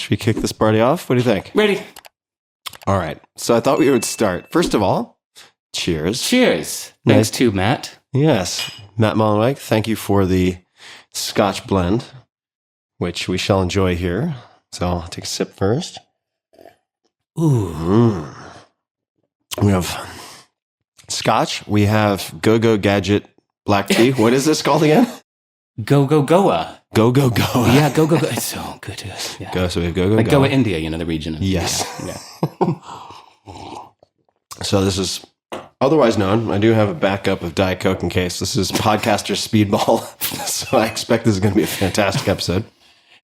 Should we kick this party off? What do you think? Ready. All right. So I thought we would start. First of all, cheers. Cheers. Thanks to Matt. Yes. Matt Mullenweg, thank you for the Scotch blend, which we shall enjoy here. So I'll take a sip first. Ooh. We have Scotch. We have Go-Go Gadget black tea. What is this called again? Go-Go Goa. Go-Go Goa. Yeah, Go-Go Goa. It's so good. Yeah. So we have Go-Go Like Goa. Goa, India, the region. Yes. Yeah. So this is otherwise known. I do have a backup of Diet Coke in case. This is podcaster speedball. So I expect this is going to be a fantastic episode.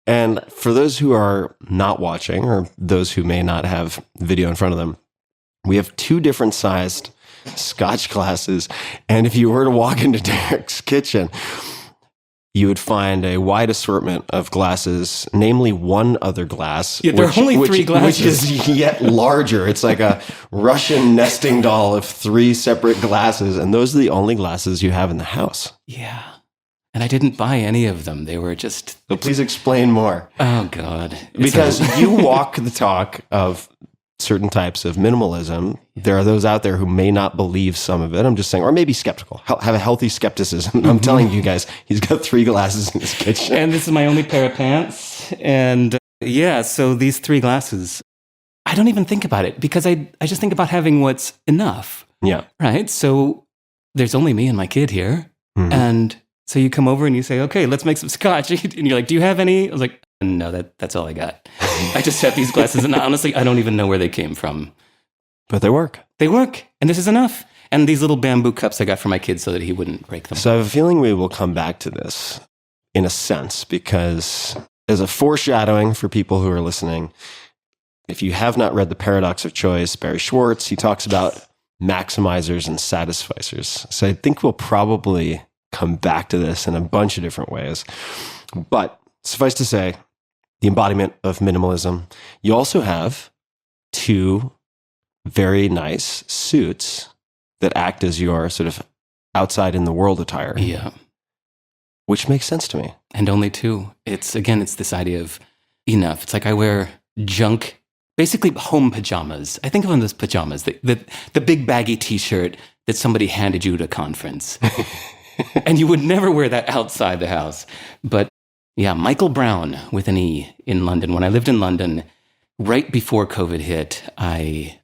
And for those who are not watching, or those who may not have video in front of them, we have two different sized Scotch glasses. And if you were to walk into Derek's kitchen, you would find a wide assortment of glasses, namely one other glass. Yeah, there are only three glasses. Which is yet larger. It's like a Russian nesting doll of three separate glasses. And those are the only glasses you have in the house. Yeah. And I didn't buy any of them. They were just... So please explain more. Oh, God. Because you walk the talk of certain types of minimalism. There are those out there who may not believe some of it. I'm just saying, or maybe skeptical, have a healthy skepticism. I'm telling you guys, he's got three glasses in his kitchen. And this is my only pair of pants. And yeah, so these three glasses, I don't even think about it because I just think about having what's enough. Yeah. Right? So there's only me and my kid here. Mm-hmm. And so you come over and you say, okay, let's make some scotch. And you're like, do you have any? I was like, no, that's all I got. I just have these glasses, and honestly, I don't even know where they came from. But they work. They work, and this is enough. And these little bamboo cups I got for my kid so that he wouldn't break them. So I have a feeling we will come back to this in a sense, because as a foreshadowing for people who are listening, if you have not read The Paradox of Choice, Barry Schwartz, he talks about maximizers and satisficers. So I think we'll probably come back to this in a bunch of different ways. But suffice to say, the embodiment of minimalism. You also have two very nice suits that act as your sort of outside in the world attire. Yeah. Which makes sense to me. And only two. It's this idea of enough. It's like I wear junk, basically home pajamas. I think of them as pajamas, the big baggy t-shirt that somebody handed you at a conference. And you would never wear that outside the house. But yeah, Michael Brown with an E in London. When I lived in London, right before COVID hit, I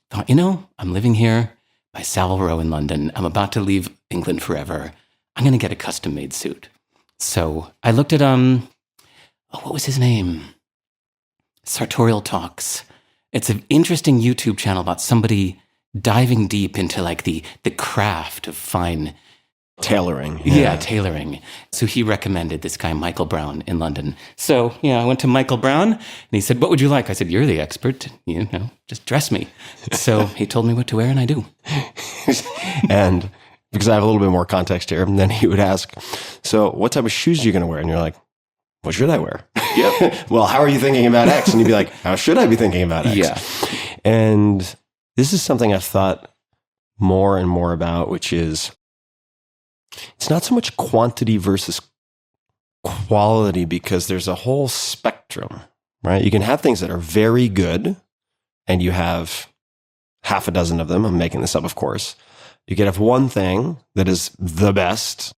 thought, I'm living here by Savile Row in London. I'm about to leave England forever. I'm going to get a custom-made suit. So I looked at, what was his name? Sartorial Talks. It's an interesting YouTube channel about somebody diving deep into like the craft of fine tailoring. Yeah, tailoring. So he recommended this guy, Michael Brown, in London. So, I went to Michael Brown, and he said, what would you like? I said, you're the expert. Just dress me. So he told me what to wear, and I do. And because I have a little bit more context here, and then he would ask, so what type of shoes are you going to wear? And you're like, what should I wear? Yep. Well, how are you thinking about X? And he'd be like, how should I be thinking about X? Yeah. And this is something I've thought more and more about, which is, it's not so much quantity versus quality, because there's a whole spectrum, right? You can have things that are very good, and you have half a dozen of them. I'm making this up, of course. You could have one thing that is the best,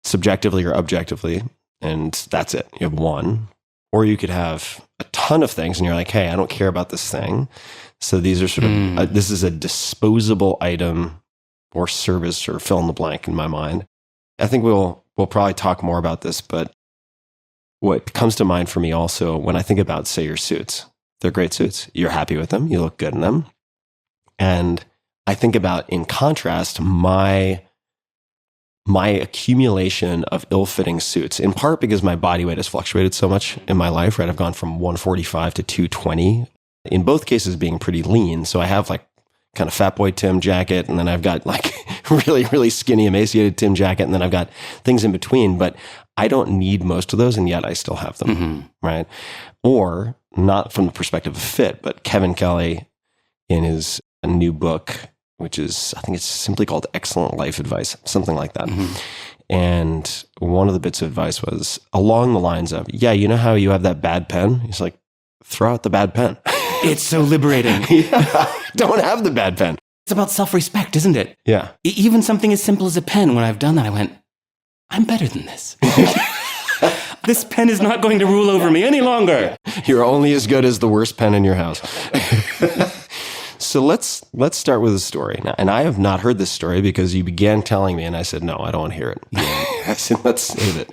subjectively or objectively, and that's it. You have one. Or you could have a ton of things, and you're like, hey, I don't care about this thing. So these are sort of, this is a disposable item or service, or fill in the blank in my mind. I think we'll probably talk more about this, but what comes to mind for me also when I think about, say, your suits, they're great suits. You're happy with them. You look good in them. And I think about, in contrast, my accumulation of ill-fitting suits, in part because my body weight has fluctuated so much in my life, right? I've gone from 145 to 220, in both cases being pretty lean. So I have like kind of fat boy Tim jacket, and then I've got like really, really skinny, emaciated Tim jacket, and then I've got things in between, but I don't need most of those, and yet I still have them, right? Or, not from the perspective of fit, but Kevin Kelly, in his new book, which is, I think it's simply called Excellent Life Advice, something like that. And one of the bits of advice was along the lines of, yeah, you know how you have that bad pen? He's like, throw out the bad pen. It's so liberating. Yeah, don't have the bad pen. It's about self-respect, isn't it? Yeah. Even something as simple as a pen, when I've done that, I went, I'm better than this. This pen is not going to rule over me any longer. You're only as good as the worst pen in your house. So let's start with a story. Now, and I have not heard this story because you began telling me and I said, no, I don't want to hear it. I said, let's save it.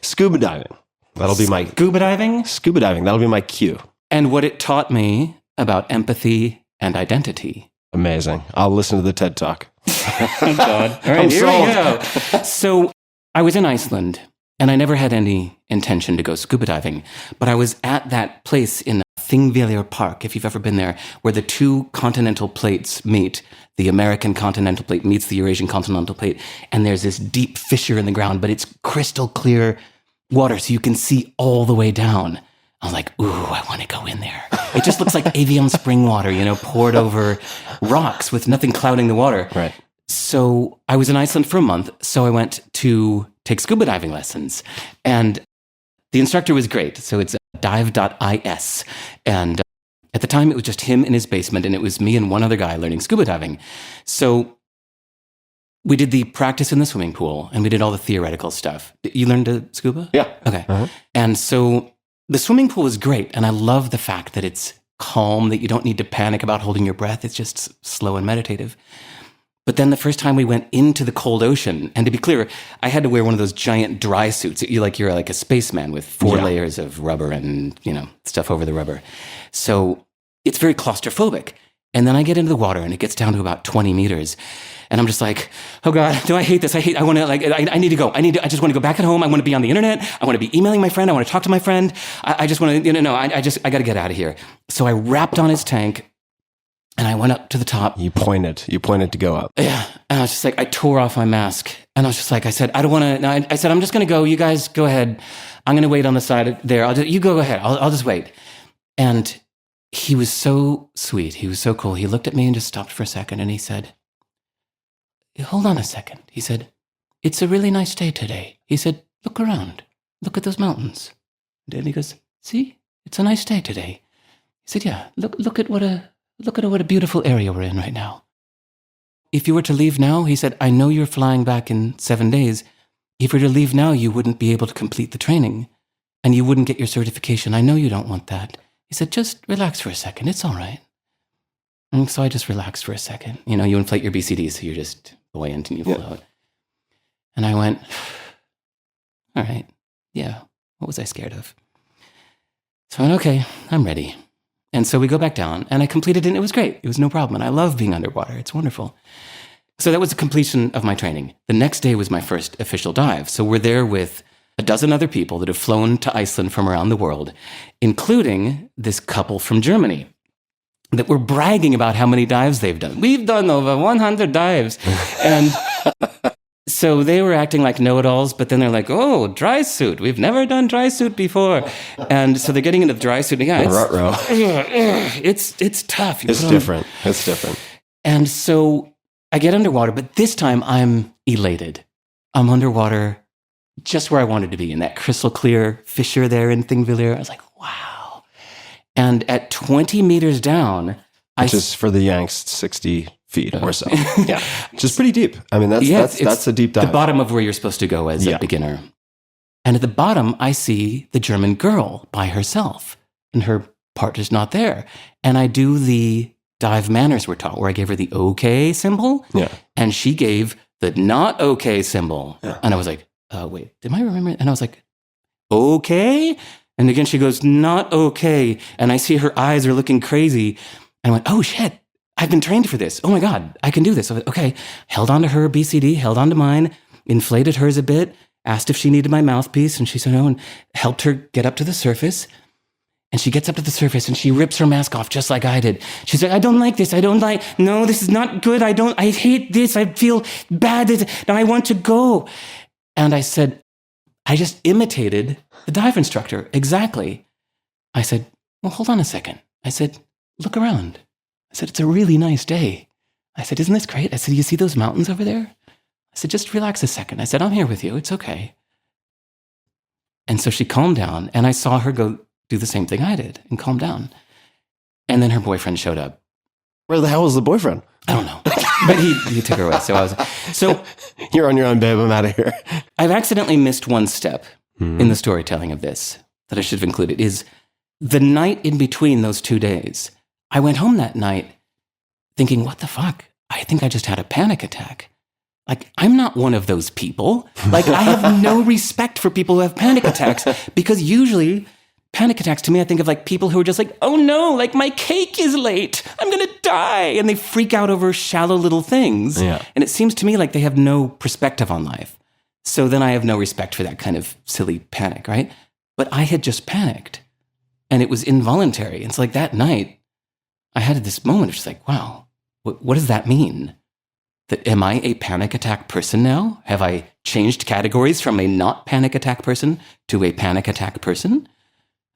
Scuba diving. That'll be my... Scuba diving? Scuba diving. That'll be my cue. And what it taught me about empathy and identity. Amazing. I'll listen to the TED Talk. Oh, God. All right, I'm here sold. we go. So I was in Iceland, and I never had any intention to go scuba diving, but I was at that place in Thingvellir Park, if you've ever been there, where the two continental plates meet. The American continental plate meets the Eurasian continental plate, and there's this deep fissure in the ground, but it's crystal clear water, so you can see all the way down. I was like, ooh, I want to go in there. It just looks like Evian spring water, poured over rocks with nothing clouding the water. Right. So I was in Iceland for a month, so I went to take scuba diving lessons. And the instructor was great. So it's dive.is. And at the time, it was just him in his basement, and it was me and one other guy learning scuba diving. So we did the practice in the swimming pool, and we did all the theoretical stuff. You learned to scuba? Yeah. Okay. Uh-huh. And so the swimming pool is great, and I love the fact that it's calm, that you don't need to panic about holding your breath. It's just slow and meditative. But then the first time we went into the cold ocean, and to be clear, I had to wear one of those giant dry suits. You're like a spaceman with 4 layers of rubber and, stuff over the rubber. So it's very claustrophobic. And then I get into the water, and it gets down to about 20 meters. And I'm just like, oh God, do I hate this? I want to, I need to go. I just want to go back at home. I want to be on the internet. I want to be emailing my friend. I want to talk to my friend. I just want to, I got to get out of here. So I wrapped on his tank, and I went up to the top. You pointed to go up. Yeah. And I was just like, I tore off my mask. And I was just like, I said, I don't want to, no, I said, I'm just going to go. You guys go ahead. I'm going to wait on the side there. You go ahead. I'll just wait. And he was so sweet. He was so cool. He looked at me and just stopped for a second, and he said, hold on a second. He said, it's a really nice day today. He said, look around. Look at those mountains. And he goes, see, it's a nice day today. He said, yeah, look at what a beautiful area we're in right now. If you were to leave now, he said, I know you're flying back in 7 days. If you were to leave now, you wouldn't be able to complete the training, and you wouldn't get your certification. I know you don't want that. He said, just relax for a second. It's all right. And so I just relaxed for a second. You inflate your BCD, so you're just buoyant and you float. And I went, all right, yeah, what was I scared of? So I went, okay, I'm ready. And so we go back down, and I completed it, and it was great. It was no problem, and I love being underwater. It's wonderful. So that was the completion of my training. The next day was my first official dive. So we're there with a dozen other people that have flown to Iceland from around the world, including this couple from Germany that were bragging about how many dives they've done. We've done over 100 dives. And so they were acting like know-it-alls, but then they're like, oh, dry suit. We've never done dry suit before. And so they're getting into the dry suit. Yeah, it's tough. It's different. It's different. And so I get underwater, but this time I'm elated. I'm underwater just where I wanted to be, in that crystal clear fissure there in Thingvellir. I was like, wow. And at 20 meters down, which is for the Yanks 60 feet or so. Yeah. Which is pretty deep. I mean, that's a deep dive. The bottom of where you're supposed to go as a beginner. And at the bottom, I see the German girl by herself, and her partner's not there. And I do the dive manners we're taught, where I gave her the okay symbol. Yeah. And she gave the not okay symbol. Yeah. And I was like, wait, did I remember it? And I was like, okay? And again, she goes, not okay. And I see her eyes are looking crazy. And I went, oh shit, I've been trained for this. Oh my God, I can do this. Okay. Held on to her BCD, held on to mine, inflated hers a bit, asked if she needed my mouthpiece. And she said no, and helped her get up to the surface. And she gets up to the surface and she rips her mask off just like I did. She's like, I don't like this. No, this is not good. I hate this. I feel bad. I want to go. And I said, I just imitated the dive instructor. Exactly. I said, well, hold on a second. I said, look around. I said, it's a really nice day. I said, isn't this great? I said, you see those mountains over there? I said, just relax a second. I said, I'm here with you. It's okay. And so she calmed down, and I saw her go do the same thing I did and calm down. And then her boyfriend showed up. Where the hell was the boyfriend? I don't know. But he took her away. So You're on your own, babe. I'm out of here. I've accidentally missed one step in the storytelling of this that I should have included, is the night in between those 2 days. I went home that night thinking, what the fuck? I think I just had a panic attack. Like, I'm not one of those people. Like, I have no respect for people who have panic attacks, because usually panic attacks, to me, I think of like people who are just like, oh no, like my cake is late. I'm going to die. And they freak out over shallow little things. Yeah. And it seems to me like they have no perspective on life. So then I have no respect for that kind of silly panic, right? But I had just panicked, and it was involuntary. And so like that night, I had this moment of just like, wow, what does that mean? That am I a panic attack person now? Have I changed categories from a not panic attack person to a panic attack person?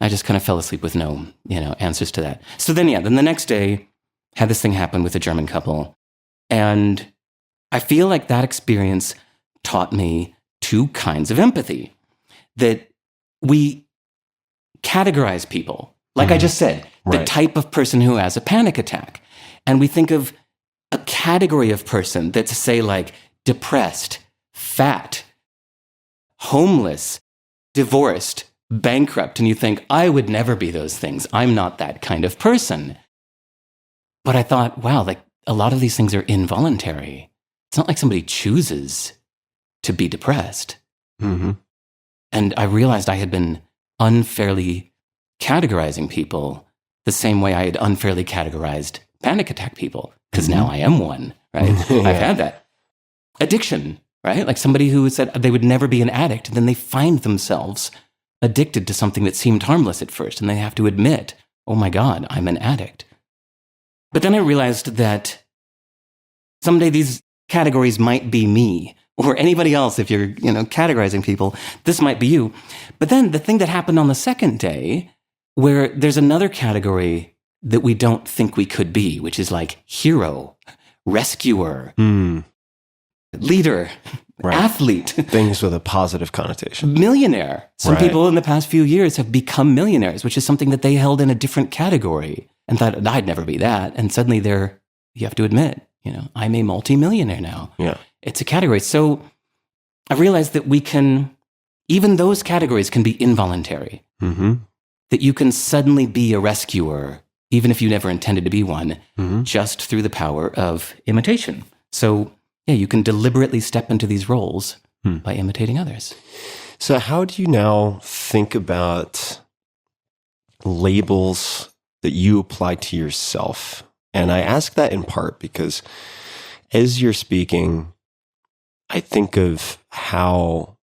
I just kind of fell asleep with no, answers to that. So then the next day, had this thing happen with a German couple. And I feel like that experience taught me two kinds of empathy. That we categorize people. Like I just said, the type of person who has a panic attack. And we think of a category of person that's, say, like depressed, fat, homeless, divorced, bankrupt, and you think, I would never be those things. I'm not that kind of person. But I thought, wow, like a lot of these things are involuntary. It's not like somebody chooses to be depressed. Mm-hmm. And I realized I had been unfairly categorizing people the same way I had unfairly categorized panic attack people, because now I am one, right? Yeah. I've had that. Addiction, right? Like somebody who said they would never be an addict, and then they find themselves addicted to something that seemed harmless at first, and they have to admit, oh my God, I'm an addict. But then I realized that someday these categories might be me, or anybody else. If you're, categorizing people, this might be you. But then the thing that happened on the second day, where there's another category that we don't think we could be, which is like hero, rescuer, leader, athlete. Things with a positive connotation. Millionaire. Some people in the past few years have become millionaires, which is something that they held in a different category and thought, I'd never be that. And suddenly you have to admit, I'm a multimillionaire now. Yeah. It's a category. So I realized that even those categories can be involuntary. Mm-hmm. That you can suddenly be a rescuer, even if you never intended to be one, just through the power of imitation. So you can deliberately step into these roles by imitating others. So how do you now think about labels that you apply to yourself? And I ask that in part because as you're speaking, I think of how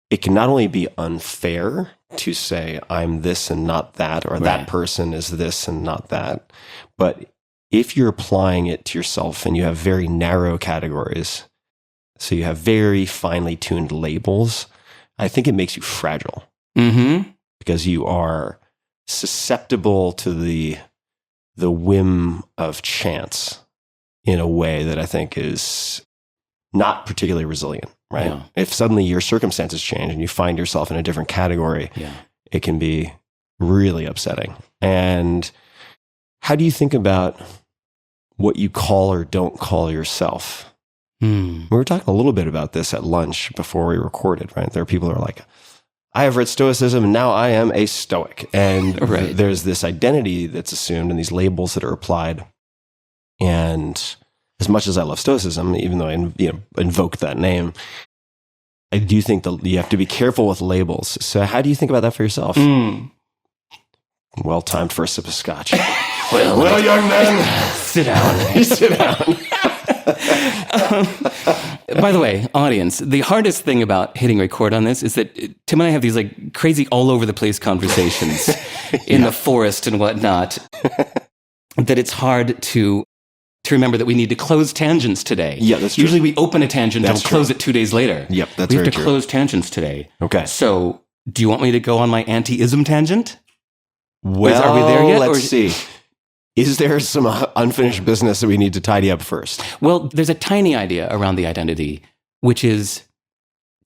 it can not only be unfair to say I'm this and not that, or that person is this and not that, but if you're applying it to yourself and you have very narrow categories, so you have very finely tuned labels, I think it makes you fragile because you are susceptible to the whim of chance in a way that I think is not particularly resilient, right? Yeah. If suddenly your circumstances change and you find yourself in a different category, it can be really upsetting. And how do you think about what you call or don't call yourself? We were talking a little bit about this at lunch before we recorded, right? There are people who are like, I have read Stoicism and now I am a Stoic. And there's this identity that's assumed and these labels that are applied. And as much as I love Stoicism, even though I invoked that name, I do think that you have to be careful with labels. So how do you think about that for yourself? Well timed for a sip of scotch. well, young man, sit down. Sit down. By the way, audience, the hardest thing about hitting record on this is that Tim and I have these like crazy all over the place conversations in the forest and whatnot, that it's hard to remember that we need to close tangents today. Yeah, that's true. Usually we open a tangent and close it 2 days later. Yep, that's we have very to true. close tangents today. Okay. So do you want me to go on my anti-ism tangent? Well, are we there yet? Let's see. Is there some unfinished business that we need to tidy up first? Well, there's a tiny idea around the identity which is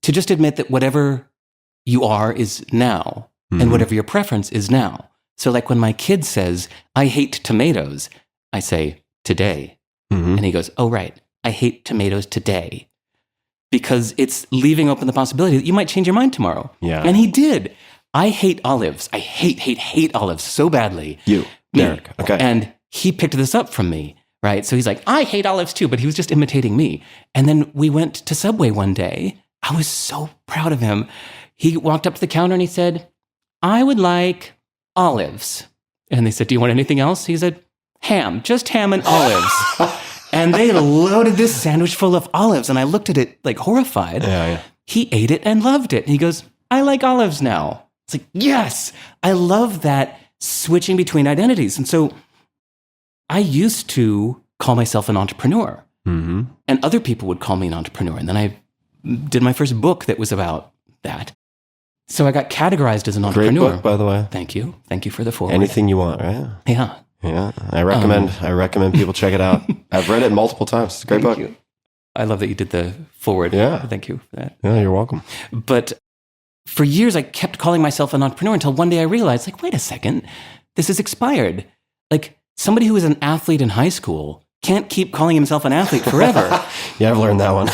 to just admit that whatever you are is now, and whatever your preference is now. So like when my kid says, I hate tomatoes, I say, today. And he goes, oh, right, I hate tomatoes today. Because it's leaving open the possibility that you might change your mind tomorrow. Yeah. And he did. I hate olives. I hate olives so badly. You, Derek. Okay. And he picked this up from me, right? So he's like, I hate olives too, but he was just imitating me. And then we went to Subway one day. I was so proud of him. He walked up to the counter and he said, I would like olives. And they said, do you want anything else? He said, ham, just ham and olives. And they loaded this sandwich full of olives. And I looked at it like horrified. Yeah. He ate it and loved it. And he goes, I like olives now. It's like, yes, I love that switching between identities. And so I used to call myself an entrepreneur. And other people would call me an entrepreneur. And then I did my first book that was about that. So I got categorized as an entrepreneur. Great book, by the way. Thank you. Thank you for the forward. Anything you want, right? Yeah. Yeah. I recommend people check it out. I've read it multiple times. It's a great book. You. I love that you did the forward. Yeah. Thank you for that. Yeah, you're welcome. But for years, I kept calling myself an entrepreneur until one day I realized, like, wait a second, this is expired. Like, somebody who was an athlete in high school can't keep calling himself an athlete forever. Yeah, I've learned that one.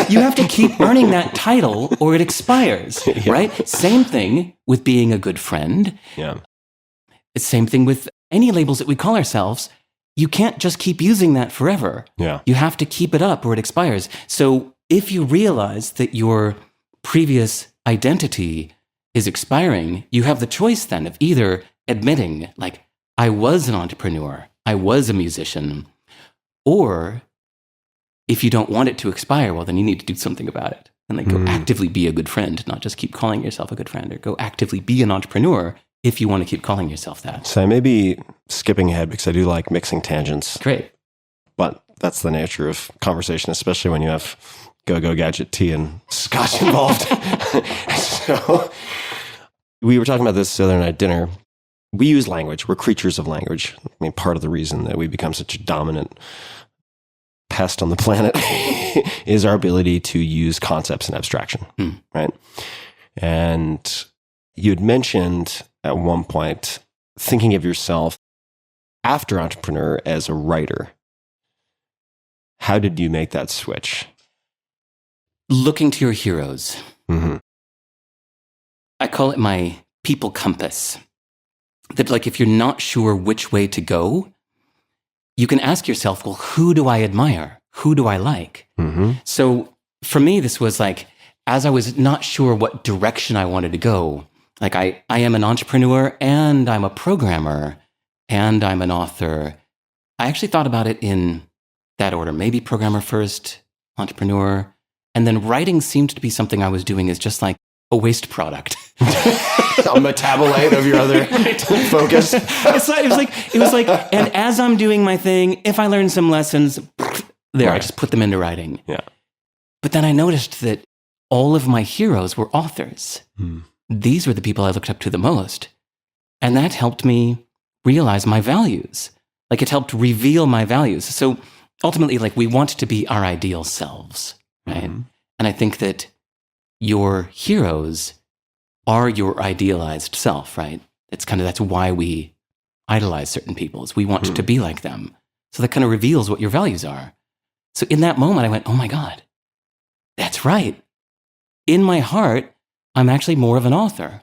You have to keep earning that title or it expires, right? Same thing with being a good friend. Yeah. Same thing with any labels that we call ourselves. You can't just keep using that forever. Yeah. You have to keep it up or it expires. So if you realize that your previous identity is expiring, you have the choice then of either admitting, like, I was an entrepreneur, I was a musician, or if you don't want it to expire, well, then you need to do something about it. And like go actively be a good friend, not just keep calling yourself a good friend, or go actively be an entrepreneur if you want to keep calling yourself that. So I may be skipping ahead because I do like mixing tangents. Great. But that's the nature of conversation, especially when you have go-go gadget tea and scotch involved. So we were talking about this the other night at dinner. We use language. We're creatures of language. I mean, part of the reason that we become such a dominant pest on the planet is our ability to use concepts and abstraction, right? And you had mentioned at one point thinking of yourself after entrepreneur as a writer. How did you make that switch? Looking to your heroes. Mm-hmm. I call it my people compass. That, like, if you're not sure which way to go, you can ask yourself, well, who do I admire? Who do I like? Mm-hmm. So for me, this was like, as I was not sure what direction I wanted to go, like I am an entrepreneur and I'm a programmer and I'm an author. I actually thought about it in that order, maybe programmer first, entrepreneur, and then writing seemed to be something I was doing as just like a waste product. A metabolite of your other focus. It was like, and as I'm doing my thing, if I learn some lessons, there, I just put them into writing. Yeah. But then I noticed that all of my heroes were authors. These were the people I looked up to the most. And that helped me realize my values. Like, it helped reveal my values. So ultimately, like, we want to be our ideal selves, right? And I think that your heroes are your idealized self, right? That's why we idolize certain people, is we want to be like them. So that kind of reveals what your values are. So in that moment, I went, oh my God, that's right. In my heart, I'm actually more of an author.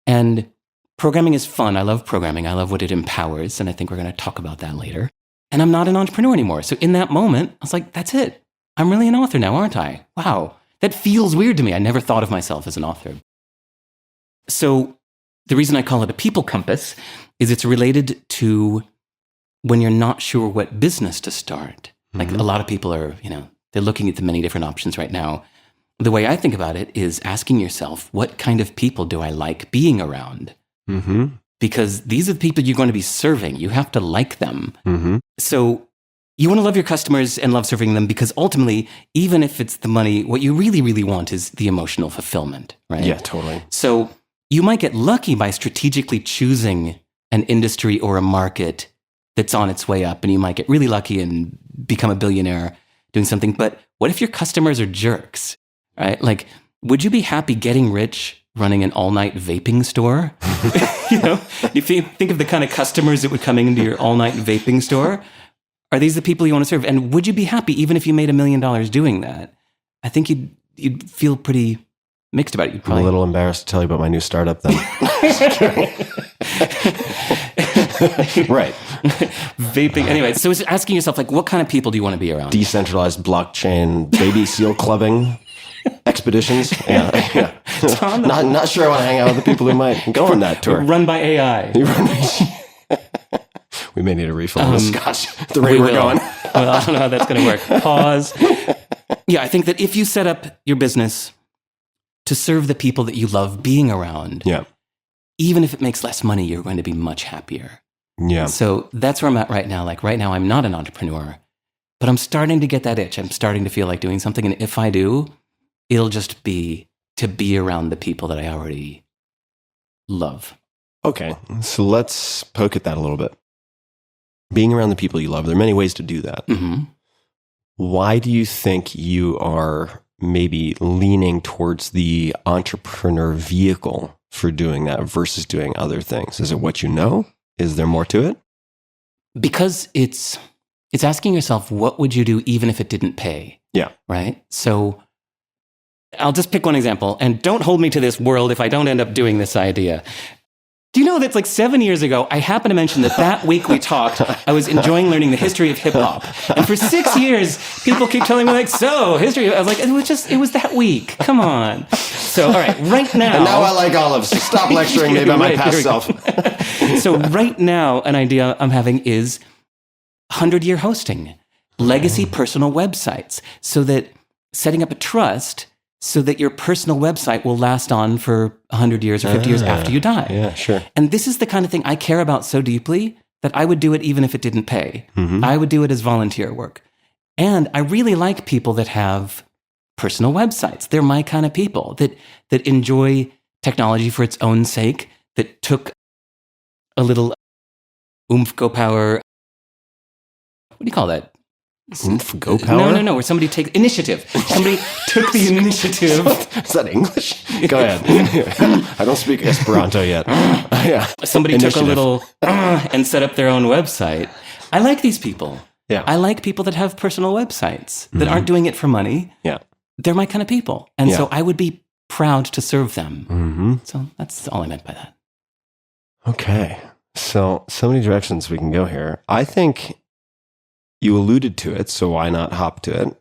And programming is fun. I love programming. I love what it empowers. And I think we're going to talk about that later. And I'm not an entrepreneur anymore. So in that moment, I was like, that's it. I'm really an author now, aren't I? Wow. That feels weird to me. I never thought of myself as an author. So the reason I call it a people compass is it's related to when you're not sure what business to start. Like, a lot of people are, they're looking at the many different options right now. The way I think about it is asking yourself, what kind of people do I like being around? Because these are the people you're going to be serving. You have to like them. So you want to love your customers and love serving them, because ultimately, even if it's the money, what you really, really want is the emotional fulfillment, right? Yeah, totally. So you might get lucky by strategically choosing an industry or a market that's on its way up, and you might get really lucky and become a billionaire doing something. But what if your customers are jerks, right? Like, would you be happy getting rich running an all-night vaping store? If you think of the kind of customers that would come into your all-night vaping store, are these the people you want to serve? And would you be happy even if you made $1 million doing that? I think you'd feel pretty mixed about it. I'm a little embarrassed to tell you about my new startup then. Right. Vaping. Anyway, so it's asking yourself, like, what kind of people do you want to be around? Decentralized blockchain, baby seal clubbing expeditions. Yeah. Not sure I want to hang out with the people who might go on that tour. Run by AI. We may need a refill on the scotch at the rate we're going. Well, I don't know how that's going to work. Pause. Yeah, I think that if you set up your business to serve the people that you love being around, even if it makes less money, you're going to be much happier. Yeah. So that's where I'm at right now. Like right now, I'm not an entrepreneur, but I'm starting to get that itch. I'm starting to feel like doing something. And if I do, it'll just be to be around the people that I already love. Okay. So let's poke at that a little bit. Being around the people you love, there are many ways to do that. Mm-hmm. Why do you think you are maybe leaning towards the entrepreneur vehicle for doing that versus doing other things? Is it what you know? Is there more to it? Because it's asking yourself, what would you do even if it didn't pay? Yeah. Right? So I'll just pick one example, and don't hold me to this world if I don't end up doing this idea. Do you know that's like 7 years ago, I happened to mention that week we talked, I was enjoying learning the history of hip hop. And for 6 years, people keep telling me like, so history. I was like, it was that week. Come on. So, all right, right now. And now I like olives. Stop lecturing me about my past self. So right now, an idea I'm having is 100-year hosting, legacy personal websites, so that setting up a trust so that your personal website will last on for 100 years or 50 years after you die. Yeah, sure. And this is the kind of thing I care about so deeply that I would do it even if it didn't pay. Mm-hmm. I would do it as volunteer work. And I really like people that have personal websites. They're my kind of people that enjoy technology for its own sake, that took a little oomph, go power. What do you call that? Oomph, go power? No, where somebody takes initiative. Somebody took the initiative. Is that English? Go ahead. I don't speak Esperanto yet. Yeah. Somebody took a little and set up their own website. I like these people. Yeah. I like people that have personal websites that aren't doing it for money. Yeah. They're my kind of people. And so I would be proud to serve them. Mm-hmm. So that's all I meant by that. Okay. So many directions we can go here. I think you alluded to it, so why not hop to it?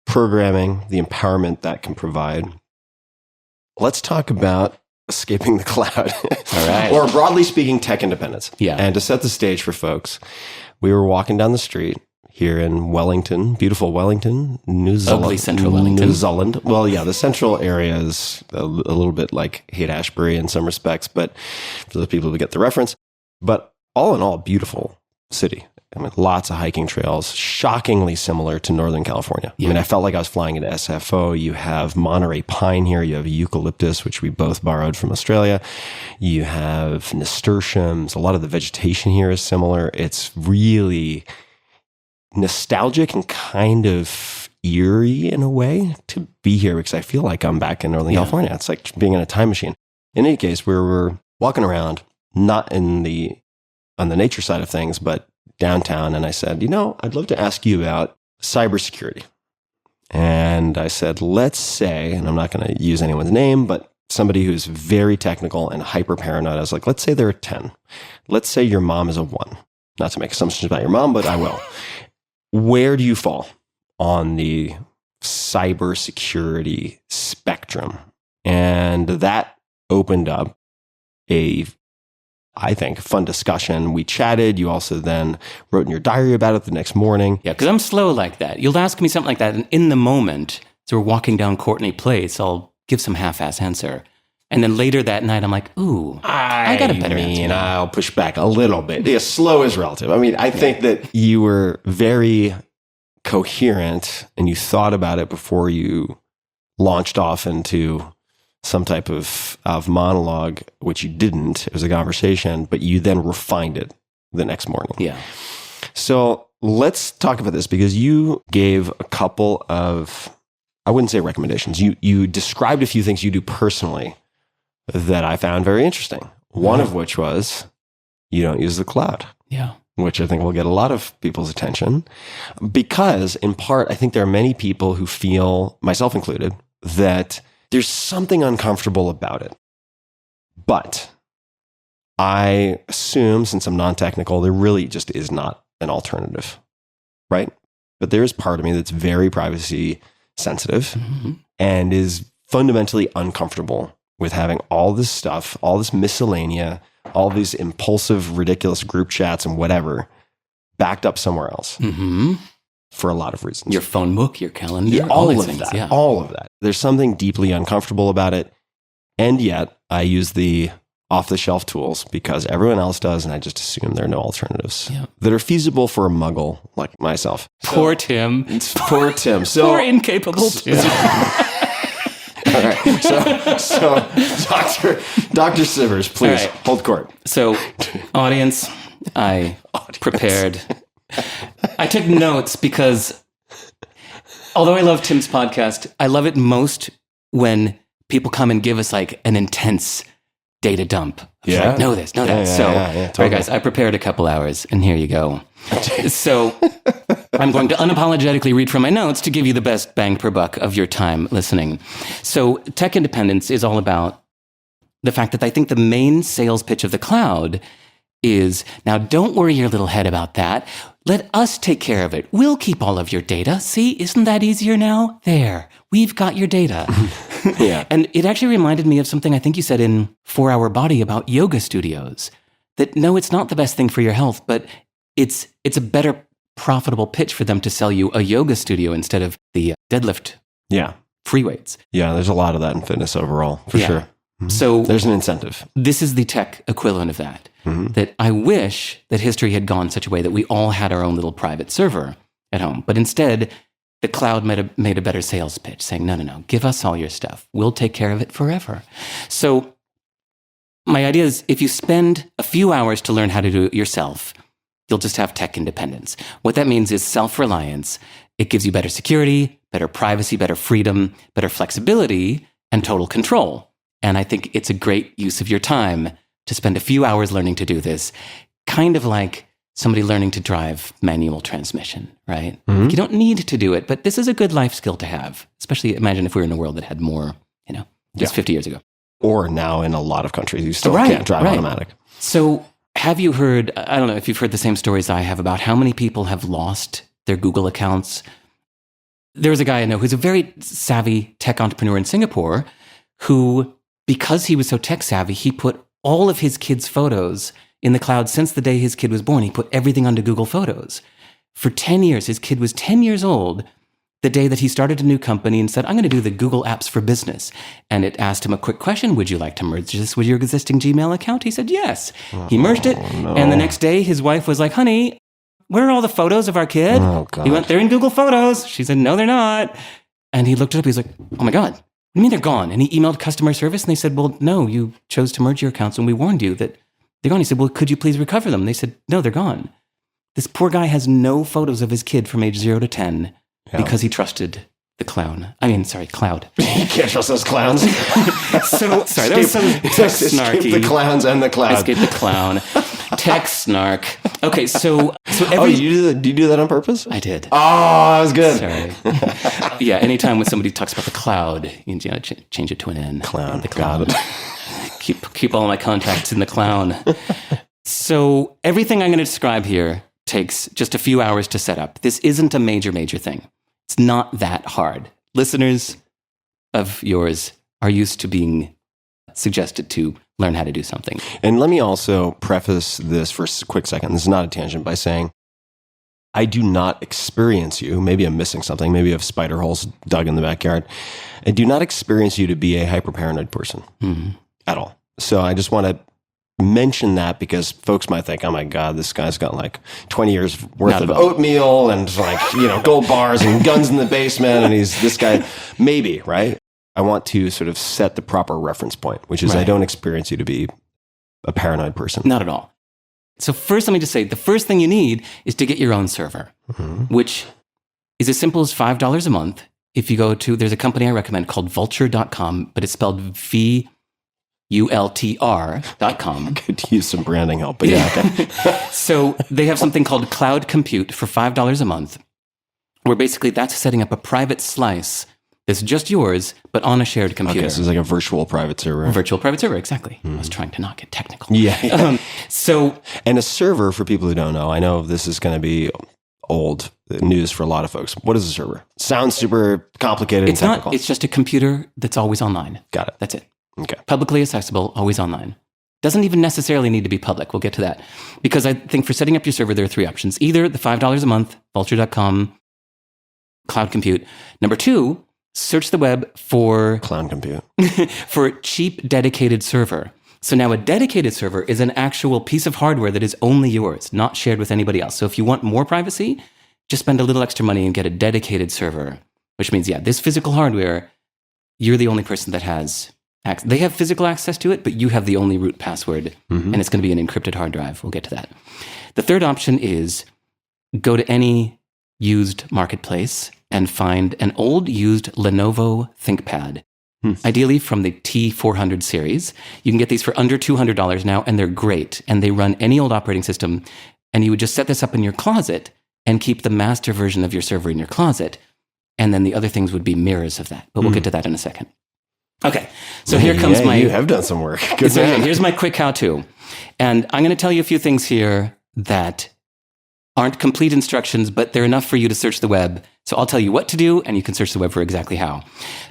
Programming, the empowerment that can provide. Let's talk about escaping the cloud. All right. Or broadly speaking, tech independence. Yeah. And to set the stage for folks, we were walking down the street here in Wellington, beautiful Wellington, New Zealand. Ugly central Wellington. New Zealand. Well, yeah, the central area is a little bit like Haight-Ashbury in some respects, but for the people who get the reference. But all in all, beautiful city. I mean, lots of hiking trails, shockingly similar to Northern California. Yeah. I mean, I felt like I was flying into SFO. You have Monterey pine here. You have eucalyptus, which we both borrowed from Australia. You have nasturtiums. A lot of the vegetation here is similar. It's really nostalgic and kind of eerie in a way to be here because I feel like I'm back in Northern California. It's like being in a time machine. In any case, we're walking around, not on the nature side of things, but downtown. And I said, I'd love to ask you about cybersecurity. And I said, let's say, and I'm not going to use anyone's name, but somebody who's very technical and hyper paranoid. I was like, let's say they're a 10. Let's say your mom is a 1. Not to make assumptions about your mom, but I will. Where do you fall on the cybersecurity spectrum? And that opened up I think, fun discussion. We chatted. You also then wrote in your diary about it the next morning. Yeah, because I'm slow like that. You'll ask me something like that, and in the moment, as we're walking down Courtney Place, I'll give some half-ass answer. And then later that night, I'm like, ooh, I got a better answer. I'll push back a little bit. Yeah, slow is relative. I mean, I think that you were very coherent, and you thought about it before you launched off into some type of monologue, which you didn't. It was a conversation, but you then refined it the next morning. Yeah. So let's talk about this because you gave a couple of, I wouldn't say recommendations. You described a few things you do personally that I found very interesting. One of which was you don't use the cloud. Yeah. Which I think will get a lot of people's attention because in part, I think there are many people who feel, myself included, that there's something uncomfortable about it. But I assume, since I'm non-technical, there really just is not an alternative, right? But there is part of me that's very privacy sensitive and is fundamentally uncomfortable with having all this stuff, all this miscellanea, all these impulsive, ridiculous group chats and whatever backed up somewhere else for a lot of reasons. Your phone book, your calendar, yeah, all of things, that. Yeah. All of that. There's something deeply uncomfortable about it. And yet I use the off-the-shelf tools because everyone else does, and I just assume there are no alternatives that are feasible for a muggle like myself. Poor Tim. Poor Tim. So, poor incapable Tim. All right. So Dr. Sivers, please hold court. So, audience, I prepared. I took notes because although I love Tim's podcast, I love it most when people come and give us like an intense data dump. Yeah. Like, know this, know that. Totally. All right, guys, I prepared a couple hours, and here you go. So I'm going to unapologetically read from my notes to give you the best bang per buck of your time listening. So tech independence is all about the fact that I think the main sales pitch of the cloud is, now don't worry your little head about that. Let us take care of it. We'll keep all of your data. See, isn't that easier now? There, we've got your data. Yeah. And it actually reminded me of something I think you said in 4 Hour Body about yoga studios. That no, it's not the best thing for your health, but it's a better profitable pitch for them to sell you a yoga studio instead of the deadlift free weights. Yeah, there's a lot of that in fitness overall, for sure. Mm-hmm. So there's an incentive. This is the tech equivalent of that. That I wish that history had gone such a way that we all had our own little private server at home. But instead, the cloud made a better sales pitch saying, no, give us all your stuff. We'll take care of it forever. So my idea is if you spend a few hours to learn how to do it yourself, you'll just have tech independence. What that means is self-reliance. It gives you better security, better privacy, better freedom, better flexibility, and total control. And I think it's a great use of your time to spend a few hours learning to do this, kind of like somebody learning to drive manual transmission, right? You don't need to do it, but this is a good life skill to have, especially imagine if we were in a world that had more, just 50 years ago. Or now in a lot of countries, you still can't drive automatic. So have you heard, I don't know if you've heard the same stories I have about how many people have lost their Google accounts. There's a guy I know who's a very savvy tech entrepreneur in Singapore who, because he was so tech savvy, he put all of his kids' photos in the cloud since the day his kid was born. He put everything onto Google Photos. For 10 years, his kid was 10 years old the day that he started a new company and said, I'm going to do the Google Apps for Business. And it asked him a quick question. Would you like to merge this with your existing Gmail account? He said, yes. He merged it. No. And the next day, his wife was like, honey, where are all the photos of our kid? Oh, God. He went, they're in Google Photos. She said, no, they're not. And he looked it up. He's like, oh my God. What do you mean they're gone? And he emailed customer service and they said, well, no, you chose to merge your accounts and we warned you that they're gone. He said, well, could you please recover them? They said, no, they're gone. This poor guy has no photos of his kid from age 0 to 10 because he trusted the cloud. You can't trust those clowns. Sorry, that was so snarky. Escape the clowns and the cloud. Escape the clown. Tech snark. Okay, so did you do that on purpose? I did. Oh, that was good. Sorry. Yeah, anytime when somebody talks about the cloud, you change it to an N. Clown. The cloud. Got it. Keep all my contacts in the clown. So everything I'm going to describe here takes just a few hours to set up. This isn't a major thing. It's not that hard. Listeners of yours are used to being suggested to learn how to do something. And let me also preface this for a quick second. This is not a tangent by saying, I do not experience you. Maybe I'm missing something. Maybe you have spider holes dug in the backyard. I do not experience you to be a hyper-paranoid person at all. So I just want to mention that because folks might think, oh my God, this guy's got like 20 years worth of oatmeal and like, gold bars and guns in the basement. And he's this guy, maybe, right? I want to sort of set the proper reference point, which is I don't experience you to be a paranoid person. Not at all. So first, let me just say, the first thing you need is to get your own server, which is as simple as $5 a month. If you go to, there's a company I recommend called vulture.com, but it's spelled vultr.com. Could use some branding help, but yeah. Okay. So they have something called Cloud Compute for $5 a month, where basically that's setting up a private slice that's just yours, but on a shared computer. Okay, so it's like a virtual private server. A virtual private server, exactly. I was trying to not get technical. Yeah. And a server, for people who don't know, I know this is going to be old news for a lot of folks. What is a server? Sounds super complicated and technical. It's just a computer that's always online. Got it. That's it. Okay. Publicly accessible, always online. Doesn't even necessarily need to be public. We'll get to that. Because I think for setting up your server, there are three options. Either the $5 a month, vulture.com, cloud compute. Number two, search the web for cloud compute. for a cheap dedicated server. So now a dedicated server is an actual piece of hardware that is only yours, not shared with anybody else. So if you want more privacy, just spend a little extra money and get a dedicated server, which means, this physical hardware, you're the only person that has access. They have physical access to it, but you have the only root password, and it's going to be an encrypted hard drive. We'll get to that. The third option is go to any used marketplace and find an old used Lenovo ThinkPad, ideally from the T400 series. You can get these for under $200 now, and they're great. And they run any old operating system. And you would just set this up in your closet and keep the master version of your server in your closet. And then the other things would be mirrors of that. But we'll get to that in a second. Okay, so here comes my... You have done some work. Good man. Here's my quick how-to. And I'm going to tell you a few things here that aren't complete instructions, but they're enough for you to search the web. So I'll tell you what to do, and you can search the web for exactly how.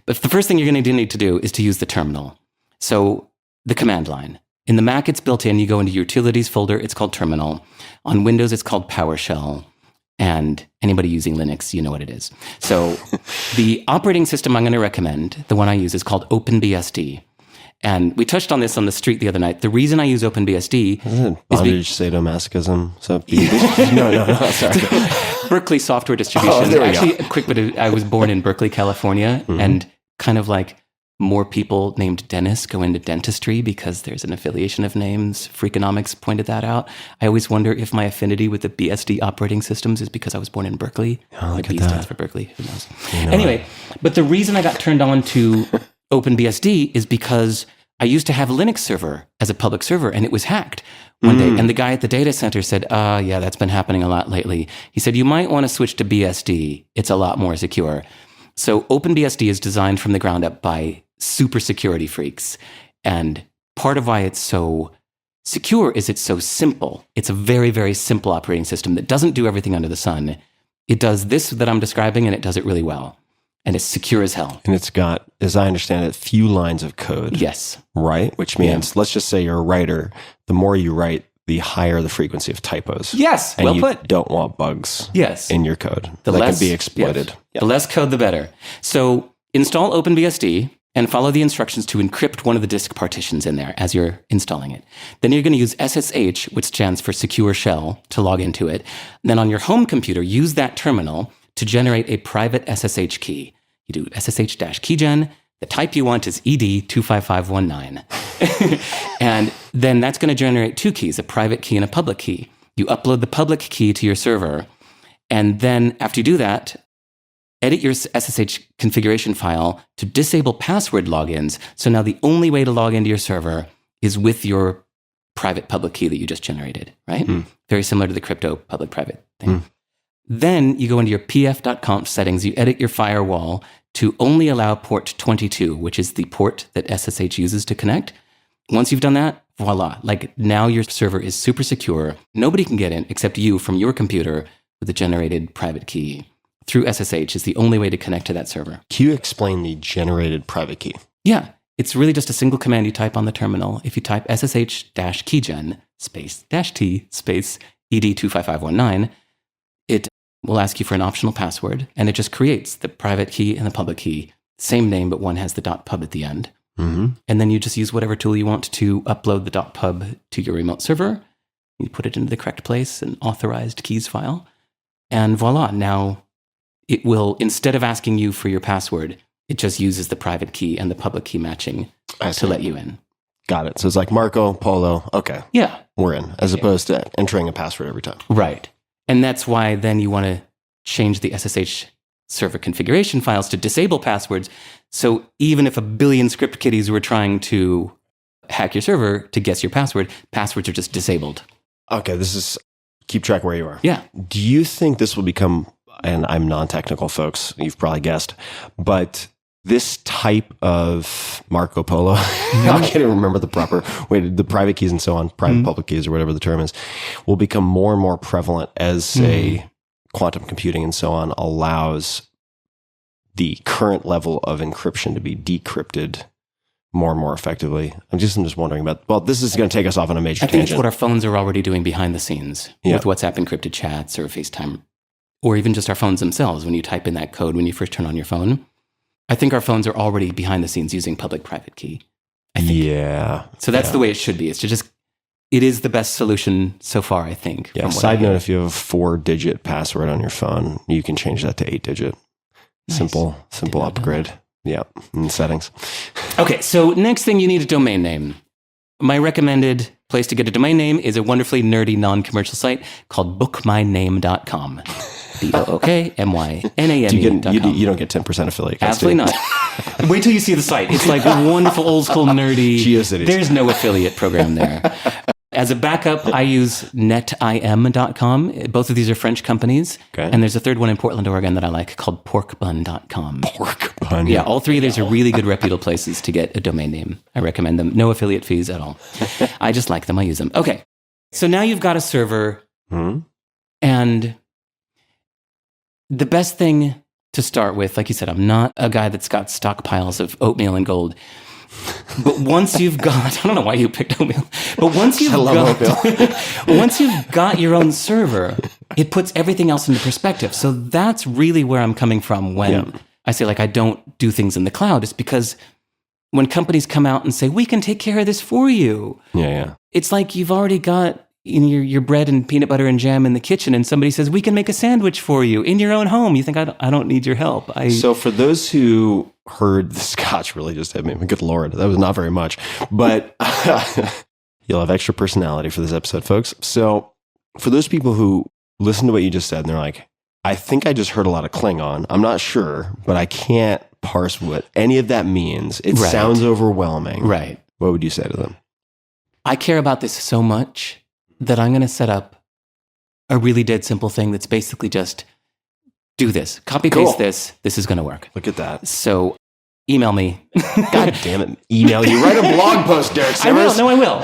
But the first thing you're going to need to do is to use the terminal. So the command line. In the Mac, it's built in. You go into your utilities folder. It's called terminal. On Windows, it's called PowerShell. And anybody using Linux, you know what it is. So the operating system I'm going to recommend, the one I use, is called OpenBSD. And we touched on this on the street the other night. The reason I use OpenBSD is bondage, sadomasochism. So no, sorry. Berkeley software distribution. Actually, a quick bit. I was born in Berkeley, California, and kind of like more people named Dennis go into dentistry because there's an affiliation of names. Freakonomics pointed that out. I always wonder if my affinity with the BSD operating systems is because I was born in Berkeley. Oh, B stands for Berkeley. Who knows? Anyway, but the reason I got turned on to OpenBSD is because I used to have a Linux server as a public server, and it was hacked one day. And the guy at the data center said, yeah, that's been happening a lot lately. He said, you might want to switch to BSD. It's a lot more secure. So OpenBSD is designed from the ground up by super security freaks. And part of why it's so secure is it's so simple. It's a very, very simple operating system that doesn't do everything under the sun. It does this that I'm describing, and it does it really well. And it's secure as hell. And it's got, as I understand it, few lines of code. Yes. Right? Which means, let's just say you're a writer. The more you write, the higher the frequency of typos. Yes. And well you put. Don't want bugs in your code. That can be exploited. Yes. Yep. The less code, the better. So install OpenBSD and follow the instructions to encrypt one of the disk partitions in there as you're installing it. Then you're going to use SSH, which stands for Secure Shell, to log into it. And then on your home computer, use that terminal to generate a private SSH key. You do SSH-keygen. The type you want is ED25519. And then that's going to generate two keys, a private key and a public key. You upload the public key to your server. And then after you do that, edit your SSH configuration file to disable password logins. So now the only way to log into your server is with your private public key that you just generated, right? Very similar to the crypto public-private thing. Then you go into your pf.conf settings, you edit your firewall to only allow port 22, which is the port that SSH uses to connect. Once you've done that, voila. Like now your server is super secure. Nobody can get in except you from your computer with a generated private key. Through SSH is the only way to connect to that server. Can you explain the generated private key? Yeah. It's really just a single command you type on the terminal. If you type SSH-keygen space -t space ED25519, it will ask you for an optional password, and it just creates the private key and the public key. Same name, but one has the .pub at the end. And then you just use whatever tool you want to upload the .pub to your remote server. You put it into the correct place, an authorized keys file, and voila. Now it will, instead of asking you for your password, it just uses the private key and the public key matching to let you in. Got it. So it's like Marco Polo. Okay. Yeah. we're in, as opposed to entering a password every time. Right. And that's why then you want to change the SSH server configuration files to disable passwords. So even if a billion script kiddies were trying to hack your server to guess your password, passwords are just disabled. Okay, this is keep track where you are. Yeah. Do you think this will become, and I'm non-technical, folks, you've probably guessed, but this type of Marco Polo, I can't even remember the proper way, the private keys and so on, private public keys or whatever the term is, will become more and more prevalent as, say, quantum computing and so on allows the current level of encryption to be decrypted more and more effectively. I'm just wondering about, well, this is going to take us off on a major I think tangent. it's what our phones are already doing behind the scenes with WhatsApp encrypted chats or FaceTime, or even just our phones themselves. When you type in that code, when you first turn on your phone, I think our phones are already behind the scenes using public-private key. I think. Yeah. So that's the way it should be. It's to just, it is the best solution so far, I think. Yeah. Side note, if you have a 4-digit password on your phone, you can change that to 8-digit. Nice. Simple upgrade. Yeah, in settings. Okay, so next thing, you need a domain name. My recommended place to get a domain name is a wonderfully nerdy, non-commercial site called bookmyname.com. BOOKMYNAME.com. You don't get 10% affiliate. Absolutely not. Wait till you see the site. It's like wonderful, old school, nerdy. GeoCities. There's no affiliate program there. As a backup, I use netim.com. Both of these are French companies. Okay. And there's a third one in Portland, Oregon that I like called porkbun.com. Porkbun. Yeah, all three of these are really good, reputable places to get a domain name. I recommend them. No affiliate fees at all. I just like them. I use them. Okay. So now you've got a server. And the best thing to start with, like you said, I'm not a guy that's got stockpiles of oatmeal and gold. But once you've got, I don't know why you picked oatmeal, but once you've got your own server, it puts everything else into perspective. So that's really where I'm coming from when I say, like, I don't do things in the cloud. It's because when companies come out and say, we can take care of this for you. It's like you've already got your bread and peanut butter and jam in the kitchen, and somebody says, we can make a sandwich for you in your own home. You think, I don't need your help. So for those who heard the scotch really just hit me, good Lord, that was not very much, but you'll have extra personality for this episode, folks. So for those people who listen to what you just said, and they're like, I think I just heard a lot of Klingon. I'm not sure, but I can't parse what any of that means. It sounds overwhelming. Right. What would you say to them? I care about this so much that I'm going to set up a really dead simple thing that's basically just do this. Copy paste this. This is going to work. Look at that. So email me. God damn it. Email you. Write a blog post, Derek Sivers. I will.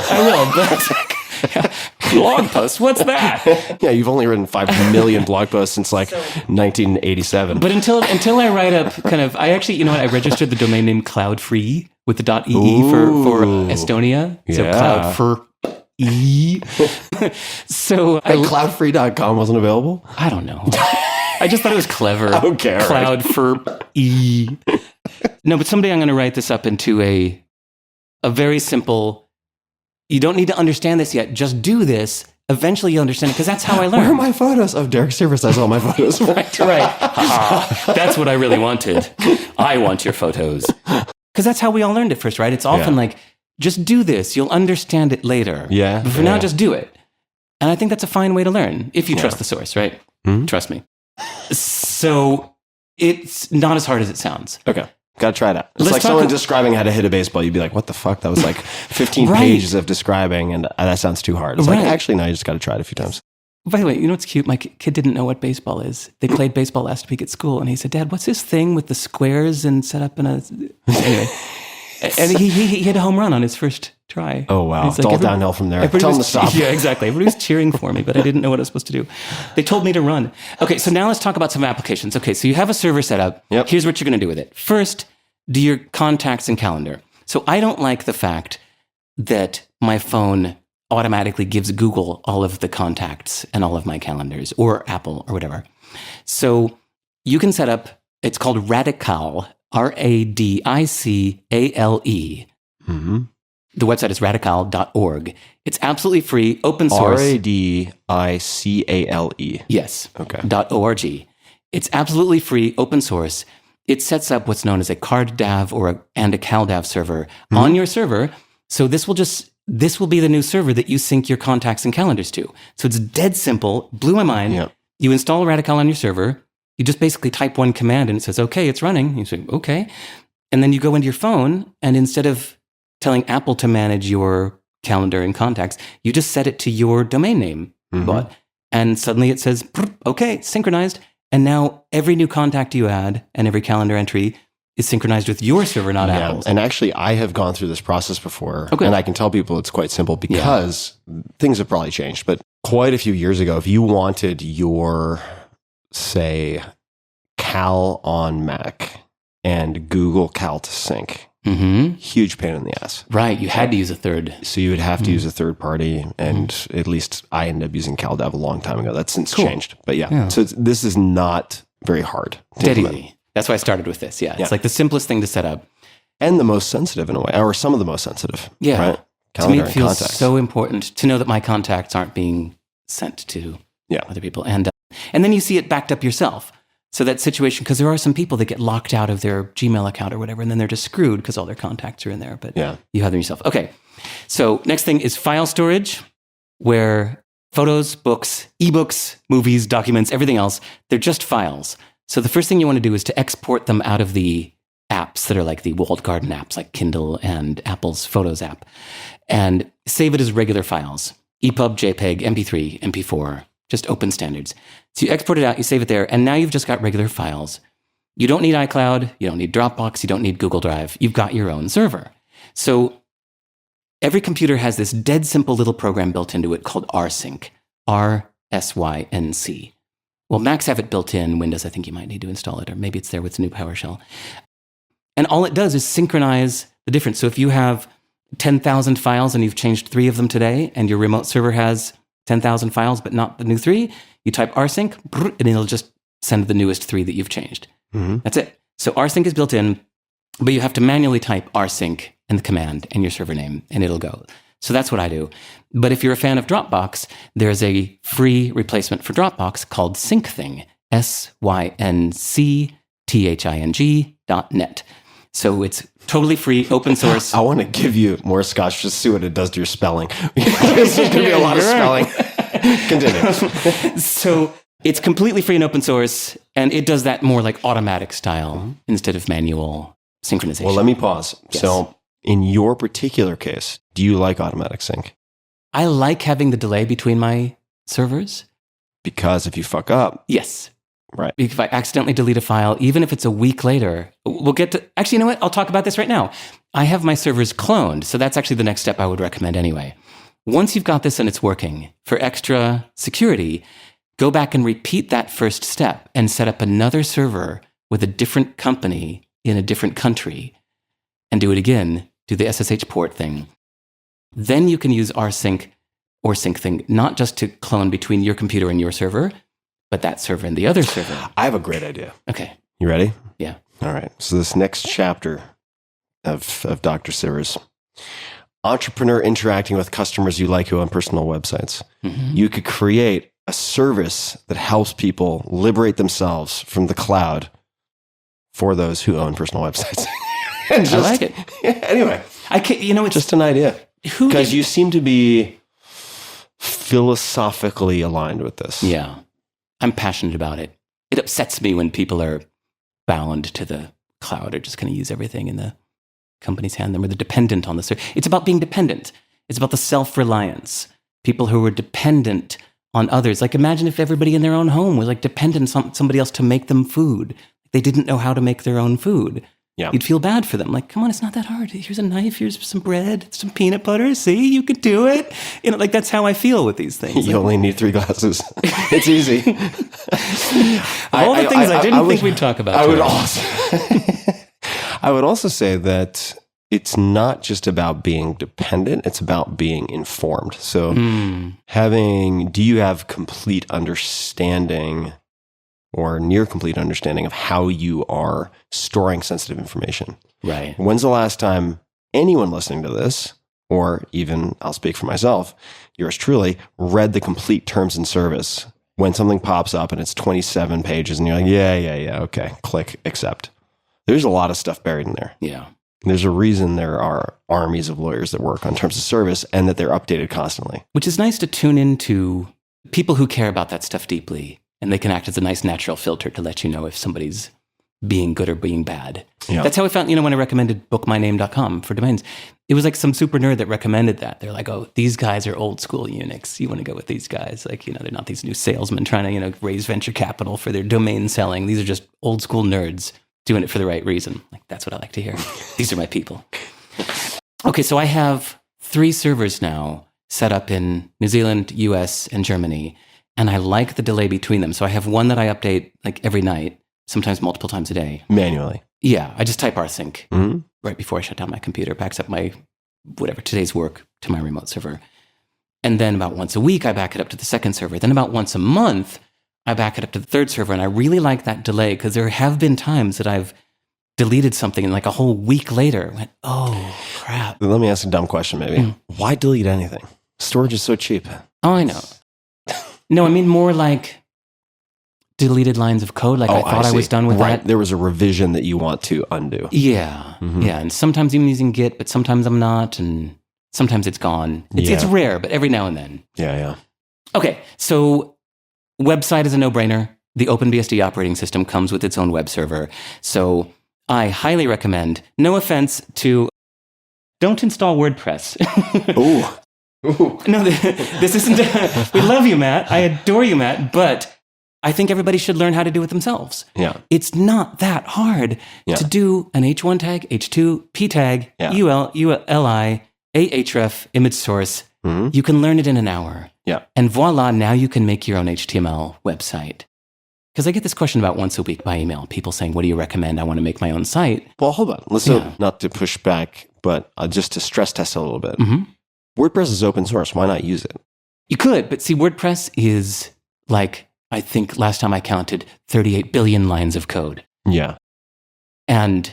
But blog post? What's that? Yeah, you've only written 5 million blog posts since 1987. But until I write up kind of, I actually, you know what? I registered the domain name Cloud Free with the .ee for Estonia. So Cloud for So cloudfree.com wasn't available? I don't know. I just thought it was clever. Okay, all Cloud for E. No, but someday I'm going to write this up into a very simple, you don't need to understand this yet. Just do this. Eventually you'll understand it, because that's how I learned. Where are my photos? Oh, Derek Sivers has all my photos. Right. That's what I really wanted. I want your photos. Because that's how we all learned it first, right? It's often like, just do this. You'll understand it later. Yeah. But for now, just do it. And I think that's a fine way to learn, if you trust the source, right? Mm-hmm. Trust me. So it's not as hard as it sounds. Okay. Got to try it out. It's like someone describing how to hit a baseball. You'd be like, what the fuck? That was like 15 pages of describing, and that sounds too hard. It's like, actually, no, you just got to try it a few times. By the way, you know what's cute? My kid didn't know what baseball is. They played baseball last week at school, and he said, Dad, what's this thing with the squares and set up in a... Anyway. And he hit a home run on his first try. Oh, wow. It's all downhill from there. Tell him to stop. Yeah, exactly. Everybody was cheering for me, but I didn't know what I was supposed to do. They told me to run. Okay, so now let's talk about some applications. Okay, so you have a server set up. Yep. Here's what you're going to do with it. First, do your contacts and calendar. So I don't like the fact that my phone automatically gives Google all of the contacts and all of my calendars, or Apple, or whatever. So you can set up, it's called Radical, Radicale. Mm-hmm. The website is radical.org. It's absolutely free, open source. Radicale. Yes. Okay. .org. It's absolutely free, open source. It sets up what's known as a CardDAV and a CalDAV server on your server. So this will just this will be the new server that you sync your contacts and calendars to. So it's dead simple, blew my mind. Yep. You install Radical on your server. You just basically type one command and it says, okay, it's running. You say, okay. And then you go into your phone, and instead of telling Apple to manage your calendar and contacts, you just set it to your domain name. Mm-hmm. And suddenly it says, okay, synchronized. And now every new contact you add and every calendar entry is synchronized with your server, not Apple's. And actually, I have gone through this process before, and I can tell people it's quite simple because things have probably changed. But quite a few years ago, if you wanted your, say, Cal on Mac and Google Cal to sync, huge pain in the ass. Right. You had to use a third. So you would have to use a third party, and at least I ended up using CalDev a long time ago. That's since changed. But so this is not very hard to Dead implement. easy. That's why I started with this. Yeah. It's like the simplest thing to set up. And the most sensitive in a way, or some of the most sensitive. Yeah. Right? To me, Calendar it and feels contacts. so important to know that my contacts aren't being sent to other people. And then you see it backed up yourself. So that situation, because there are some people that get locked out of their Gmail account or whatever, and then they're just screwed because all their contacts are in there. But you have them yourself. Okay. So next thing is file storage, where photos, books, ebooks, movies, documents, everything else, they're just files. So the first thing you want to do is to export them out of the apps that are like the walled garden apps, like Kindle and Apple's Photos app, and save it as regular files. EPUB, JPEG, MP3, MP4, just open standards. So you export it out, you save it there, and now you've just got regular files. You don't need iCloud, you don't need Dropbox, you don't need Google Drive. You've got your own server. So every computer has this dead simple little program built into it called rsync, RSYNC. Well, Macs have it built in. Windows, I think you might need to install it, or maybe it's there with the new PowerShell. And all it does is synchronize the difference. So if you have 10,000 files and you've changed 3 of them today, and your remote server has 10,000 files, but not the new 3, you type rsync, and it'll just send the newest 3 that you've changed. That's it. So rsync is built in, but you have to manually type rsync and the command and your server name, and it'll go. So that's what I do. But if you're a fan of Dropbox, there's a free replacement for Dropbox called SyncThing, SYNCTHING.net. So it's totally free, open source. I want to give you more scotch just to see what it does to your spelling. There's going to be a lot of spelling. Continue. So it's completely free and open source, and it does that more like automatic style instead of manual synchronization. Well, let me pause. Yes. So in your particular case, do you like automatic sync? I like having the delay between my servers. Because if you fuck up, Yes. right. If I accidentally delete a file, even if it's a week later, we'll get to... Actually, you know what? I'll talk about this right now. I have my servers cloned, so that's actually the next step I would recommend anyway. Once you've got this and it's working, for extra security, go back and repeat that first step and set up another server with a different company in a different country and do it again. Do the SSH port thing. Then you can use rsync or SyncThing, not just to clone between your computer and your server, but that server and the other server. I have a great idea. Okay. You ready? Yeah. All right. So this next chapter of Dr. Sivers, entrepreneur interacting with customers you like who own personal websites. You could create a service that helps people liberate themselves from the cloud for those who own personal websites. And I like it. Anyway, I can't, you know, it's just an idea. who Because you seem to be philosophically aligned with this. Yeah. I'm passionate about it. It upsets me when people are bound to the cloud or just going to use everything in the company's hand. Them or they're dependent on the service. It's about being dependent. It's about the self-reliance. People who are dependent on others. Like imagine if everybody in their own home was like dependent on somebody else to make them food. They didn't know how to make their own food. Yeah. You'd feel bad for them. Like, come on, it's not that hard. Here's a knife. Here's some bread, some peanut butter. See, you could do it. You know, like that's how I feel with these things. You only need 3 glasses. It's easy. All the things I didn't think we'd talk about. I would also say that it's not just about being dependent. It's about being informed. So do you have complete understanding or near complete understanding of how you are storing sensitive information? Right. When's the last time anyone listening to this, or even I'll speak for myself, yours truly, read the complete terms and service when something pops up and it's 27 pages and you're like, yeah, okay, click, accept. There's a lot of stuff buried in there. Yeah. There's a reason there are armies of lawyers that work on terms of service and that they're updated constantly. Which is nice to tune into people who care about that stuff deeply. And they can act as a nice natural filter to let you know if somebody's being good or being bad. Yeah. That's how I found, when I recommended bookmyname.com for domains. It was like some super nerd that recommended that. They're like, oh, these guys are old school eunuchs. You want to go with these guys. Like, they're not these new salesmen trying to, raise venture capital for their domain selling. These are just old school nerds doing it for the right reason. Like, that's what I like to hear. These are my people. Okay, so I have 3 servers now set up in New Zealand, US, and Germany. And I like the delay between them. So I have one that I update like every night, sometimes multiple times a day. Manually. Yeah, I just type rsync right before I shut down my computer, backs up my today's work to my remote server. And then about once a week, I back it up to the second server. Then about once a month, I back it up to the third server. And I really like that delay because there have been times that I've deleted something and like a whole week later went, oh, crap. Let me ask a dumb question maybe. Why delete anything? Storage is so cheap. Oh, I know. No, I mean more like deleted lines of code. Like I thought I was done with that. There was a revision that you want to undo. Yeah. Yeah. And sometimes I'm using Git, but sometimes I'm not. And sometimes it's gone. It's rare, but every now and then. Yeah. Okay. So website is a no-brainer. The OpenBSD operating system comes with its own web server. So I highly recommend, no offense to, don't install WordPress. Ooh. No, this isn't. We love you, Matt. I adore you, Matt. But I think everybody should learn how to do it themselves. Yeah. It's not that hard to do an H1 tag, H2, P tag, UL, ULI, Ahref, image source. You can learn it in an hour. Yeah. And voila, now you can make your own HTML website. Because I get this question about once a week by email. People saying, what do you recommend? I want to make my own site. Well, hold on. Not to push back, but just to stress test a little bit. WordPress is open source. Why not use it? You could, but see, WordPress is like, I think last time I counted 38 billion lines of code. Yeah. And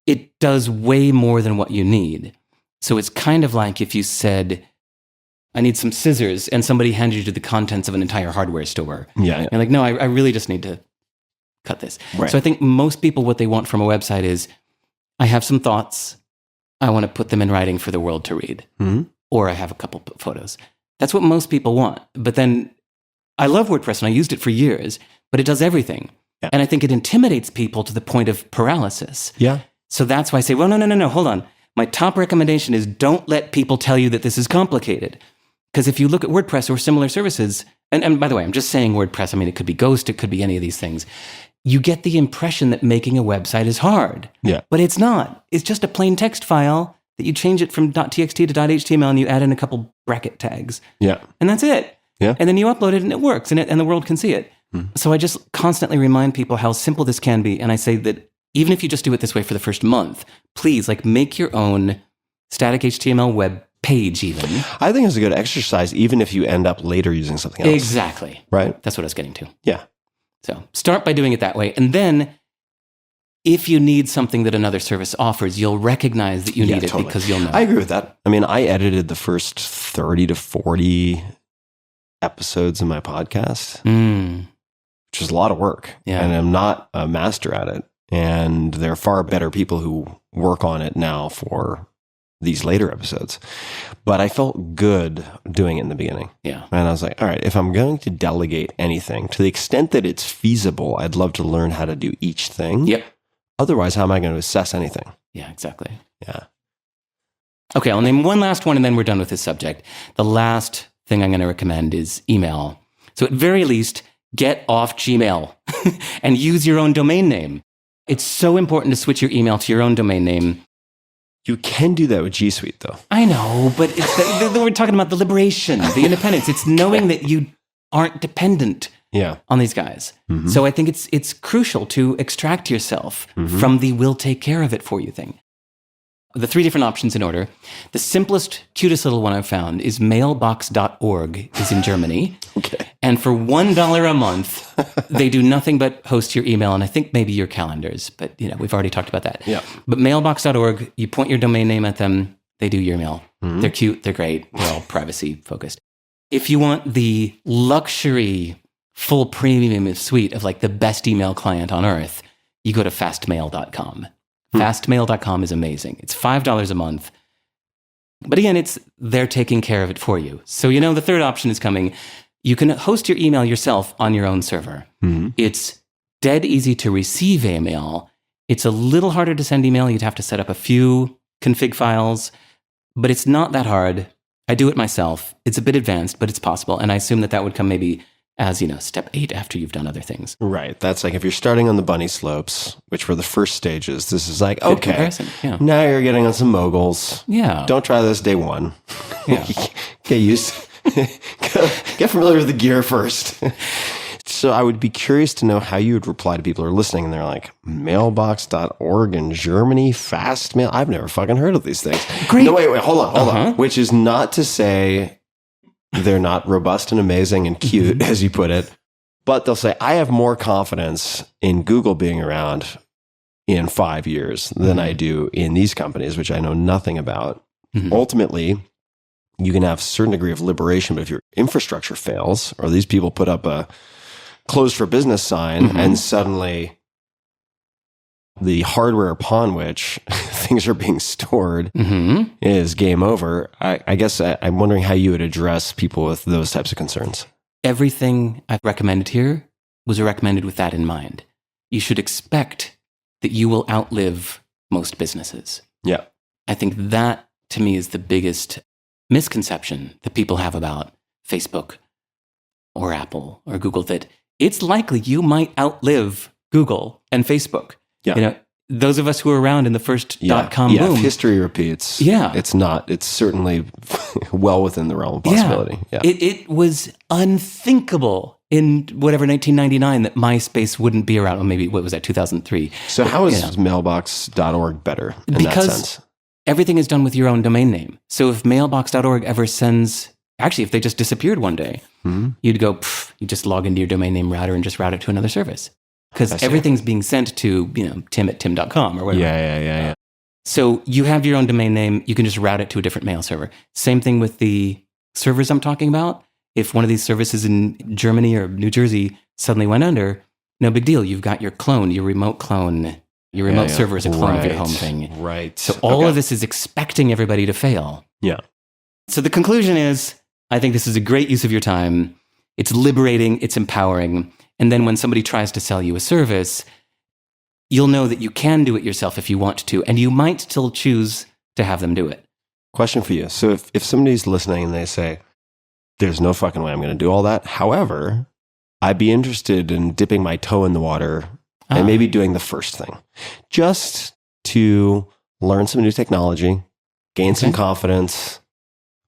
it does way more than what you need. So it's kind of like if you said, I need some scissors, and somebody handed you the contents of an entire hardware store. Yeah. You're like, no, I really just need to cut this. Right. So I think most people, what they want from a website is, I have some thoughts. I want to put them in writing for the world to read. Or I have a couple photos. That's what most people want. But then I love WordPress and I used it for years, but it does everything. Yeah. And I think it intimidates people to the point of paralysis. Yeah. So that's why I say, well, no, hold on. My top recommendation is don't let people tell you that this is complicated. Because if you look at WordPress or similar services, and by the way, I'm just saying WordPress, I mean, it could be Ghost, it could be any of these things. You get the impression that making a website is hard. Yeah. But it's not. It's just a plain text file that you change it from .txt to .html and you add in a couple bracket tags. Yeah. And that's it. Yeah. And then you upload it and it works and the world can see it. So I just constantly remind people how simple this can be. And I say that even if you just do it this way for the first month, please make your own static HTML web page even. I think it's a good exercise even if you end up later using something else. Exactly. Right? That's what I was getting to. Yeah. So start by doing it that way. And then if you need something that another service offers, you'll recognize that you need it because you'll know. I agree with that. I mean, I edited the first 30 to 40 episodes of my podcast, which is a lot of work. Yeah. And I'm not a master at it. And there are far better people who work on it now for these later episodes. But I felt good doing it in the beginning. Yeah. And I was like, all right, if I'm going to delegate anything, to the extent that it's feasible, I'd love to learn how to do each thing. Yep. Otherwise, how am I going to assess anything? Yeah, exactly. Yeah. Okay, I'll name one last one and then we're done with this subject. The last thing I'm going to recommend is email. So at very least, get off Gmail and use your own domain name. It's so important to switch your email to your own domain name. You can do that with G Suite, though. I know, but we're talking about the liberation, the independence. It's knowing that you aren't dependent on these guys. So I think it's crucial to extract yourself from the we'll take care of it for you thing. The 3 different options in order. The simplest, cutest little one I've found is mailbox.org is in Germany. Okay. And for $1 a month, they do nothing but host your email and I think maybe your calendars. But, we've already talked about that. Yeah. But mailbox.org, you point your domain name at them, they do your mail. They're cute, they're great, they're all privacy focused. If you want the luxury, full premium suite of the best email client on earth, you go to fastmail.com. Fastmail.com is amazing. It's $5 a month. But again, they're taking care of it for you. So, the third option is coming. You can host your email yourself on your own server. Mm-hmm. It's dead easy to receive email. It's a little harder to send email. You'd have to set up a few config files, but it's not that hard. I do it myself. It's a bit advanced, but it's possible. And I assume that would come maybe as, step 8 after you've done other things. Right. That's like if you're starting on the bunny slopes, which were the first stages, this is like, okay, now you're getting on some moguls. Yeah. Don't try this day one. Yeah. Get familiar with the gear first. So I would be curious to know how you would reply to people who are listening and they're like, mailbox.org in Germany, fast mail. I've never fucking heard of these things. Great. No, wait, hold on. Which is not to say they're not robust and amazing and cute, as you put it, but they'll say, I have more confidence in Google being around in 5 years than I do in these companies, which I know nothing about. Mm-hmm. Ultimately, you can have a certain degree of liberation, but if your infrastructure fails, or these people put up a closed for business sign, and suddenly the hardware upon which things are being stored is game over, I guess I'm wondering how you would address people with those types of concerns. Everything I've recommended here was recommended with that in mind. You should expect that you will outlive most businesses. Yeah. I think that, to me, is the biggest misconception that people have about Facebook or Apple or Google, that it's likely you might outlive Google and Facebook. Yeah. Those of us who were around in the first .com boom. If history repeats, it's certainly well within the realm of possibility. Yeah. It was unthinkable in 1999 that MySpace wouldn't be around. Or maybe, what was that, 2003? So how is mailbox.org better in that sense? Everything is done with your own domain name. So if mailbox.org ever sends, actually, if they just disappeared one day, you'd go, you just log into your domain name router and just route it to another service. Because everything's being sent to, Tim at tim.com or whatever. Yeah. So you have your own domain name. You can just route it to a different mail server. Same thing with the servers I'm talking about. If one of these services in Germany or New Jersey suddenly went under, no big deal. You've got your clone, your remote clone. Your remote server is a clone of your home thing. Right. So all of this is expecting everybody to fail. Yeah. So the conclusion is, I think this is a great use of your time. It's liberating. It's empowering. And then when somebody tries to sell you a service, you'll know that you can do it yourself if you want to, and you might still choose to have them do it. Question for you. So if somebody's listening and they say, there's no fucking way I'm going to do all that. However, I'd be interested in dipping my toe in the water and maybe doing the first thing just to learn some new technology, gain some confidence.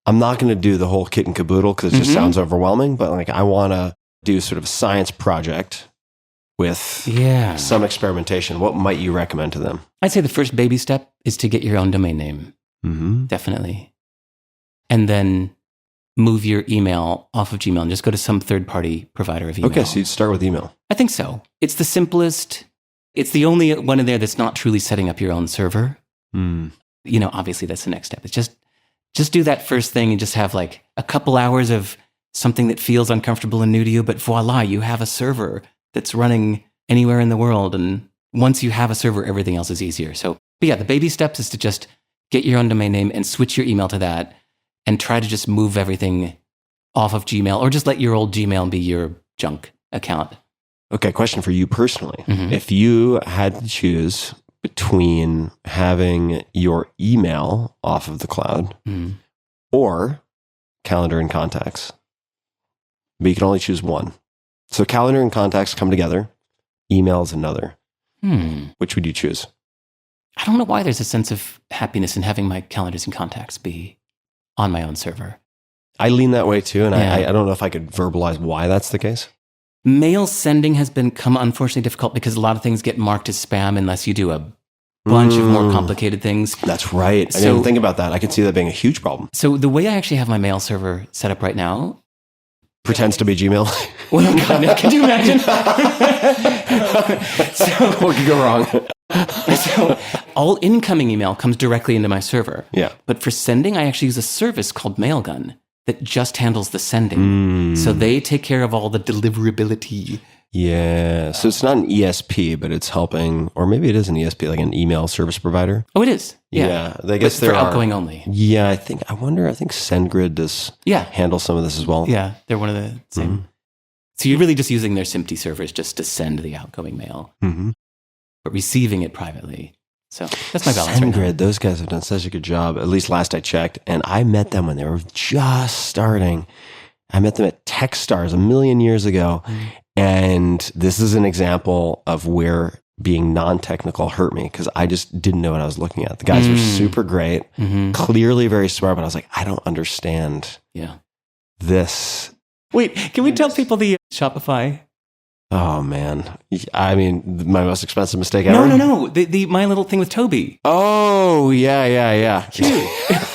I'm not going to do the whole kit and caboodle because it just sounds overwhelming, but like I want to do sort of a science project with some experimentation. What might you recommend to them? I'd say the first baby step is to get your own domain name. Definitely. And then move your email off of Gmail and just go to some third-party provider of email. Okay, so you'd start with email. I think so. It's the simplest. It's the only one in there that's not truly setting up your own server. Obviously that's the next step. It's just do that first thing and just have like a couple hours of something that feels uncomfortable and new to you, but voila, you have a server that's running anywhere in the world. And once you have a server, everything else is easier. So, but yeah, the baby steps is to just get your own domain name and switch your email to that and try to just move everything off of Gmail or just let your old Gmail be your junk account. Okay, question for you personally. If you had to choose between having your email off of the cloud or calendar and contacts, but you can only choose one. So calendar and contacts come together. Email is another. Which would you choose? I don't know why there's a sense of happiness in having my calendars and contacts be on my own server. I lean that way too, and I don't know if I could verbalize why that's the case. Mail sending has become unfortunately difficult because a lot of things get marked as spam unless you do a bunch of more complicated things. That's right. I didn't even think about that. I could see that being a huge problem. So the way I actually have my mail server set up right now pretends to be Gmail. Well, God, no, can you imagine? What could go wrong? So all incoming email comes directly into my server. Yeah. But for sending, I actually use a service called Mailgun that just handles the sending. So they take care of all the deliverability Yeah. So it's not an ESP, but it's helping, or maybe it is an ESP, like an email service provider. Oh, it is. Yeah. Yeah. I guess they're outgoing only. Yeah. I think SendGrid does handle some of this as well. Yeah. They're one of the same. Mm-hmm. So you're really just using their SMPTE servers just to send the outgoing mail, but receiving it privately. So that's my balance SendGrid, right now. those guys have done such a good job, at least last I checked. And I met them when they were just starting. I met them at Techstars a million years ago. And this is an example of where being non-technical hurt me because I just didn't know what I was looking at. The guys were super great, clearly very smart, but I was like, I don't understand this. Wait, can we tell people the Shopify? Oh man. I mean, my most expensive mistake ever? No. The my little thing with Toby. Oh, yeah.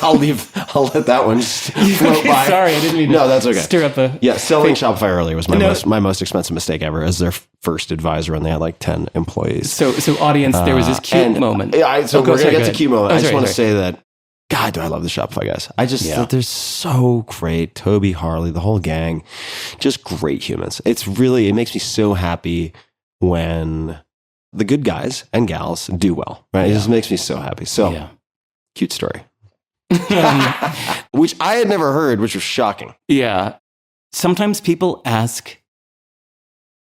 I'll let that one float by. Sorry, I didn't mean to that's okay. Stir up a... Yeah, selling Shopify early was my most expensive mistake ever as their first advisor, and they had like 10 employees. So audience, there was this cute moment. Yeah, we're going to get to cute moment. I just want to say that, God, do I love the Shopify guys. I just think they're so great. Toby, Harley, the whole gang, just great humans. It makes me so happy when the good guys and gals do well, right? It just makes me so happy. So, cute story. Which I had never heard, which was shocking. Yeah. Sometimes people ask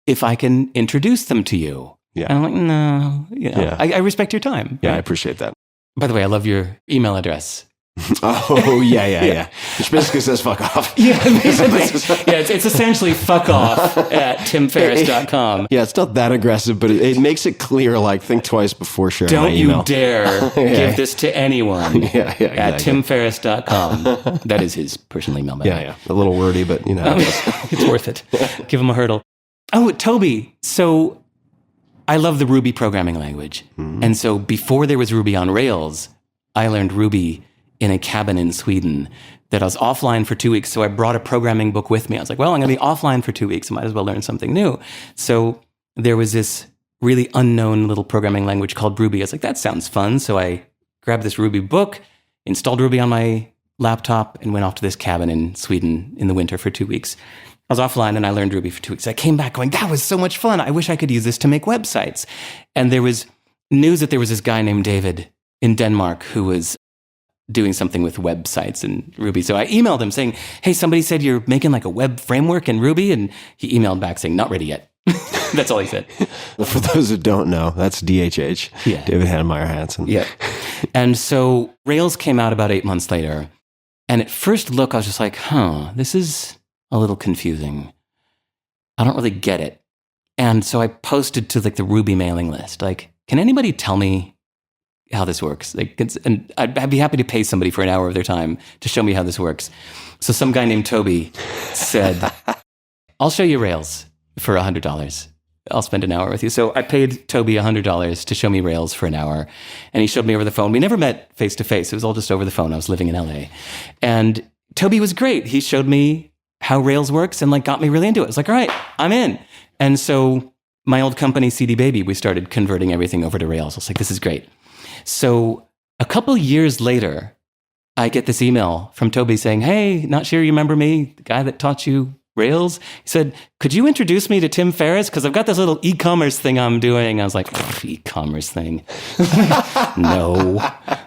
if I can introduce them to you. Yeah. And I'm like, no. I respect your time. Yeah, right? I appreciate that. By the way, I love your email address. Oh, yeah. Which basically says fuck off. Yeah, basically. It's essentially fuck off at timferriss.com. Yeah, it's not that aggressive, but it makes it clear, like, think twice before sharing my email. Don't you dare give this to anyone exactly. at timferriss.com. That is his personal email. Yeah. A little wordy, but you know. It's worth it. Give him a hurdle. Oh, Toby. So I love the Ruby programming language. And so before there was Ruby on Rails, I learned Ruby in a cabin in Sweden that I was offline for 2 weeks. So I brought a programming book with me. I was like, well, I'm going to be offline for 2 weeks. I might as well learn something new. So there was this really unknown little programming language called Ruby. I was like, that sounds fun. So I grabbed this Ruby book, installed Ruby on my laptop, and went off to this cabin in Sweden in the winter for 2 weeks. I was offline and I learned Ruby for 2 weeks. I came back going, that was so much fun. I wish I could use this to make websites. And there was news that there was this guy named David in Denmark who was doing something with websites and Ruby. So I emailed him saying, hey, somebody said you're making like a web framework in Ruby. And he emailed back saying, not ready yet. That's all he said. Well, for those who don't know, that's DHH. Yeah. David Hanmeyer Hansen. Yeah. And so Rails came out about 8 months later. And at first look, I was just like, this is a little confusing. I don't really get it. And so I posted to like the Ruby mailing list, like, can anybody tell me how this works? Like, and I'd be happy to pay somebody for an hour of their time to show me how this works. So some guy named Toby said, I'll show you Rails for $100. I'll spend an hour with you. So I paid Toby $100 to show me Rails for an hour. And he showed me over the phone. We never met face to face. It was all just over the phone. I was living in LA. And Toby was great. He showed me how Rails works and like got me really into it. I was like, all right, I'm in. And so my old company, CDBaby, we started converting everything over to Rails. I was like, this is great. So a couple years later, I get this email from Toby saying, hey, not sure you remember me, the guy that taught you Rails. He said, could you introduce me to Tim Ferriss? Because I've got this little e-commerce thing I'm doing. I was like, e-commerce thing? No.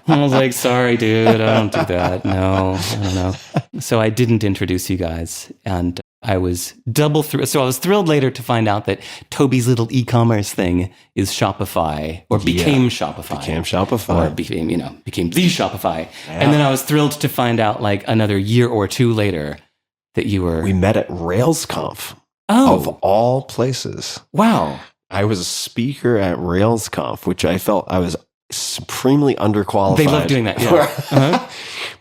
I was like, sorry, dude, I don't do that. No, I don't know. So I didn't introduce you guys. And I was so I was thrilled later to find out that Toby's little e-commerce thing is Shopify, or became Shopify. Or became the Shopify. Yeah. And then I was thrilled to find out like another year or two later that you were... We met at RailsConf. Oh. Of all places. Wow. I was a speaker at RailsConf, which I felt I was supremely underqualified. They love doing that, yeah. Uh-huh.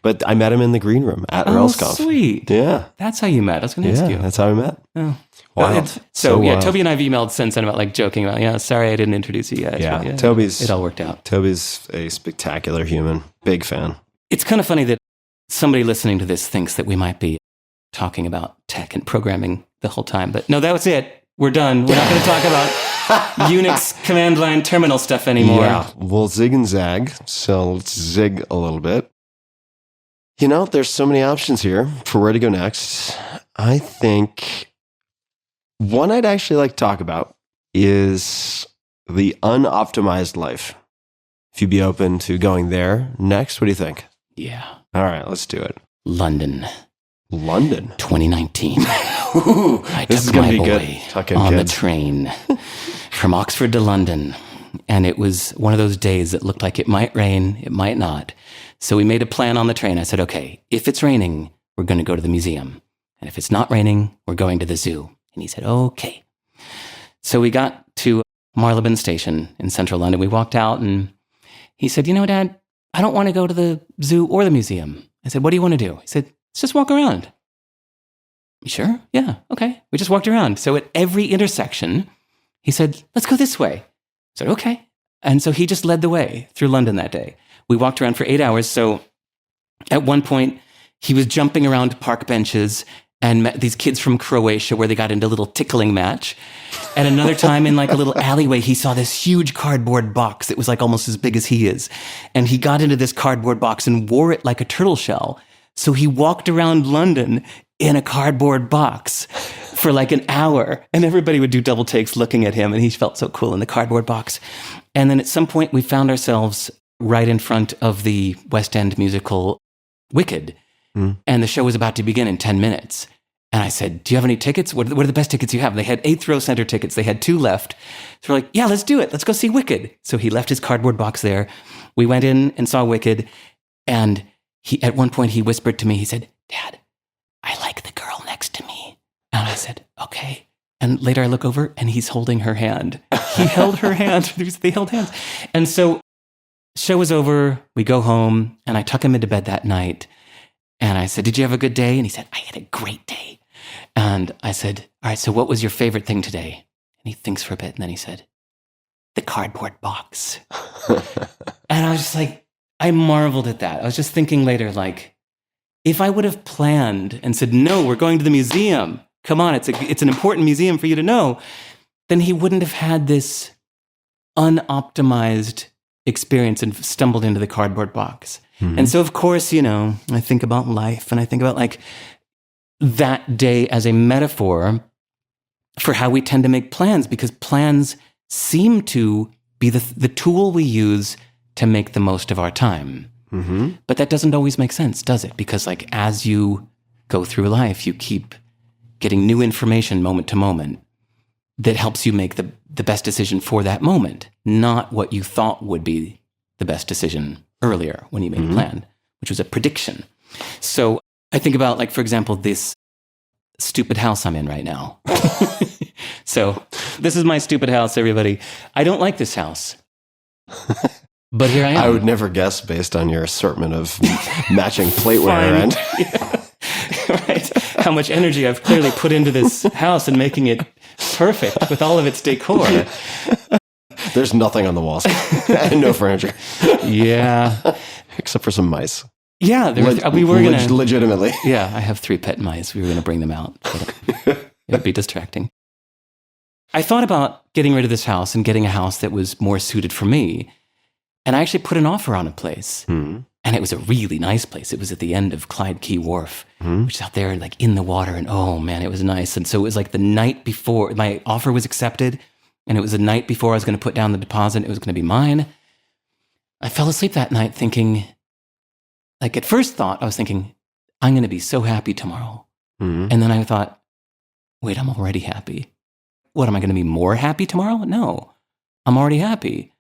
But I met him in the green room at RailsConf. Oh, sweet. Yeah. That's how you met. I was going to ask you. That's how we met. Oh. Wow. Toby and I have emailed since then about like joking about, sorry I didn't introduce you guys. Yeah. It all worked out. Toby's a spectacular human. Big fan. It's kind of funny that somebody listening to this thinks that we might be talking about tech and programming the whole time. But no, that was it. We're done. We're not going to talk about Unix command line terminal stuff anymore. Yeah, we'll zig and zag. So let's zig a little bit. You know, there's so many options here for where to go next. I think One I'd actually like to talk about is the unoptimized life. If you'd be open to going there next, what do you think? Yeah. All right, let's do it. London, London. 2019. This is going to be good. Tuck in, on kids. the train from Oxford to London. And it was one of those days that looked like it might rain, it might not. So we made a plan on the train. I said, okay, if it's raining, we're going to go to the museum. And if it's not raining, we're going to the zoo. And he said, okay. So we got to Marylebone Station in central London. We walked out and he said, you know, Dad, I don't want to go to the zoo or the museum. I said, what do you want to do? He said, let's just walk around. You sure? Yeah, okay. We just walked around. So at every intersection, he said, let's go this way. I said, okay. And so he just led the way through London that day. We walked around for 8 hours. So at one point, he was jumping around park benches and met these kids from Croatia where they got into a little tickling match. At another time in like a little alleyway, he saw this huge cardboard box that was like almost as big as he is. And he got into this cardboard box and wore it like a turtle shell. So he walked around London in a cardboard box for like an hour. And everybody would do double takes looking at him. And he felt so cool in the cardboard box. And then at some point, we found ourselves right in front of the West End musical Wicked. And the show was about to begin in 10 minutes. And I said, do you have any tickets? What are the best tickets you have? They had 8th row center tickets. They had 2 left. So we're like, yeah, let's do it. Let's go see Wicked. So he left his cardboard box there. We went in and saw Wicked. And at one point he whispered to me, he said, Dad, I like the girl next to me. And I said, okay. And later I look over and he's holding her hand. He held her hand. They held hands. And so show was over. We go home and I tuck him into bed that night. And I said, did you have a good day? And he said, I had a great day. And I said, all right, so what was your favorite thing today? And he thinks for a bit. And then he said, the cardboard box. And I was just like, I marveled at that. I was just thinking later, like, if I would have planned and said, no, we're going to the museum. Come on, it's an important museum for you to know. Then he wouldn't have had this unoptimized experience and stumbled into the cardboard box. And so, of course, you know, I think about life and I think about like that day as a metaphor for how we tend to make plans, because plans seem to be the tool we use to make the most of our time. But that doesn't always make sense, does it? Because like as you go through life, you keep getting new information moment to moment that helps you make the best decision for that moment, not what you thought would be the best decision earlier when you made a plan, which was a prediction. So I think about, like, for example, this stupid house I'm in right now. So this is my stupid house, everybody. I don't like this house. But here I am. I would never guess based on your assortment of matching plateware and right. How much energy I've clearly put into this house and making it perfect with all of its decor. There's nothing on the walls and no furniture. Yeah. Except for some mice. Yeah. We were going to... Legitimately. Yeah, I have 3 pet mice. We were going to bring them out. But it would be distracting. I thought about getting rid of this house and getting a house that was more suited for me. And I actually put an offer on a place. And it was a really nice place. It was at the end of Clyde Key Wharf, which is out there like in the water. And oh man, it was nice. And so it was like the night before my offer was accepted. And it was the night before I was going to put down the deposit. It was going to be mine. I fell asleep that night thinking, like at first thought, I was thinking, I'm going to be so happy tomorrow. And then I thought, wait, I'm already happy. What, am I going to be more happy tomorrow? No, I'm already happy.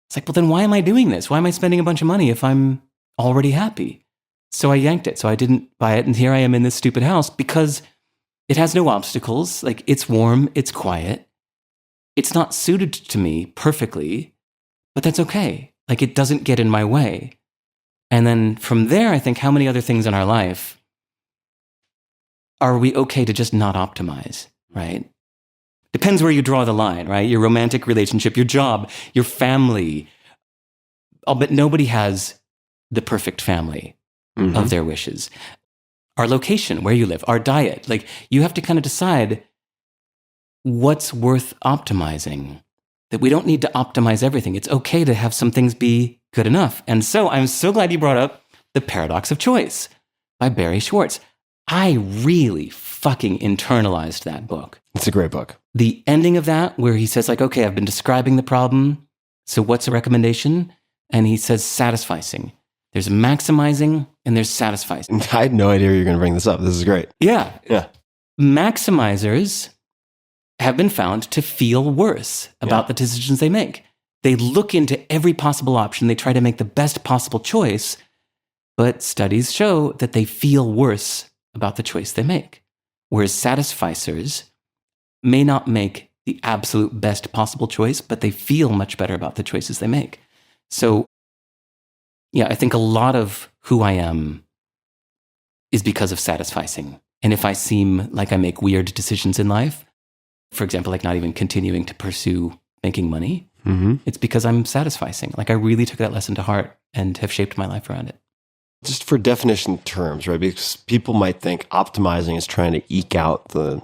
It's like, well, then why am I doing this? Why am I spending a bunch of money if I'm already happy? So I yanked it. So I didn't buy it. And here I am in this stupid house because it has no obstacles. Like, it's warm, it's quiet. It's not suited to me perfectly, but that's okay. Like, it doesn't get in my way. And then from there, I think, how many other things in our life are we okay to just not optimize, right? Depends where you draw the line, right? Your romantic relationship, your job, your family. I'll bet nobody has the perfect family of their wishes. Our location, where you live, our diet. Like, you have to kind of decide what's worth optimizing. That we don't need to optimize everything. It's okay to have some things be good enough. And so I'm so glad you brought up The Paradox of Choice by Barry Schwartz. I really fucking internalized that book. It's a great book. The ending of that, where he says, like, okay, I've been describing the problem. So what's a recommendation? And he says satisficing. There's maximizing and there's satisficing. I had no idea you were going to bring this up. This is great. Yeah. Yeah. Maximizers have been found to feel worse about the decisions they make. They look into every possible option. They try to make the best possible choice. But studies show that they feel worse about the choice they make. Whereas satisficers may not make the absolute best possible choice, but they feel much better about the choices they make. So, yeah, I think a lot of who I am is because of satisficing. And if I seem like I make weird decisions in life, for example, like not even continuing to pursue making money, it's because I'm satisficing. Like I really took that lesson to heart and have shaped my life around it. Just for definition terms, right? Because people might think optimizing is trying to eke out the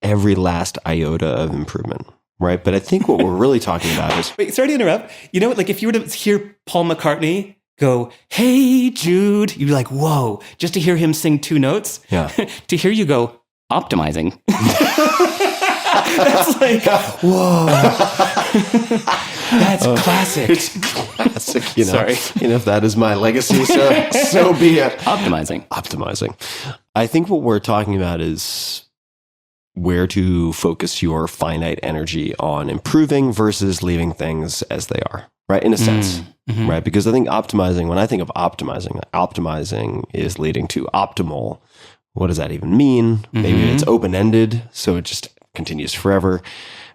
every last iota of improvement, right? But I think what we're really talking about is... Wait, sorry to interrupt. You know, like if you were to hear Paul McCartney go, "Hey, Jude," you'd be like, whoa, just to hear him sing 2 notes. Yeah. To hear you go, optimizing. That's like, whoa. That's classic. It's classic, you know. Sorry. You know, if that is my legacy, so be it. Optimizing. I think what we're talking about is where to focus your finite energy on improving versus leaving things as they are, right? In a sense, right? Because I think optimizing, when I think of optimizing is leading to optimal. What does that even mean? Maybe it's open-ended, so it just continues forever.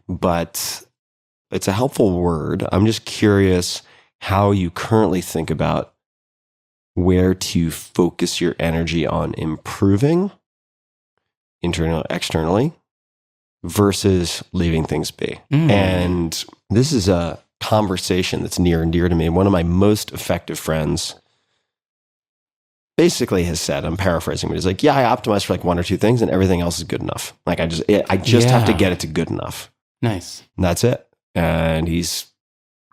But it's a helpful word. I'm just curious how you currently think about where to focus your energy on improving internally, externally, versus leaving things be. And this is a conversation that's near and dear to me. One of my most effective friends basically has said, I'm paraphrasing, but he's like, yeah, I optimize for like 1 or 2 things and everything else is good enough. Like I just have to get it to good enough. Nice. And that's it. And he's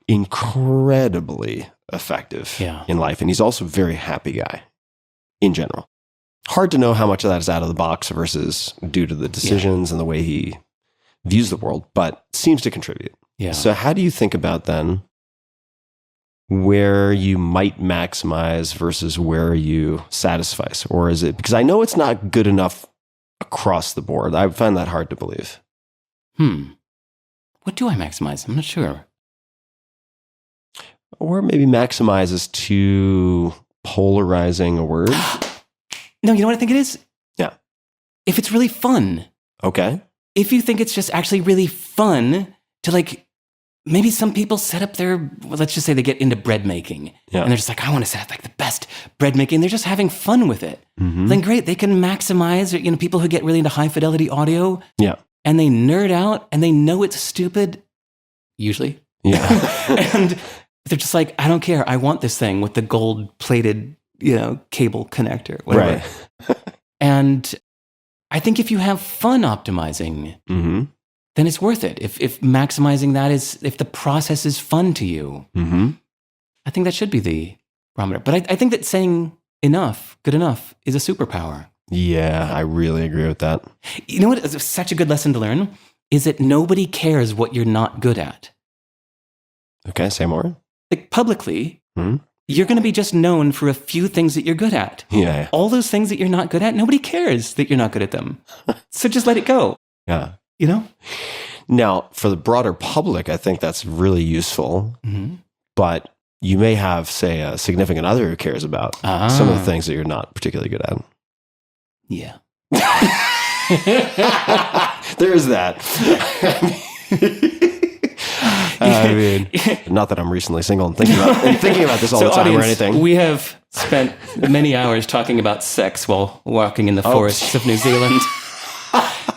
incredibly effective in life. And he's also a very happy guy in general. Hard to know how much of that is out of the box versus due to the decisions and the way he views the world, but seems to contribute. Yeah. So how do you think about then where you might maximize versus where you satisfice? Or is it, because I know it's not good enough across the board. I find that hard to believe. What do I maximize? I'm not sure. Or maybe maximize is too polarizing a word. No, you know what I think it is? Yeah. If it's really fun. Okay. If you think it's just actually really fun to like, maybe some people set up their, let's just say they get into bread making. Yeah. And they're just like, I want to set up like the best bread making. They're just having fun with it. Then great. They can maximize, you know, people who get really into high fidelity audio. Yeah. And they nerd out and they know it's stupid. Usually. Yeah. And they're just like, I don't care. I want this thing with the gold plated, you know, cable connector, whatever. Right. And I think if you have fun optimizing, then it's worth it. If maximizing that is, if the process is fun to you, I think that should be the barometer. But I think that saying enough, good enough, is a superpower. Yeah, I really agree with that. You know what is such a good lesson to learn? Is that nobody cares what you're not good at. Okay, say more. Like publicly, you're going to be just known for a few things that you're good at. Yeah. All those things that you're not good at, nobody cares that you're not good at them. So just let it go. Yeah. You know? Now, for the broader public, I think that's really useful. But you may have, say, a significant other who cares about some of the things that you're not particularly good at. Yeah. There is that. I mean, not that I'm recently single and thinking about this all the time, audience, or anything. We have spent many hours talking about sex while walking in the forests of New Zealand.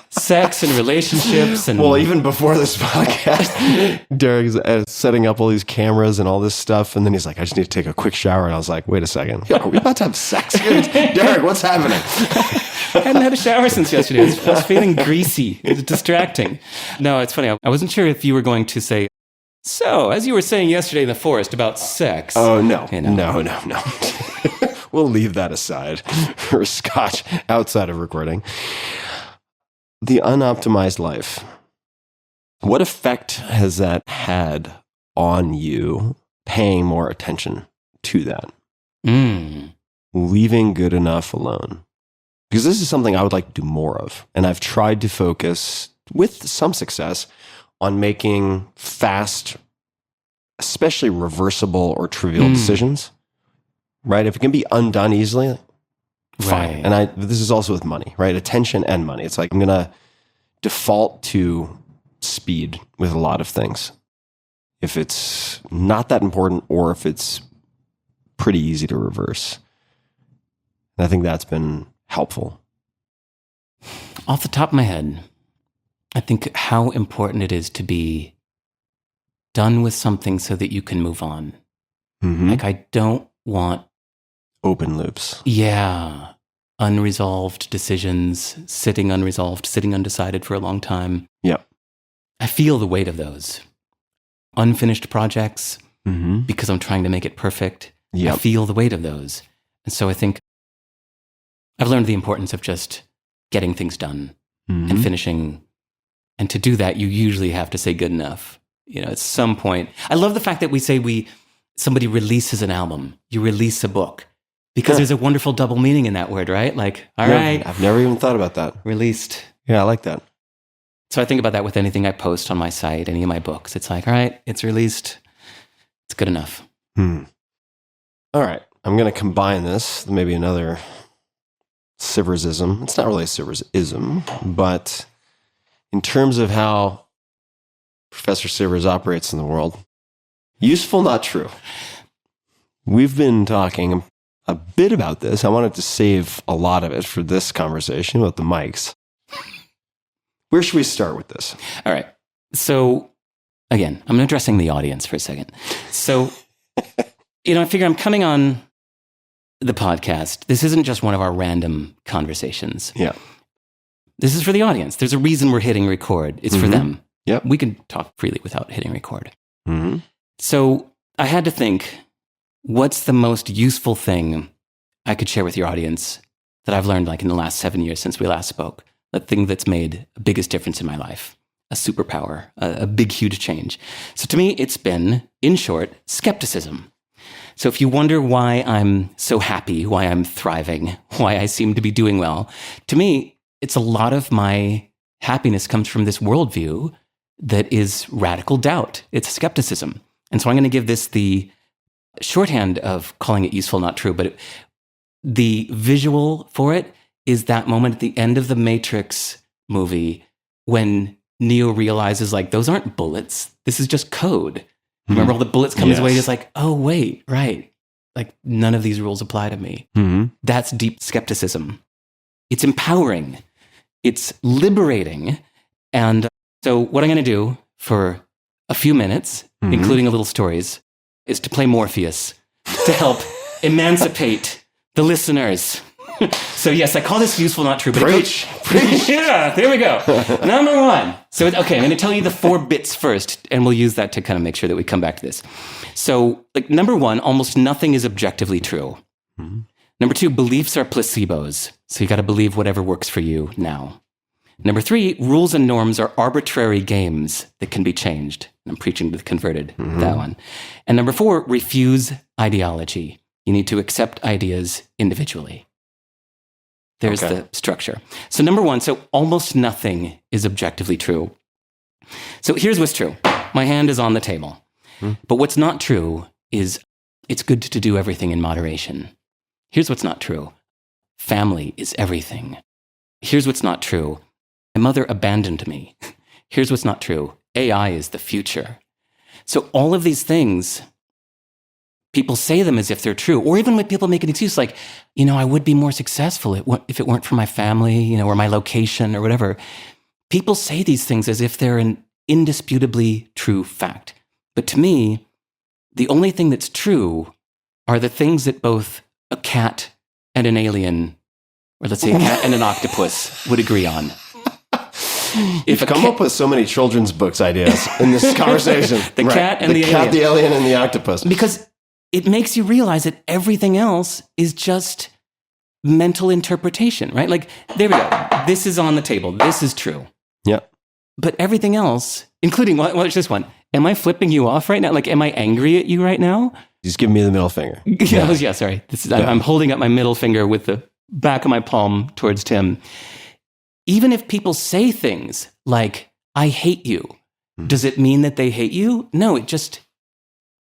Sex and relationships. And well, even before this podcast, Derek's setting up all these cameras and all this stuff. And then he's like, I just need to take a quick shower. And I was like, wait a second. Are we about to have sex here? Derek, what's happening? I hadn't had a shower since yesterday. I was feeling greasy. It was distracting. No, it's funny. I wasn't sure if you were going to say, so, as you were saying yesterday in the forest about sex. Oh, no. You know. No. we'll leave that aside for scotch outside of recording. The unoptimized life. What effect has that had on you paying more attention to that? Leaving good enough alone. Because this is something I would like to do more of. And I've tried to focus, with some success, on making fast, especially reversible or trivial decisions. Right? If it can be undone easily, fine. Right. And this is also with money, right? Attention and money. It's like I'm going to default to speed with a lot of things. If it's not that important or if it's pretty easy to reverse. And I think that's been helpful. Off the top of my head, I think how important it is to be done with something so that you can move on. Like, I don't want open loops. Yeah. Unresolved decisions, sitting unresolved, sitting undecided for a long time. Yeah. I feel the weight of those. Unfinished projects, because I'm trying to make it perfect. Yep. I feel the weight of those. And so I think I've learned the importance of just getting things done and finishing. And to do that, you usually have to say good enough. You know, at some point, I love the fact that we say somebody releases an album, you release a book, because there's a wonderful double meaning in that word, right? Like, all right. I've never even thought about that. Released. Yeah, I like that. So I think about that with anything I post on my site, any of my books. It's like, all right, it's released. It's good enough. All right. I'm going to combine this, maybe another Siversism. It's not really a Siversism, but in terms of how Professor Sivers operates in the world, useful, not true. We've been talking a bit about this. I wanted to save a lot of it for this conversation about the mics. Where should we start with this? All right. So again, I'm addressing the audience for a second. So, I figure I'm coming on the podcast. This isn't just one of our random conversations. Yeah. This is for the audience. There's a reason we're hitting record. It's for them. Yep. We can talk freely without hitting record. So I had to think, what's the most useful thing I could share with your audience that I've learned like in the last 7 years since we last spoke? The thing that's made the biggest difference in my life, a superpower, a big, huge change. So to me, it's been, in short, skepticism. So if you wonder why I'm so happy, why I'm thriving, why I seem to be doing well, to me, it's a lot of my happiness comes from this worldview that is radical doubt. It's skepticism. And so I'm going to give this the shorthand of calling it useful, not true, but the visual for it is that moment at the end of the Matrix movie when Neo realizes, like, those aren't bullets. This is just code. Remember all the bullets come his way? He's like, oh, wait, right. Like, none of these rules apply to me. That's deep skepticism. It's empowering. It's liberating. And so what I'm going to do for a few minutes, including a little stories, is to play Morpheus to help emancipate the listeners. So yes, I call this useful, not true. But Preach. Yeah, there we go. Number one. So, okay, I'm going to tell you the 4 bits first, and we'll use that to kind of make sure that we come back to this. So, like, number 1, almost nothing is objectively true. Number 2, beliefs are placebos. So you got to believe whatever works for you now. Number 3, rules and norms are arbitrary games that can be changed. I'm preaching to the converted, that one. And number 4, refuse ideology. You need to accept ideas individually. There's the structure. So number 1, so almost nothing is objectively true. So here's what's true. My hand is on the table. But what's not true is it's good to do everything in moderation. Here's what's not true. Family is everything. Here's what's not true. My mother abandoned me. Here's what's not true. AI is the future. So all of these things, people say them as if they're true, or even when people make an excuse like, I would be more successful if it weren't for my family, or my location or whatever. People say these things as if they're an indisputably true fact. But to me, the only thing that's true are the things that both a cat and an alien, or let's say a cat and an octopus, would agree on. You've come up with so many children's books ideas in this conversation. The cat and the alien. The cat, the alien, and the octopus. Because it makes you realize that everything else is just mental interpretation, right? Like, there we go. This is on the table. This is true. Yeah. But everything else, including, watch this one. Am I flipping you off right now? Like, am I angry at you right now? Just give me the middle finger. Yeah, sorry. I'm holding up my middle finger with the back of my palm towards Tim. Even if people say things like, I hate you, does it mean that they hate you? No,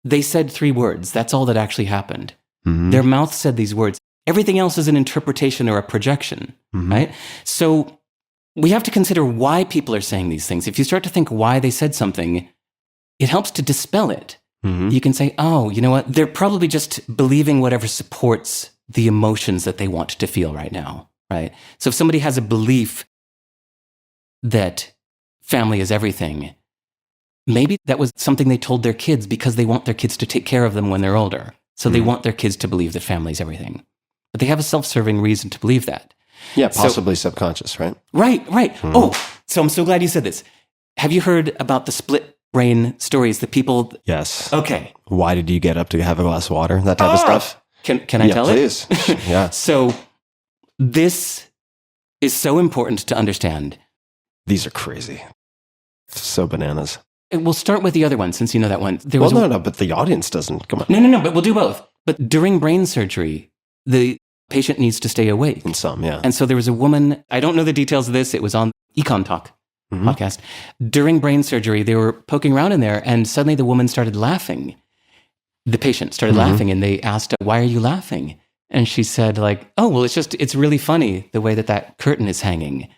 they said 3 words. That's all that actually happened. Mm-hmm. Their mouth said these words. Everything else is an interpretation or a projection, right? So we have to consider why people are saying these things. If you start to think why they said something, it helps to dispel it. You can say, oh, you know what? They're probably just believing whatever supports the emotions that they want to feel right now, right? So if somebody has a belief that family is everything, maybe that was something they told their kids because they want their kids to take care of them when they're older. So they want their kids to believe that family is everything. But they have a self-serving reason to believe that. Yeah, possibly subconscious, right? Right. Oh, so I'm so glad you said this. Have you heard about the split brain stories that people... Yes. Okay. Why did you get up to have a glass of water? That type of stuff? Can I tell please. it? Yeah. So this is so important to understand. These are crazy. So bananas. We'll start with the other one, since you know that one. No, but the audience doesn't. Come on. No, but we'll do both. But during brain surgery, the patient needs to stay awake. In some, yeah. And so there was a woman, I don't know the details of this, it was on Econ Talk podcast. During brain surgery, they were poking around in there, and suddenly the woman started laughing. The patient started laughing, and they asked, why are you laughing? And she said, like, oh, well, it's really funny the way that curtain is hanging.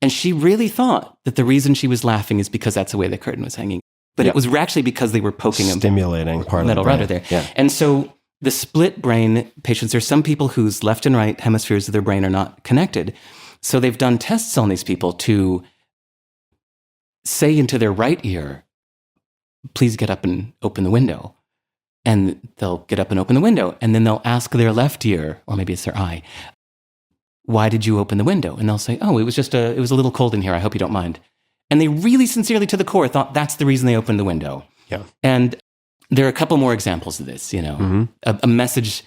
And she really thought that the reason she was laughing is because that's the way the curtain was hanging. But it was actually because they were poking stimulating part of the metal brain. rudder there. Yeah. And so the split brain patients, there's some people whose left and right hemispheres of their brain are not connected. So they've done tests on these people to say into their right ear, please get up and open the window. And they'll get up and open the window. And then they'll ask their left ear, or maybe it's their eye, why did you open the window? And they'll say, oh, it was a little cold in here. I hope you don't mind. And they really sincerely to the core thought that's the reason they opened the window. Yeah. And there are a couple more examples of this, a message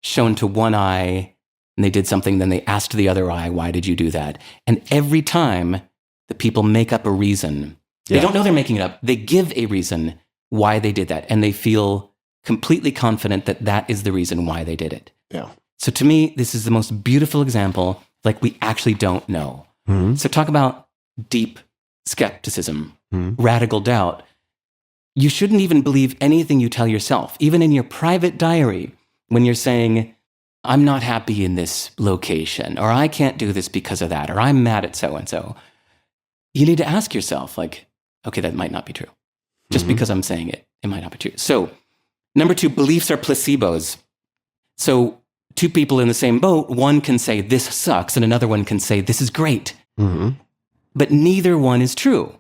shown to one eye and they did something, then they asked the other eye, why did you do that? And every time the people make up a reason, they don't know they're making it up. They give a reason why they did that. And they feel completely confident that that is the reason why they did it. Yeah. So to me, this is the most beautiful example, like we actually don't know. So talk about deep skepticism, radical doubt. You shouldn't even believe anything you tell yourself, even in your private diary, when you're saying, I'm not happy in this location, or I can't do this because of that, or I'm mad at so-and-so. You need to ask yourself, like, okay, that might not be true. Just because I'm saying it, it might not be true. So, number 2, beliefs are placebos. So, 2 people in the same boat, one can say, this sucks, and another one can say, this is great. But neither one is true.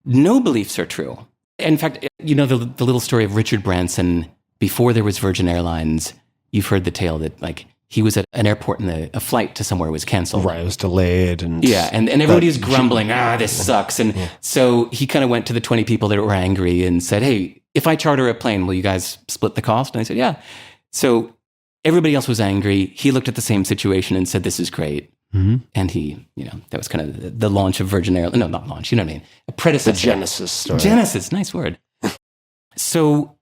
No beliefs are true. In fact, you know the little story of Richard Branson, before there was Virgin Airlines, you've heard the tale that, like, he was at an airport and a flight to somewhere was canceled. Right, it was delayed. And everybody was grumbling, this sucks. And so he kind of went to the 20 people that were angry and said, hey, if I charter a plane, will you guys split the cost? And I said, yeah. So everybody else was angry. He looked at the same situation and said, this is great. And he, that was kind of the launch of Virgin Airlines. No, not launch, you know what I mean? A predecessor. The Genesis story. Genesis, nice word. So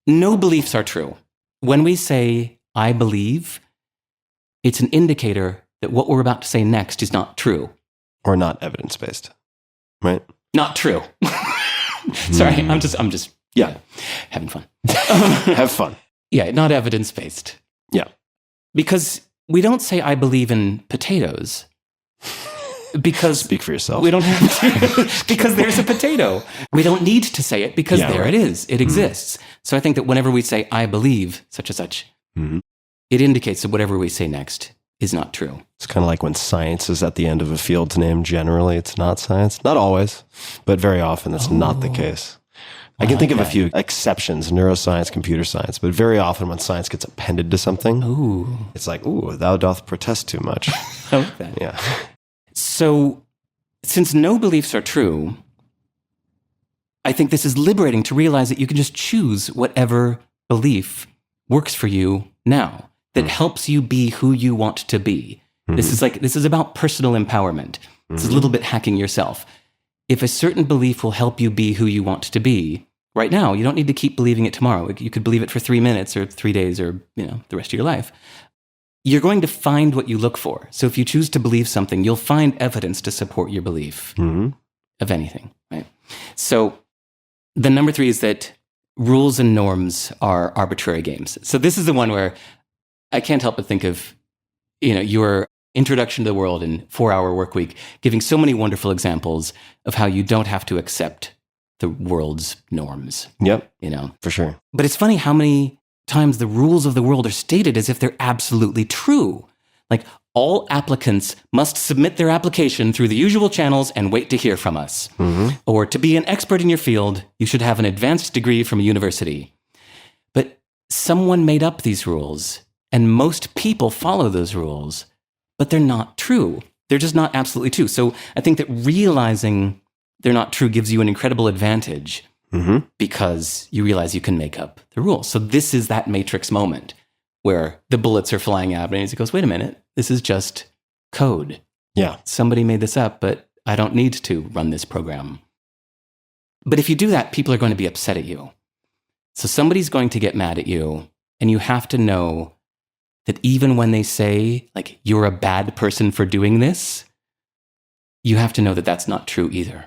no beliefs are true. When we say, I believe, it's an indicator that what we're about to say next is not true. Or not evidence-based, right? Not true. Sorry, I'm just having fun. Have fun. Yeah, not evidence-based. Yeah. Because we don't say, I believe in potatoes. Because speak for yourself. We don't have to, because there's a potato. We don't need to say it because it is. It exists. So I think that whenever we say, I believe such and such, it indicates that whatever we say next is not true. It's kind of like when science is at the end of a field's name. Generally, it's not science. Not always, but very often that's not the case. I can think of a few exceptions, neuroscience, computer science, but very often when science gets appended to something, it's like, thou doth protest too much. I like that. Yeah. So since no beliefs are true, I think this is liberating to realize that you can just choose whatever belief works for you now, that helps you be who you want to be. This is about personal empowerment. This is a little bit hacking yourself. If a certain belief will help you be who you want to be right now, you don't need to keep believing it tomorrow. You could believe it for 3 minutes or 3 days or, the rest of your life. You're going to find what you look for. So if you choose to believe something, you'll find evidence to support your belief of anything, right? So the number 3 is that rules and norms are arbitrary games. So this is the one where I can't help but think of, your introduction to the world in 4-Hour Workweek, giving so many wonderful examples of how you don't have to accept the world's norms. Yep. For sure. But it's funny how many times the rules of the world are stated as if they're absolutely true. Like, all applicants must submit their application through the usual channels and wait to hear from us. Or to be an expert in your field, you should have an advanced degree from a university. But someone made up these rules, and most people follow those rules, but they're not true. They're just not absolutely true. So I think that realizing they're not true gives you an incredible advantage because you realize you can make up the rules. So this is that Matrix moment where the bullets are flying out and he goes, wait a minute, this is just code. Yeah. Somebody made this up, but I don't need to run this program. But if you do that, people are going to be upset at you. So somebody's going to get mad at you, and you have to know that even when they say, like, you're a bad person for doing this, you have to know that that's not true either.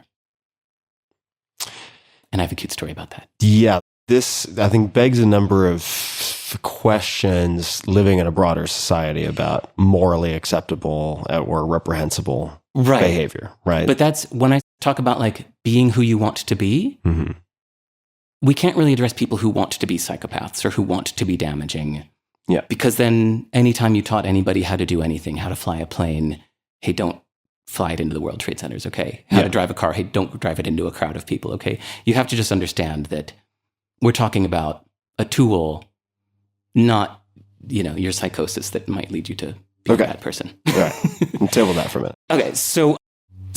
And I have a cute story about that. Yeah. This, I think, begs a number of questions living in a broader society about morally acceptable or reprehensible behavior, right? But that's when I talk about, like, being who you want to be, we can't really address people who want to be psychopaths or who want to be damaging. Yeah. Because then anytime you taught anybody how to do anything, how to fly a plane, hey, don't fly it into the World Trade Centers, okay? How to drive a car, hey, don't drive it into a crowd of people, okay? You have to just understand that we're talking about a tool, not, your psychosis that might lead you to be a bad person. Right. Table that for a minute. Okay, so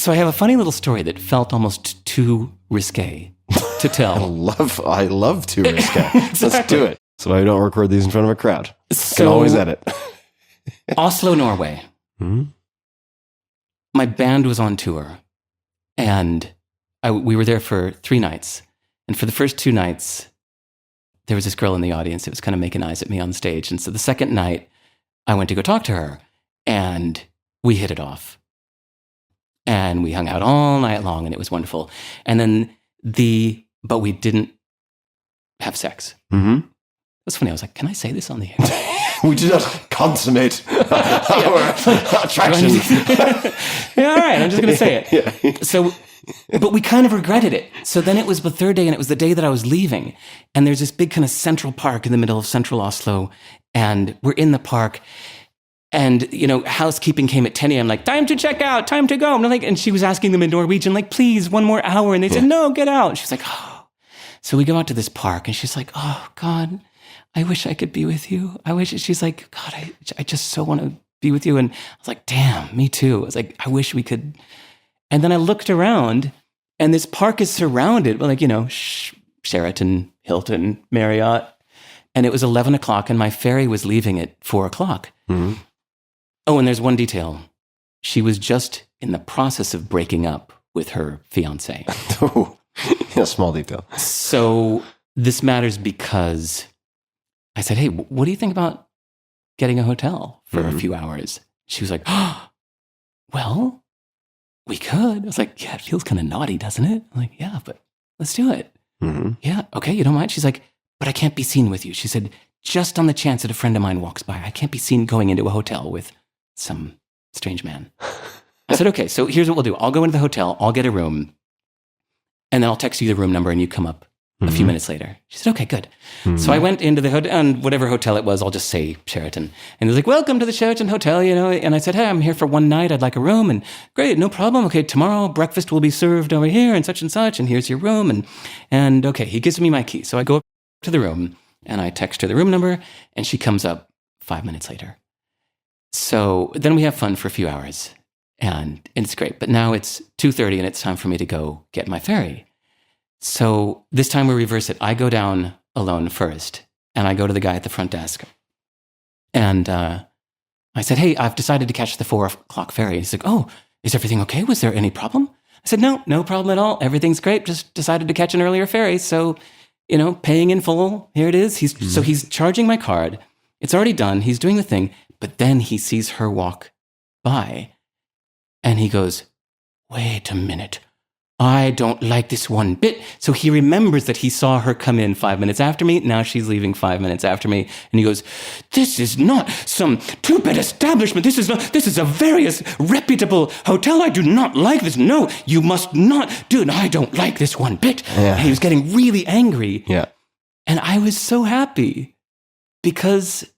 I have a funny little story that felt almost too risque to tell. I love too risque. Exactly. Let's do it. So I don't record these in front of a crowd. So, can always edit. Oslo, Norway. My band was on tour, and we were there for 3 nights. And for the first 2 nights, there was this girl in the audience that was kind of making eyes at me on stage. And so the second night, I went to go talk to her, and we hit it off. And we hung out all night long, and it was wonderful. And then but we didn't have sex. That's funny. I was like, can I say this on the air? We did not consummate our attraction. Yeah, all right, I'm just going to say it. Yeah. So, but we kind of regretted it. So then it was the 3rd day, and it was the day that I was leaving. And there's this big kind of central park in the middle of central Oslo. And we're in the park. And, housekeeping came at 10 a.m. like, time to check out, time to go. And she was asking them in Norwegian, like, please, 1 more hour. And they said, no, get out. She's like, oh. So we go out to this park, and she's like, oh, God, I wish I could be with you. She's like, God, I just so want to be with you. And I was like, damn, me too. I was like, I wish we could. And then I looked around, and this park is surrounded by, Sheraton, Hilton, Marriott. And it was 11 o'clock, and my ferry was leaving at 4 o'clock. Oh, and there's one detail. She was just in the process of breaking up with her fiancé. Oh, yeah, small detail. So this matters because I said, hey, what do you think about getting a hotel for a few hours? She was like, oh, well, we could. I was like, yeah, it feels kind of naughty, doesn't it? I'm like, yeah, but let's do it. Yeah, okay, you don't mind? She's like, but I can't be seen with you. She said, just on the chance that a friend of mine walks by, I can't be seen going into a hotel with some strange man. I said, okay, so here's what we'll do. I'll go into the hotel, I'll get a room, and then I'll text you the room number and you come up a few minutes later. She said, okay, good. So I went into the hotel, and whatever hotel it was, I'll just say Sheraton. And they're like, welcome to the Sheraton Hotel, And I said, hey, I'm here for 1 night. I'd like a room. And great, no problem. Okay, tomorrow breakfast will be served over here and such, and here's your room. And okay, he gives me my key. So I go up to the room, and I text her the room number, and she comes up 5 minutes later. So then we have fun for a few hours, and it's great. But now it's 2:30, and it's time for me to go get my ferry. So this time we reverse it. I go down alone first, And I go to the guy at the front desk. And I said, hey, I've decided to catch the 4:00 ferry. He's like, oh, is everything okay? Was there any problem? I said, no problem at all. Everything's great. Just decided to catch an earlier ferry. So, paying in full. Here it is. So he's charging my card. It's already done. He's doing the thing. But then he sees her walk by. And he goes, wait a minute. I don't like this one bit. So he remembers that he saw her come in 5 minutes after me. Now she's leaving 5 minutes after me. And he goes, this is not some two-bed establishment. This is a very reputable hotel. I do not like this. No, you must not do it. I don't like this one bit. Yeah. And he was getting really angry. Yeah. And I was so happy because,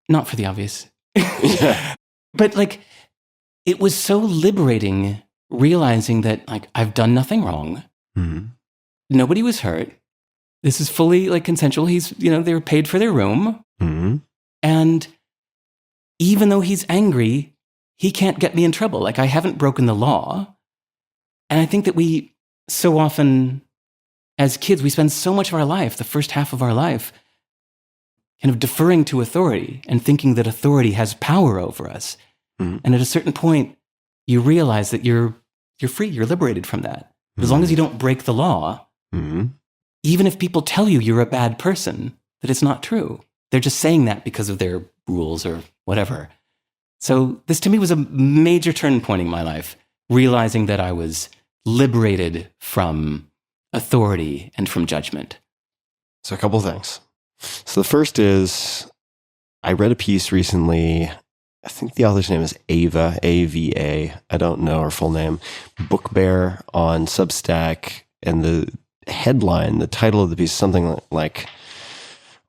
not for the obvious, Yeah. but it was so liberating realizing that I've done nothing wrong. Mm-hmm. Nobody was hurt. This is fully consensual. He's, they were paid for their room. Mm-hmm. And even though he's angry, he can't get me in trouble. I haven't broken the law. And I think that we so often, as kids, we spend so much of our life, the first half of our life, kind of deferring to authority and thinking that authority has power over us. Mm-hmm. And at a certain point, you realize that you're free, you're liberated from that. As long as you don't break the law, even if people tell you you're a bad person, that it's not true. They're just saying that because of their rules or whatever. So this to me was a major turning point in my life, realizing that I was liberated from authority and from judgment. So a couple of things. So the first is, I read a piece recently. I think the author's name is Ava, A-V-A. I don't know her full name. Book Bear on Substack. And the headline, the title of the piece is something like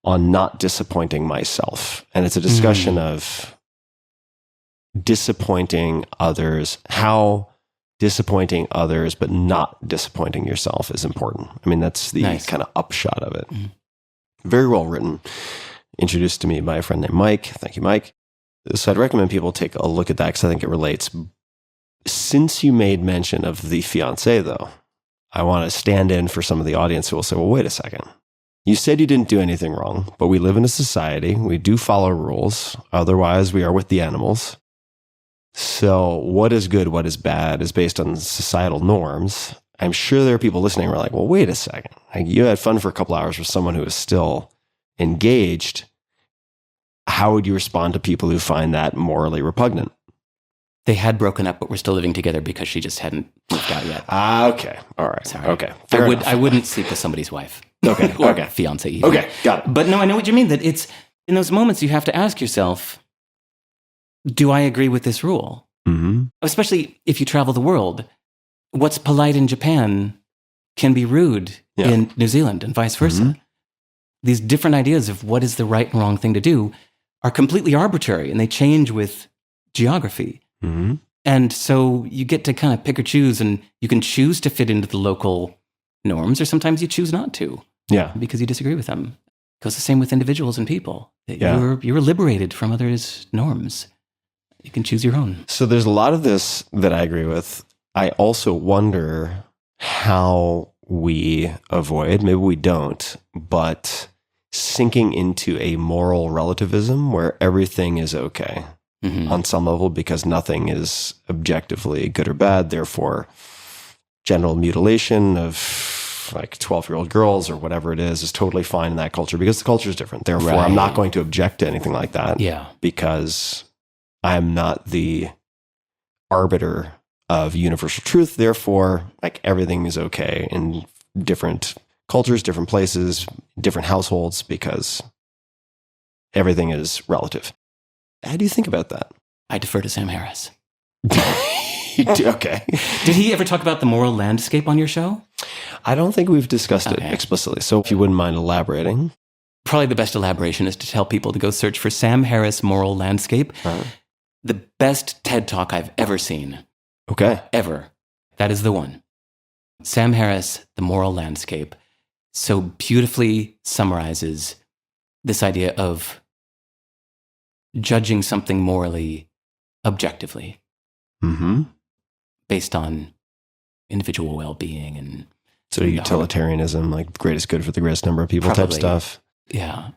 on not disappointing myself. And it's a discussion of disappointing others, how disappointing others, but not disappointing yourself is important. I mean, that's the kind of upshot of it. Very well written. Introduced to me by a friend named Mike. Thank you, Mike. So I'd recommend people take a look at that because I think it relates. Since you made mention of the fiancé, though, I want to stand in for some of the audience who will say, well, wait a second. You said you didn't do anything wrong, but we live in a society. We do follow rules. Otherwise, we are with the animals. So what is good, what is bad is based on societal norms. I'm sure there are people listening who are like, well, wait a second. You had fun for a couple hours with someone who is still engaged. How would you respond to people who find that morally repugnant? They had broken up, but were still living together because she just hadn't moved out yet. Okay. All right. Sorry. Okay. I wouldn't sleep with somebody's wife. Okay. Or okay. fiance either. Okay. Got it. But no, I know what you mean. That it's in those moments you have to ask yourself, do I agree with this rule? Mm-hmm. Especially if you travel the world. What's polite in Japan can be rude in New Zealand and vice versa. Mm-hmm. These different ideas of what is the right and wrong thing to do are completely arbitrary, and they change with geography. Mm-hmm. And so you get to kind of pick or choose, and you can choose to fit into the local norms, or sometimes you choose not to. Yeah. Because you disagree with them. It goes the same with individuals and people. You're liberated from others' norms. You can choose your own. So there's a lot of this that I agree with. I also wonder how we avoid, maybe we don't, but sinking into a moral relativism where everything is okay on some level because nothing is objectively good or bad. Therefore, genital mutilation of 12-year-old girls or whatever it is totally fine in that culture because the culture is different. Therefore, I'm not going to object to anything like that because I'm not the arbiter of universal truth. Therefore, everything is okay in different cultures, different places, different households because everything is relative. How do you think about that? I defer to Sam Harris. Okay. Did he ever talk about the moral landscape on your show? I don't think we've discussed it explicitly. So if you wouldn't mind elaborating. Probably the best elaboration is to tell people to go search for Sam Harris Moral Landscape. The best TED Talk I've ever seen. Okay. Ever. That is the one. Sam Harris, The Moral Landscape, so beautifully summarizes this idea of judging something morally objectively based on individual well-being and so utilitarianism, greatest good for the greatest number of people type stuff. Yeah.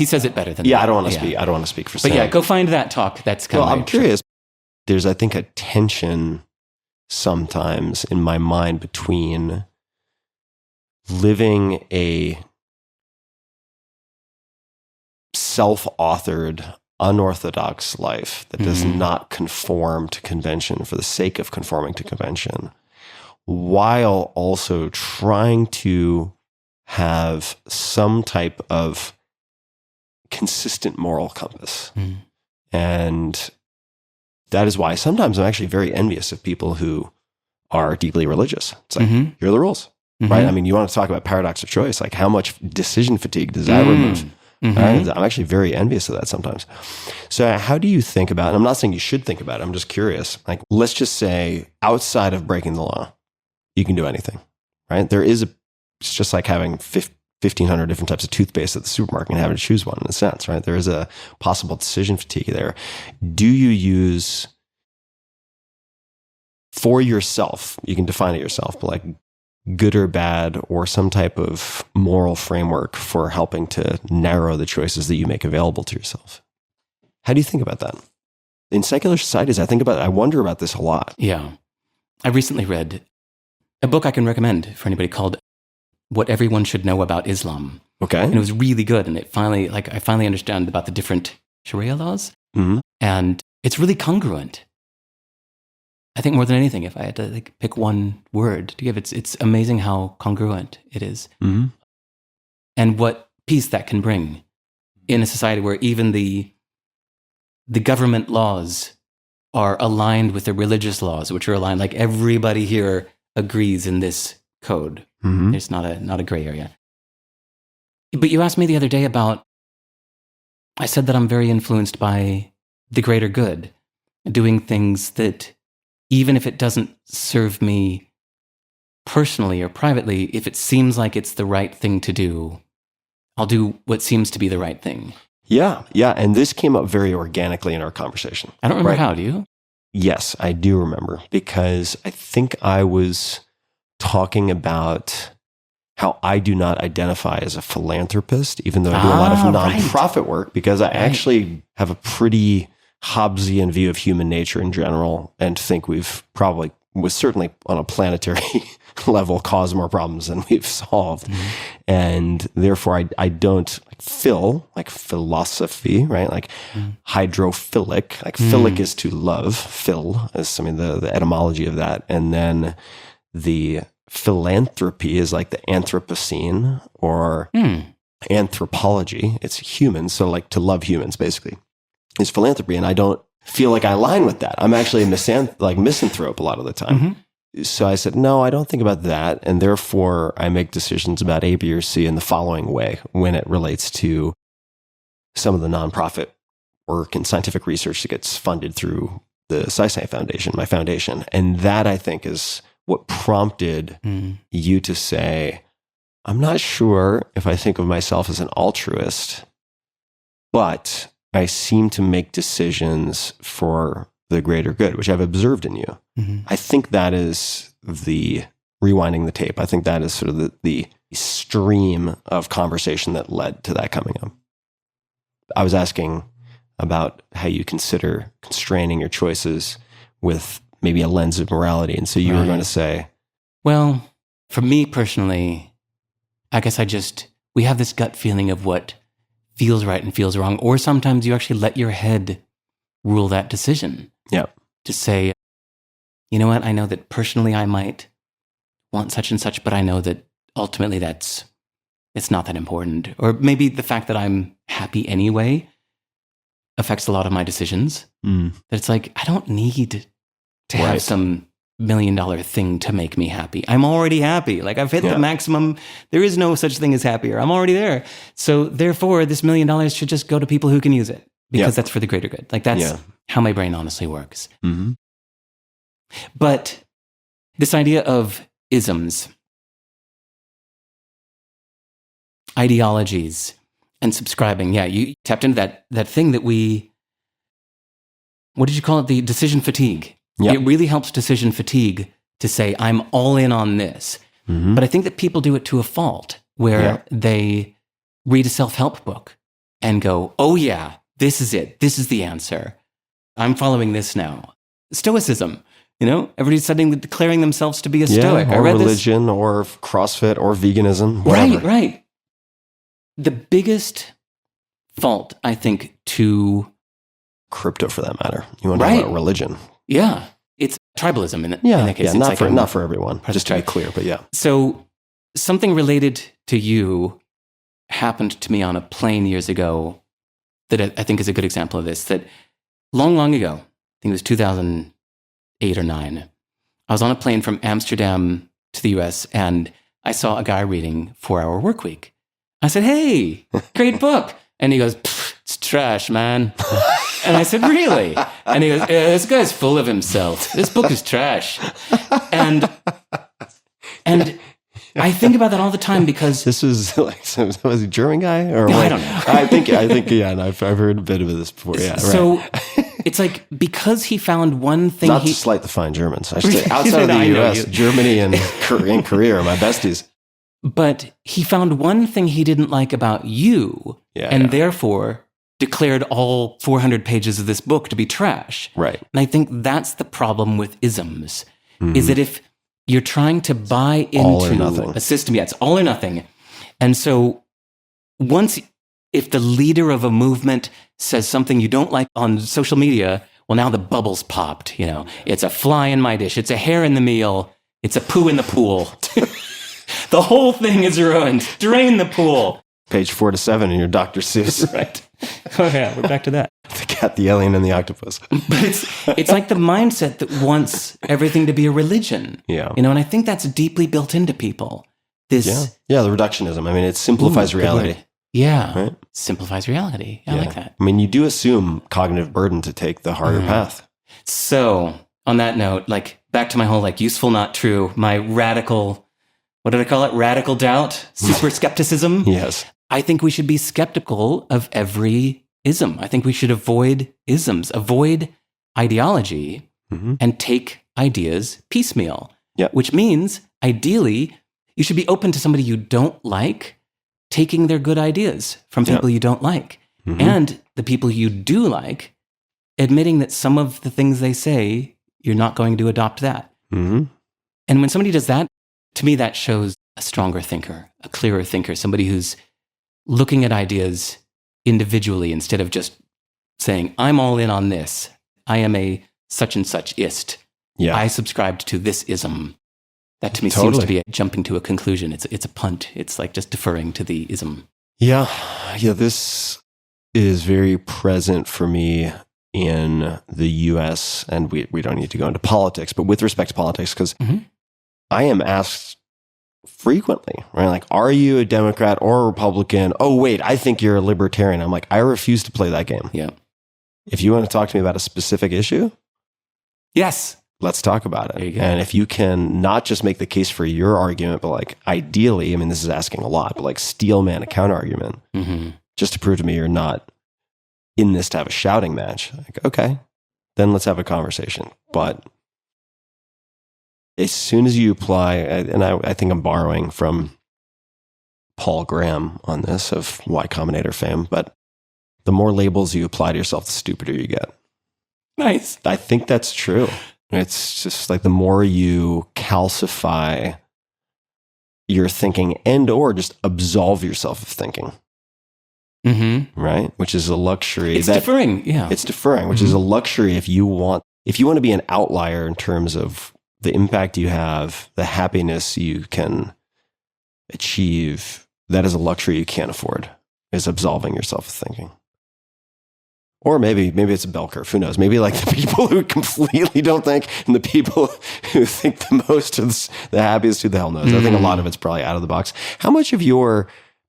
He says it better than Yeah, that. I don't want to speak. I don't want to speak for Sam. But yeah, go find that talk. That's kind of. I'm curious. There's, I think, a tension sometimes in my mind between living a self-authored, unorthodox life that does not conform to convention for the sake of conforming to convention, while also trying to have some type of consistent moral compass. And that is why sometimes I'm actually very envious of people who are deeply religious. It's like, here are the rules, right? I mean, you want to talk about paradox of choice, like how much decision fatigue does that remove? Right? I'm actually very envious of that sometimes. So how do you think about, and I'm not saying you should think about it, I'm just curious, like, let's just say outside of breaking the law, you can do anything, right? It's just like having 1,500 different types of toothpaste at the supermarket and having to choose one in a sense, right? There is a possible decision fatigue there. Do you use, for yourself, you can define it yourself, but like good or bad, or some type of moral framework for helping to narrow the choices that you make available to yourself? How do you think about that? In secular societies, I wonder about this a lot. Yeah. I recently read a book I can recommend for anybody called What Everyone Should Know About Islam. Okay. And it was really good. And I finally understand about the different Sharia laws. And it's really congruent. I think more than anything, if I had to pick one word to give, it's amazing how congruent it is. And what peace that can bring in a society where even the government laws are aligned with the religious laws, which are aligned, like everybody here agrees in this code. There's not a gray area. But you asked me the other day about, I said that I'm very influenced by the greater good, doing things that, even if it doesn't serve me personally or privately, if it seems like it's the right thing to do, I'll do what seems to be the right thing. Yeah. And this came up very organically in our conversation. I don't remember how, do you? Yes, I do remember, because I think I was talking about how I do not identify as a philanthropist, even though I do a lot of nonprofit work, because I actually have a pretty Hobbesian view of human nature in general, and think we've probably, was certainly on a planetary level, caused more problems than we've solved. And therefore I don't like philosophy, right? Like hydrophilic, like philic is to love, phil is the etymology of that. And then the philanthropy is like the Anthropocene or anthropology. It's humans. So like to love humans basically is philanthropy. And I don't feel like I align with that. I'm actually a misanthrope a lot of the time. So I said, no, I don't think about that. And therefore I make decisions about A, B, or C in the following way when it relates to some of the nonprofit work and scientific research that gets funded through the SciSci Foundation, my foundation. And that, I think, is what prompted you to say, I'm not sure if I think of myself as an altruist, but I seem to make decisions for the greater good, which I've observed in you. I think that is the rewinding the tape. I think that is sort of the stream of conversation that led to that coming up. I was asking about how you consider constraining your choices with maybe a lens of morality. And so you were going to say, well, for me personally, I guess we have this gut feeling of what feels right and feels wrong. Or sometimes you actually let your head rule that decision. Yeah. To say, you know what, I know that personally I might want such and such, but I know that ultimately it's not that important. Or maybe the fact that I'm happy anyway affects a lot of my decisions. That it's like, I don't need to have some $1 million thing to make me happy. I'm already happy. Like I've hit the maximum. There is no such thing as happier. I'm already there. So therefore, this $1 million should just go to people who can use it because that's for the greater good. Like that's how my brain honestly works. But this idea of isms, ideologies, and subscribing, you tapped into that thing that what did you call it? The decision fatigue. It really helps decision fatigue to say, I'm all in on this. But I think that people do it to a fault where they read a self-help book and go, oh yeah, this is it. This is the answer. I'm following this now. Stoicism, everybody's suddenly declaring themselves to be a Stoic. Or religion, or CrossFit, or veganism. Whatever. Right. The biggest fault, I think, to crypto, for that matter. You want to talk about religion? Yeah, it's tribalism in that case. Yeah, not for everyone. Just to be clear, but yeah. So something related to you happened to me on a plane years ago that I think is a good example of this. That long ago, I think it was 2008 or 9, I was on a plane from Amsterdam to the US, and I saw a guy reading 4 Hour Workweek. I said, hey, great book. And he goes, it's trash, man. And I said, really? And he goes, this guy's full of himself. This book is trash. And I think about that all the time because this was like, was he a German guy? Or I don't know. I think, yeah, and I've heard a bit of this before. Yeah, so it's like, because he found one thing. Not to slight the fine Germans. I should say, outside of the US, Germany and Korea are my besties. But he found one thing he didn't like about you, therefore declared all 400 pages of this book to be trash. Right. And I think that's the problem with isms, is that if you're trying to buy into a system, it's all or nothing. And so if the leader of a movement says something you don't like on social media, well, now the bubble's popped. It's a fly in my dish. It's a hair in the meal. It's a poo in the pool. The whole thing is ruined. Drain the pool. Page 4 to 7 in your Dr. Seuss. Right. Oh yeah, we're back to that. The cat, the alien, and the octopus. But it's like the mindset that wants everything to be a religion. Yeah. And I think that's deeply built into people. The reductionism. I mean, it simplifies reality. Yeah. Right? Simplifies reality. I like that. I mean, you do assume cognitive burden to take the harder path. So, on that note, back to my whole useful, not true, my radical, what did I call it? Radical doubt? Super skepticism? Yes. I think we should be skeptical of every ism. I think we should avoid isms, avoid ideology, and take ideas piecemeal. Yeah. Which means, ideally, you should be open to somebody you don't like taking their good ideas from people you don't like. And the people you do like, admitting that some of the things they say, you're not going to adopt that. And when somebody does that, to me, that shows a stronger thinker, a clearer thinker, somebody who's looking at ideas individually instead of just saying, I'm all in on this. I am a such and such ist. Yeah. I subscribed to this ism. That to me seems to be jumping to a conclusion. It's a punt. It's like just deferring to the ism. Yeah. Yeah. This is very present for me in the US, and we don't need to go into politics, but with respect to politics, because I am asked frequently, right? Like, are you a Democrat or a Republican? Oh, wait, I think you're a libertarian. I'm like, I refuse to play that game. Yeah. If you want to talk to me about a specific issue, yes, let's talk about it. There you go. And if you can not just make the case for your argument, but ideally, I mean, this is asking a lot, but steel man a counter argument, just to prove to me you're not in this to have a shouting match. Okay, then let's have a conversation. But as soon as you apply, and I think I'm borrowing from Paul Graham on this of Y Combinator fame, but the more labels you apply to yourself, the stupider you get. Nice. I think that's true. It's just the more you calcify your thinking and or just absolve yourself of thinking. Right? Which is a luxury. It's deferring. Yeah. It's deferring, which is a luxury if you want to be an outlier in terms of the impact you have, the happiness you can achieve. That is a luxury you can't afford, is absolving yourself of thinking. Or maybe it's a bell curve. Who knows? Maybe the people who completely don't think and the people who think the most are the happiest, who the hell knows? I think a lot of it's probably out of the box. How much of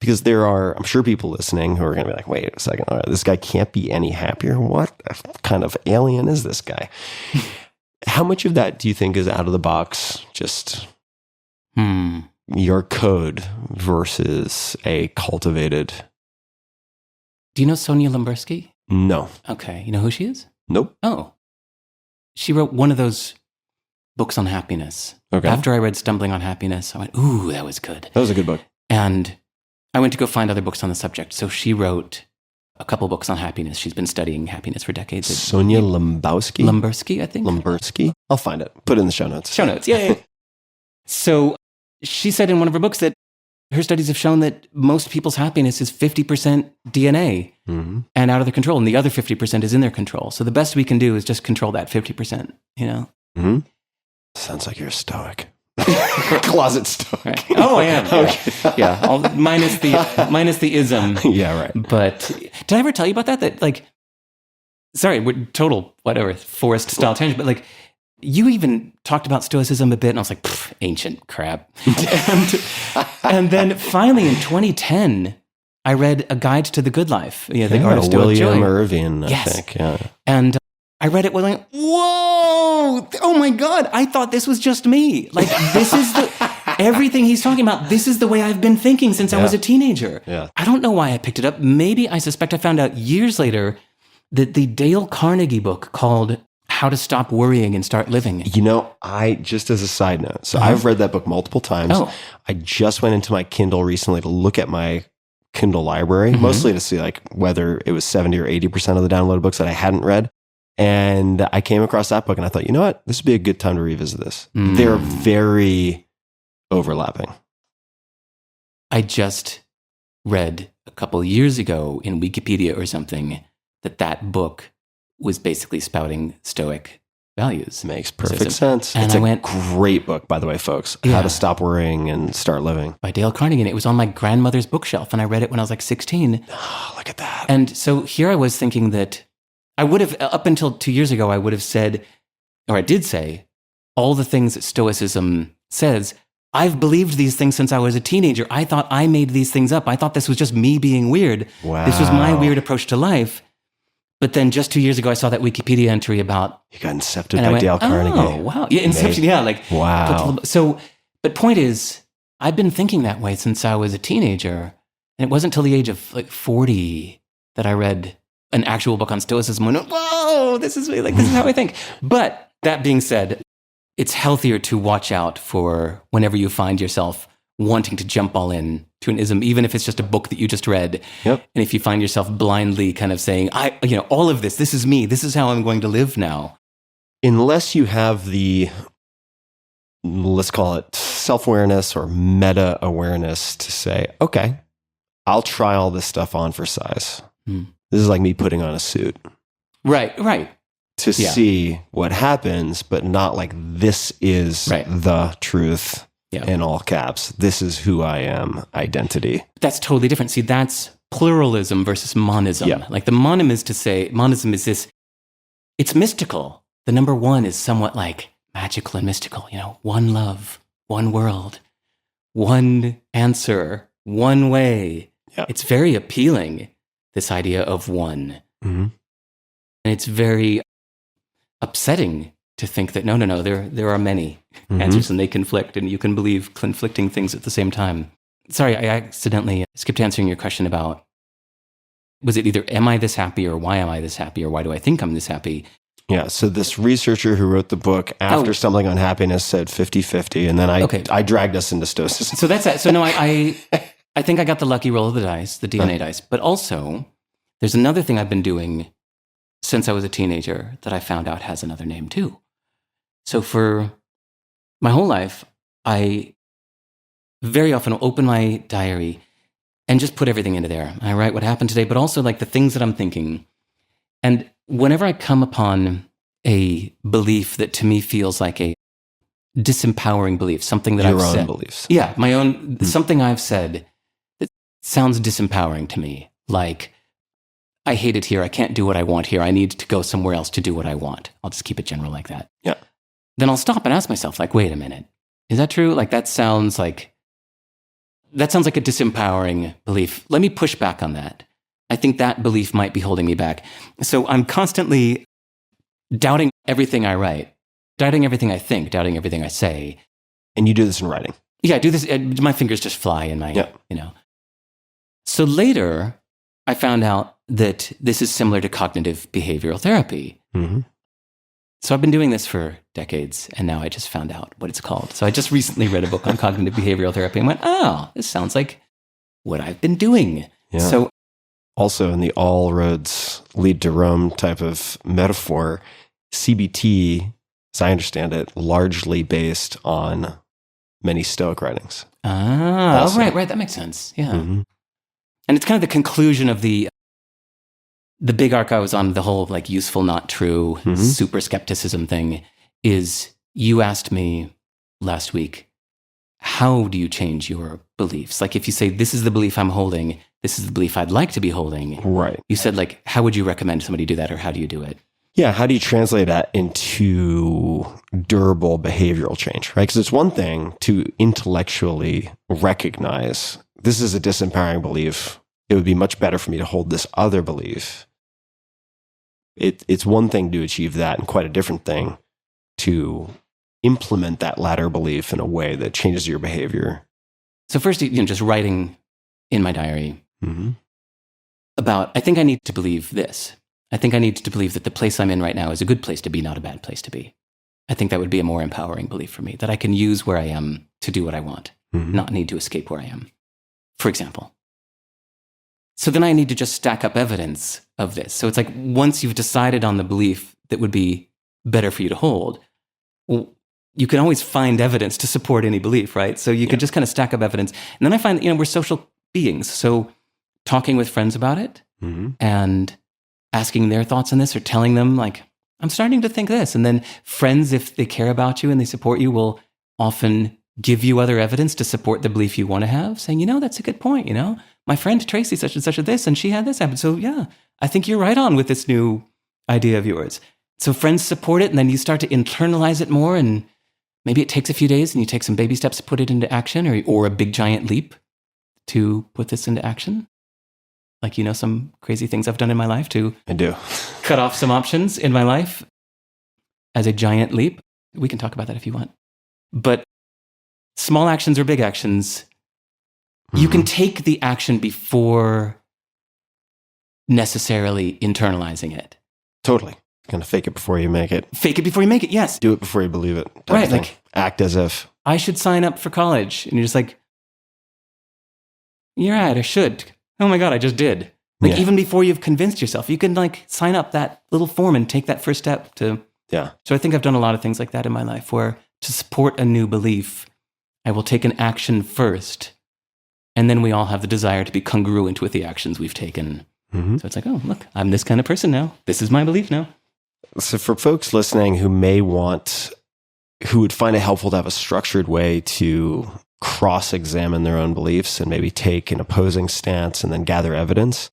because there are, I'm sure, people listening who are going to be like, wait a second, all right, this guy can't be any happier. What kind of alien is this guy? How much of that do you think is out of the box, just your code versus a cultivated? Do you know Sonia Limbersky? No. Okay. You know who she is? Nope. Oh. She wrote one of those books on happiness. Okay. After I read Stumbling on Happiness, I went, ooh, that was good. That was a good book. And I went to go find other books on the subject. So she wrote a couple books on happiness. She's been studying happiness for decades. Sonia Lombowski? Lombersky, I think. Lombersky? I'll find it. Put it in the show notes. Show notes, yeah. So she said in one of her books that her studies have shown that most people's happiness is 50% DNA and out of their control, and the other 50% is in their control. So the best we can do is just control that 50%, you know? Mm-hmm. Sounds like you're a stoic. Closet stoic. Right. Oh, I am. Okay. Yeah, minus the ism. Yeah, right. But did I ever tell you about that? That like, sorry, we're total, whatever, forest style tangent, but like, you even talked about Stoicism a bit, and I was like, ancient crap. and then finally in 2010, I read A Guide to the Good Life, The Art of Stoic Joy. William Irvin, I think. Yeah. And I read it like, whoa, oh my God, I thought this was just me. Like, this is everything he's talking about, this is the way I've been thinking since I was a teenager. Yeah. I don't know why I picked it up. Maybe I suspect I found out years later that the Dale Carnegie book called How to Stop Worrying and Start Living. You know, just as a side note, so I've read that book multiple times. Oh. I just went into my Kindle recently to look at my Kindle library, mostly to see like whether it was 70 or 80% of the downloaded books that I hadn't read. And I came across that book and I thought, you know what? This would be a good time to revisit this. They're very overlapping. I just read a couple of years ago in Wikipedia or something that book was basically spouting Stoic values. Makes perfect sense. And it's I a went, great book, by the way, folks. Yeah. How to Stop Worrying and Start Living. By Dale Carnegie. And it was on my grandmother's bookshelf, and I read it when I was like 16. Oh, look at that. And so here I was thinking that I would have, up until 2 years ago, I would have said, or I did say, all the things that Stoicism says. I've believed these things since I was a teenager. I thought I made these things up. I thought this was just me being weird. Wow. This was my weird approach to life. But then just 2 years ago, I saw that Wikipedia entry about... You got incepted by Dale Carnegie. Oh, wow. Yeah, Inception, yeah. Like, wow. So, but point is, I've been thinking that way since I was a teenager. And it wasn't until the age of like 40 that I read an actual book on Stoicism and went, whoa, this is how I think. But that being said, it's healthier to watch out for whenever you find yourself wanting to jump all in to an ism, even if it's just a book that you just read. Yep. And if you find yourself blindly kind of saying, all of this is me, this is how I'm going to live now. Unless you have the, let's call it self-awareness or meta-awareness to say, okay, I'll try all this stuff on for size. This is like me putting on a suit. Right. To see what happens, but not like this is the truth in all caps. This is who I am, identity. That's totally different. See, that's pluralism versus monism. Yeah. Like the monism is this, it's mystical. The number one is somewhat like magical and mystical, one love, one world, one answer, one way. Yeah. It's very appealing, this idea of one. Mm-hmm. And it's very upsetting to think that no, there are many answers and they conflict, and you can believe conflicting things at the same time. Sorry, I accidentally skipped answering your question about, was it either am I this happy or why am I this happy or why do I think I'm this happy? Yeah, so this researcher who wrote the book after stumbling on happiness said 50-50, and then I dragged us into Stoicism. So that's that. So no, I think I got the lucky roll of the dice, the DNA dice, but also there's another thing I've been doing since I was a teenager that I found out has another name too. So for my whole life, I very often will open my diary and just put everything into there. I write what happened today, but also like the things that I'm thinking. And whenever I come upon a belief that to me feels like a disempowering belief, something that I've said. Your own beliefs. Yeah, my own, something I've said that sounds disempowering to me. Like, I hate it here. I can't do what I want here. I need to go somewhere else to do what I want. I'll just keep it general like that. Yeah. Then I'll stop and ask myself, like, wait a minute. Is that true? Like, that sounds like a disempowering belief. Let me push back on that. I think that belief might be holding me back. So I'm constantly doubting everything I write, doubting everything I think, doubting everything I say. And you do this in writing? Yeah, I do this. My fingers just fly in my, So later, I found out that this is similar to cognitive behavioral therapy. Mm-hmm. So I've been doing this for decades, and now I just found out what it's called. So I just recently read a book on cognitive behavioral therapy and went, oh, this sounds like what I've been doing. Yeah. So also in the all roads lead to Rome type of metaphor, CBT, as I understand it, largely based on many Stoic writings. Oh, right. That makes sense. Yeah. Mm-hmm. And it's kind of the conclusion of the big arc I was on, the whole like useful, not true, super skepticism thing, is you asked me last week, how do you change your beliefs? Like if you say, this is the belief I'm holding, this is the belief I'd like to be holding. Right. You said like, how would you recommend somebody do that, or how do you do it? Yeah, how do you translate that into durable behavioral change, right? Because it's one thing to intellectually recognize this is a disempowering belief. It would be much better for me to hold this other belief. It's one thing to achieve that, and quite a different thing to implement that latter belief in a way that changes your behavior. So first, just writing in my diary about, I think I need to believe this. I think I need to believe that the place I'm in right now is a good place to be, not a bad place to be. I think that would be a more empowering belief for me, that I can use where I am to do what I want, not need to escape where I am, for example. So then I need to just stack up evidence of this. So it's like once you've decided on the belief that would be better for you to hold, well, you can always find evidence to support any belief, right? So you could just kind of stack up evidence. And then I find that, we're social beings. So talking with friends about it and asking their thoughts on this, or telling them like, I'm starting to think this. And then friends, if they care about you and they support you, will often give you other evidence to support the belief you want to have, saying, that's a good point. My friend Tracy, such and such a this, and she had this happen. So yeah, I think you're right on with this new idea of yours. So friends support it, and then you start to internalize it more, and maybe it takes a few days and you take some baby steps to put it into action, or a big giant leap to put this into action. Like, some crazy things I've done in my life to cut off some options in my life as a giant leap. We can talk about that if you want. But small actions or big actions, you can take the action before necessarily internalizing it. Totally. Kind of fake it before you make it. Fake it before you make it, yes. Do it before you believe it. Right, like act as if. I should sign up for college. And you're just like, you're right, I should. Oh my God, I just did. Like even before you've convinced yourself, you can like sign up that little form and take that first step to. Yeah. So I think I've done a lot of things like that in my life, where to support a new belief, I will take an action first. And then we all have the desire to be congruent with the actions we've taken. So it's like, oh, look, I'm this kind of person now. This is my belief now. So for folks listening who would find it helpful to have a structured way to cross-examine their own beliefs and maybe take an opposing stance and then gather evidence,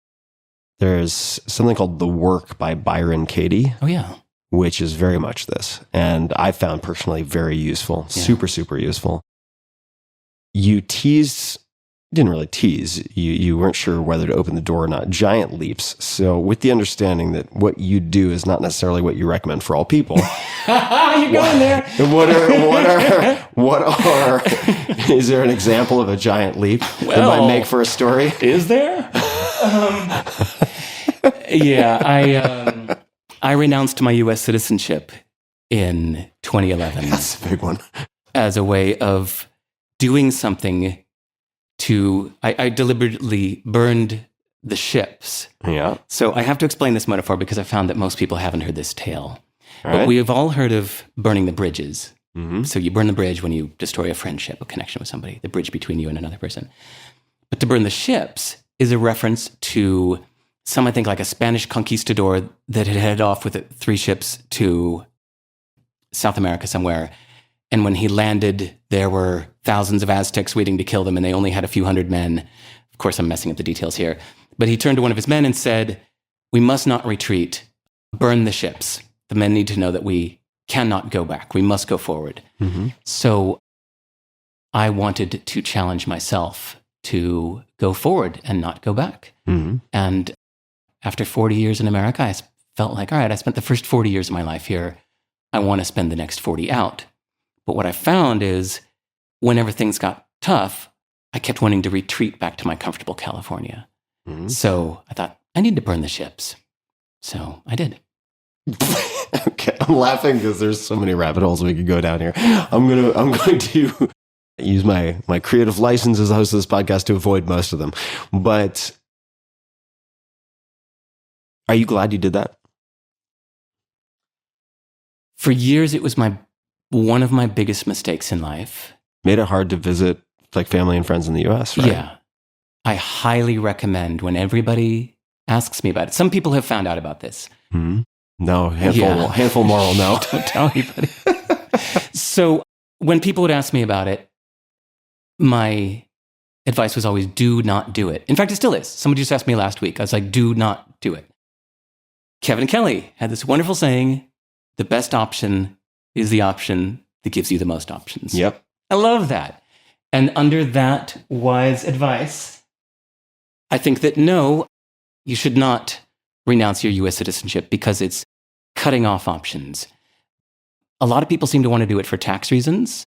there's something called The Work by Byron Katie. Oh, yeah. Which is very much this. And I found personally very useful, super, super useful. You didn't really tease. You weren't sure whether to open the door or not. Giant leaps. So with the understanding that what you do is not necessarily what you recommend for all people. You're going there. What are, is there an example of a giant leap that might make for a story? Is there? I renounced my U.S. citizenship in 2011. That's a big one. As a way of doing something I deliberately burned the ships. Yeah. So I have to explain this metaphor because I found that most people haven't heard this tale. All but right. we have all heard of burning the bridges. So you burn the bridge when you destroy a friendship, a connection with somebody, the bridge between you and another person. But to burn the ships is a reference to I think like a Spanish conquistador that had headed off with 3 ships to South America somewhere. And when he landed, there were thousands of Aztecs waiting to kill them, and they only had a few hundred men. Of course, I'm messing up the details here. But he turned to one of his men and said, "We must not retreat. Burn the ships. The men need to know that we cannot go back. We must go forward." So I wanted to challenge myself to go forward and not go back. And after 40 years in America, I felt like, all right, I spent the first 40 years of my life here. I want to spend the next 40 out. But what I found is whenever things got tough, I kept wanting to retreat back to my comfortable California. So I thought, I need to burn the ships. So I did. Okay, I'm laughing because there's so many rabbit holes we could go down here. I'm going to use my creative license as a host of this podcast to avoid most of them. But Are you glad you did that? For years, it was one of my biggest mistakes in life. Made it hard to visit like family and friends in the US, right? Yeah. I highly recommend when everybody asks me about it. Some people have found out about this. Mm-hmm. No, handful moral, no. Don't tell anybody. So when people would ask me about it, my advice was always do not do it. In fact, it still is. Somebody just asked me last week. I was like, do not do it. Kevin Kelly had this wonderful saying, the best option is the option that gives you the most options. Yep. I love that. And under that wise advice, I think that no, you should not renounce your US citizenship because it's cutting off options. A lot of people seem to want to do it for tax reasons.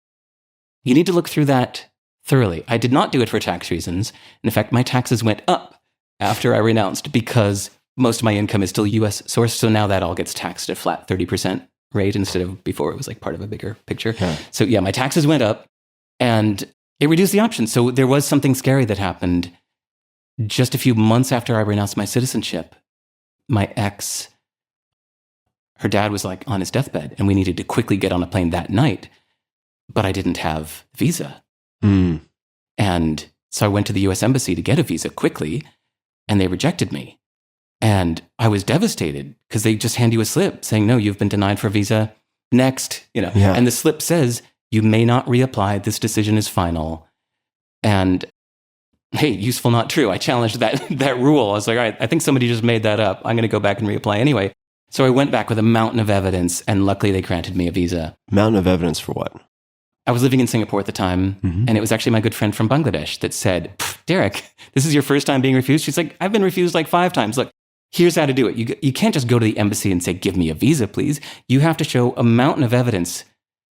You need to look through that thoroughly. I did not do it for tax reasons. In fact, my taxes went up after I renounced because most of my income is still US sourced. So now that all gets taxed at a flat 30% rate instead of before it was like part of a bigger picture. Yeah. So yeah, my taxes went up and it reduced the options. So there was something scary that happened just a few months after I renounced my citizenship. My ex, her dad was like on his deathbed and we needed to quickly get on a plane that night, but I didn't have a visa. Mm. And so I went to the US Embassy to get a visa quickly and they rejected me. And I was devastated because they just hand you a slip saying, no, you've been denied for a visa. Next, Yeah. And the slip says, you may not reapply. This decision is final. And hey, useful, not true. I challenged that rule. I was like, all right, I think somebody just made that up. I'm going to go back and reapply anyway. So I went back with a mountain of evidence and luckily they granted me a visa. Mountain of evidence for what? I was living in Singapore at the time, and it was actually my good friend from Bangladesh that said, Derek, this is your first time being refused? She's like, I've been refused like 5 times. Look, here's how to do it. You can't just go to the embassy and say, give me a visa, please. You have to show a mountain of evidence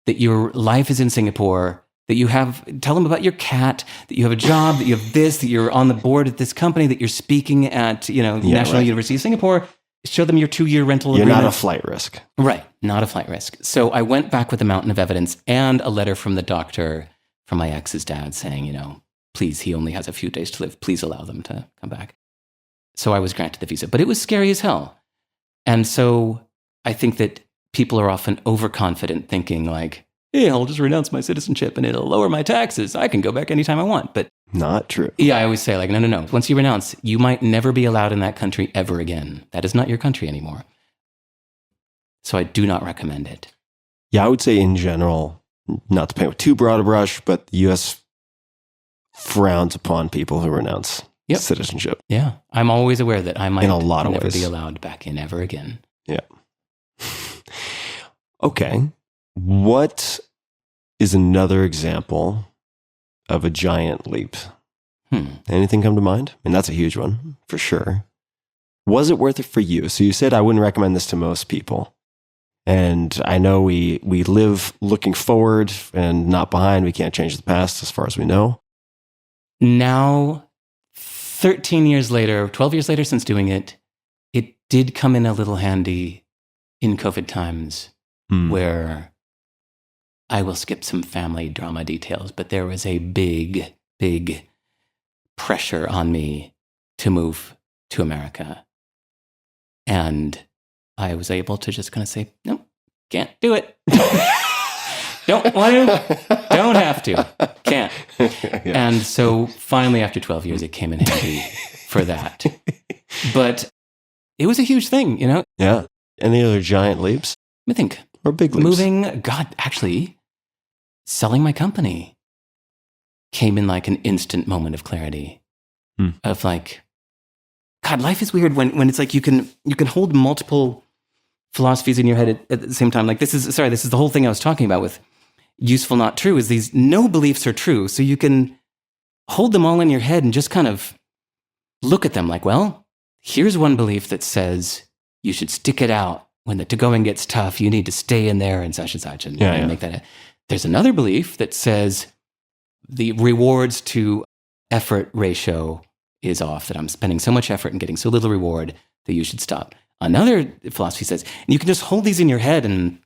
that your life is in Singapore, that you have, tell them about your cat, that you have a job, that you have this, that you're on the board at this company, that you're speaking at, National University of Singapore. Show them your 2-year rental agreement. You're not a flight risk. Right, not a flight risk. So I went back with a mountain of evidence and a letter from the doctor, from my ex's dad saying, please, he only has a few days to live. Please allow them to come back. So I was granted the visa, but it was scary as hell. And so I think that people are often overconfident thinking like, hey, I'll just renounce my citizenship and it'll lower my taxes. I can go back anytime I want. But not true. Yeah, I always say like, no. Once you renounce, you might never be allowed in that country ever again. That is not your country anymore. So I do not recommend it. Yeah, I would say in general, not to paint with too broad a brush, but the U.S. frowns upon people who renounce citizenship. Yeah, I'm always aware that I might in a lot of never ways. Be allowed back in ever again. Yeah. Okay. What is another example of a giant leap? Anything come to mind? I mean, that's a huge one, for sure. Was it worth it for you? So you said I wouldn't recommend this to most people. And I know we live looking forward and not behind. We can't change the past as far as we know. Now, 13 years later, 12 years later since doing it, it did come in a little handy in COVID times where I will skip some family drama details, but there was a big, big pressure on me to move to America. And I was able to just kind of say, no, can't do it. Don't want to, don't have to, can't. Yeah. And so finally, after 12 years, it came in handy for that. But it was a huge thing, Yeah. Any other giant leaps? I think. Or big leaps? Actually, selling my company came in like an instant moment of clarity of like, God, life is weird when it's like you can hold multiple philosophies in your head at the same time. Like this is the whole thing I was talking about with useful, not true, is these no beliefs are true. So you can hold them all in your head and just kind of look at them like, well, here's one belief that says you should stick it out. When the going gets tough, you need to stay in there and such and make that. There's another belief that says the rewards to effort ratio is off, that I'm spending so much effort and getting so little reward that you should stop. Another philosophy says, and you can just hold these in your head and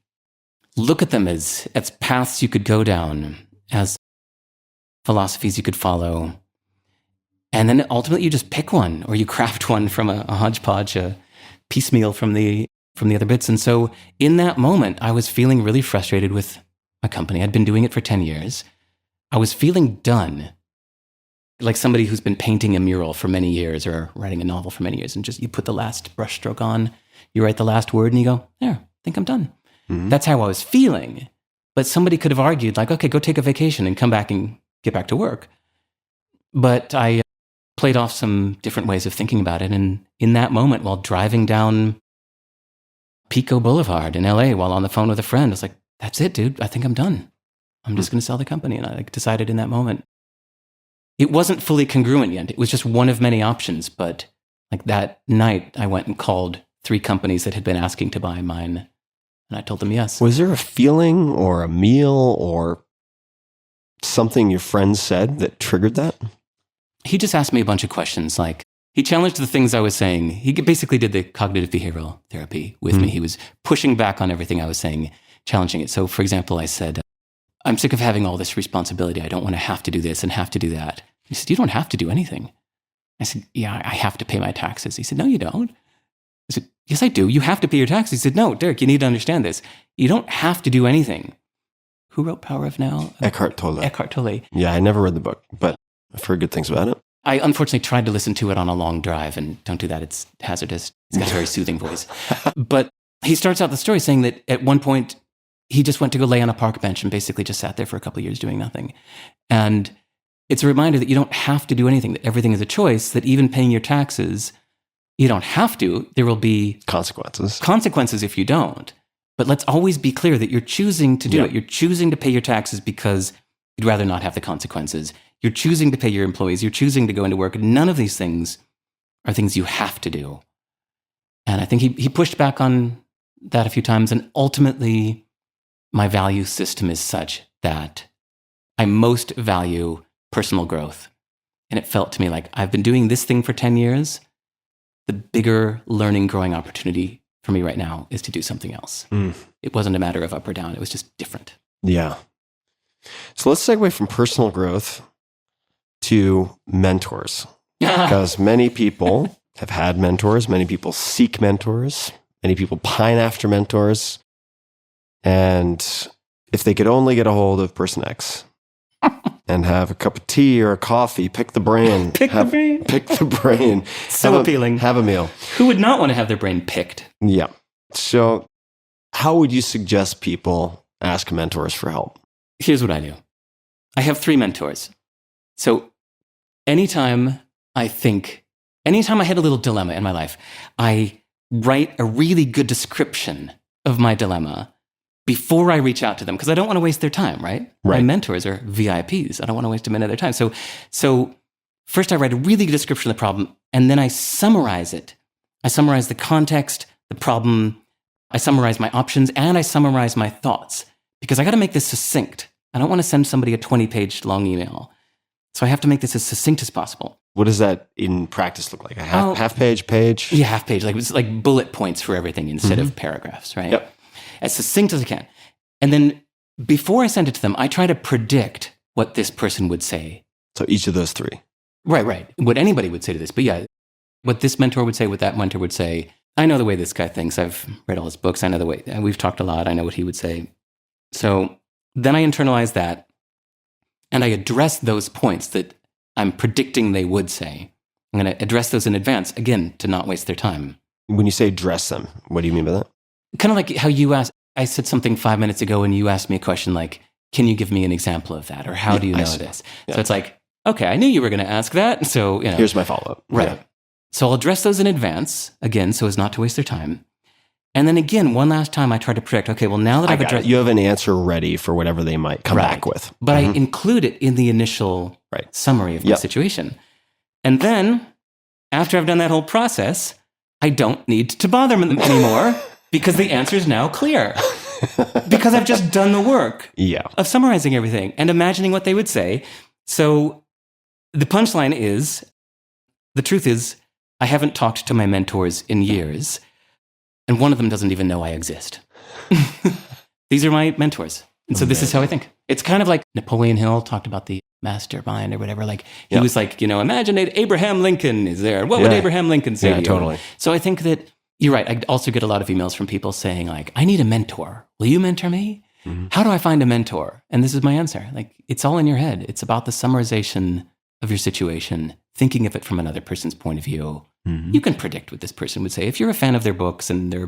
look at them as paths you could go down, as philosophies you could follow. And then ultimately you just pick one or you craft one from a hodgepodge piecemeal from the other bits. And so in that moment, I was feeling really frustrated with my company. I'd been doing it for 10 years. I was feeling done, like somebody who's been painting a mural for many years or writing a novel for many years, and just you put the last brushstroke on, you write the last word, and you go, there, I think I'm done. Mm-hmm. That's how I was feeling. But somebody could have argued, like, okay, go take a vacation and come back and get back to work. But I played off some different ways of thinking about it. And in that moment, while driving down Pico Boulevard in LA while on the phone with a friend, I was like, that's it, dude. I think I'm done. I'm just going to sell the company. And I decided in that moment. It wasn't fully congruent yet. It was just one of many options. But like that night, I went and called 3 companies that had been asking to buy mine. And I told them yes. Was there a feeling or a meal or something your friend said that triggered that? He just asked me a bunch of questions. Like, he challenged the things I was saying. He basically did the cognitive behavioral therapy with me. He was pushing back on everything I was saying, challenging it. So, for example, I said, I'm sick of having all this responsibility. I don't want to have to do this and have to do that. He said, you don't have to do anything. I said, yeah, I have to pay my taxes. He said, no, you don't. I said, yes, I do. You have to pay your taxes. He said, no, Derek, you need to understand this. You don't have to do anything. Who wrote Power of Now? Eckhart Tolle. Eckhart Tolle. Yeah, I never read the book, but I've heard good things about it. I unfortunately tried to listen to it on a long drive, and don't do that. It's hazardous. He's got a very soothing voice. But he starts out the story saying that at one point, he just went to go lay on a park bench and basically just sat there for a couple of years doing nothing. And it's a reminder that you don't have to do anything, that everything is a choice, that even paying your taxes, you don't have to. There will be consequences if you don't. But let's always be clear that you're choosing to do it. You're choosing to pay your taxes because you'd rather not have the consequences. You're choosing to pay your employees. You're choosing to go into work. None of these things are things you have to do. And I think he pushed back on that a few times. And ultimately, my value system is such that I most value personal growth. And it felt to me like I've been doing this thing for 10 years. The bigger learning, growing opportunity for me right now is to do something else. It wasn't a matter of up or down. It was just different. Yeah. So let's segue from personal growth to mentors. Because many people have had mentors. Many people seek mentors. Many people pine after mentors. And if they could only get a hold of person X and have a cup of tea or a coffee, pick the brain. Pick the brain. So appealing. Have a meal. Who would not want to have their brain picked? Yeah. So how would you suggest people ask mentors for help? Here's what I do. I have 3 mentors. So anytime I had a little dilemma in my life, I write a really good description of my dilemma before I reach out to them, because I don't want to waste their time, right? My mentors are VIPs. I don't want to waste a minute of their time. So first I write a really good description of the problem, and then I summarize it. I summarize the context, the problem, I summarize my options, and I summarize my thoughts, because I got to make this succinct. I don't want to send somebody a 20-page long email. So I have to make this as succinct as possible. What does that in practice look like? A half page? Yeah, half page. Like it's like bullet points for everything instead of paragraphs, right? Yep. As succinct as I can. And then before I send it to them, I try to predict what this person would say. So each of those 3. Right. What anybody would say to this. But yeah, what this mentor would say, what that mentor would say. I know the way this guy thinks. I've read all his books. I know the way, we've talked a lot. I know what he would say. So then I internalize that and I address those points that I'm predicting they would say. I'm going to address those in advance, again, to not waste their time. When you say address them, what do you mean by that? Kind of like how you asked, I said something 5 minutes ago and you asked me a question like, can you give me an example of that? Or how do you know this? Yeah. So it's like, okay, I knew you were going to ask that. So, here's my follow-up. Right. Yeah. So I'll address those in advance, again, so as not to waste their time. And then again, one last time I try to predict, okay, well, now that I've addressed... You have an answer ready for whatever they might come back with. But I include it in the initial summary of my situation. And then, after I've done that whole process, I don't need to bother them anymore because the answer is now clear. Because I've just done the work of summarizing everything and imagining what they would say. So the punchline is, the truth is, I haven't talked to my mentors in years, and one of them doesn't even know I exist. These are my mentors. And so this is how I think. It's kind of like Napoleon Hill talked about the mastermind or whatever. Like he was like, imagine Abraham Lincoln is there. What would Abraham Lincoln say? Yeah, totally. So I think that You're right. I also get a lot of emails from people saying like, I need a mentor. Will you mentor me? Mm-hmm. How do I find a mentor? And this is my answer. Like, it's all in your head. It's about the summarization of your situation, thinking of it from another person's point of view. Mm-hmm. You can predict what this person would say. If you're a fan of their books and their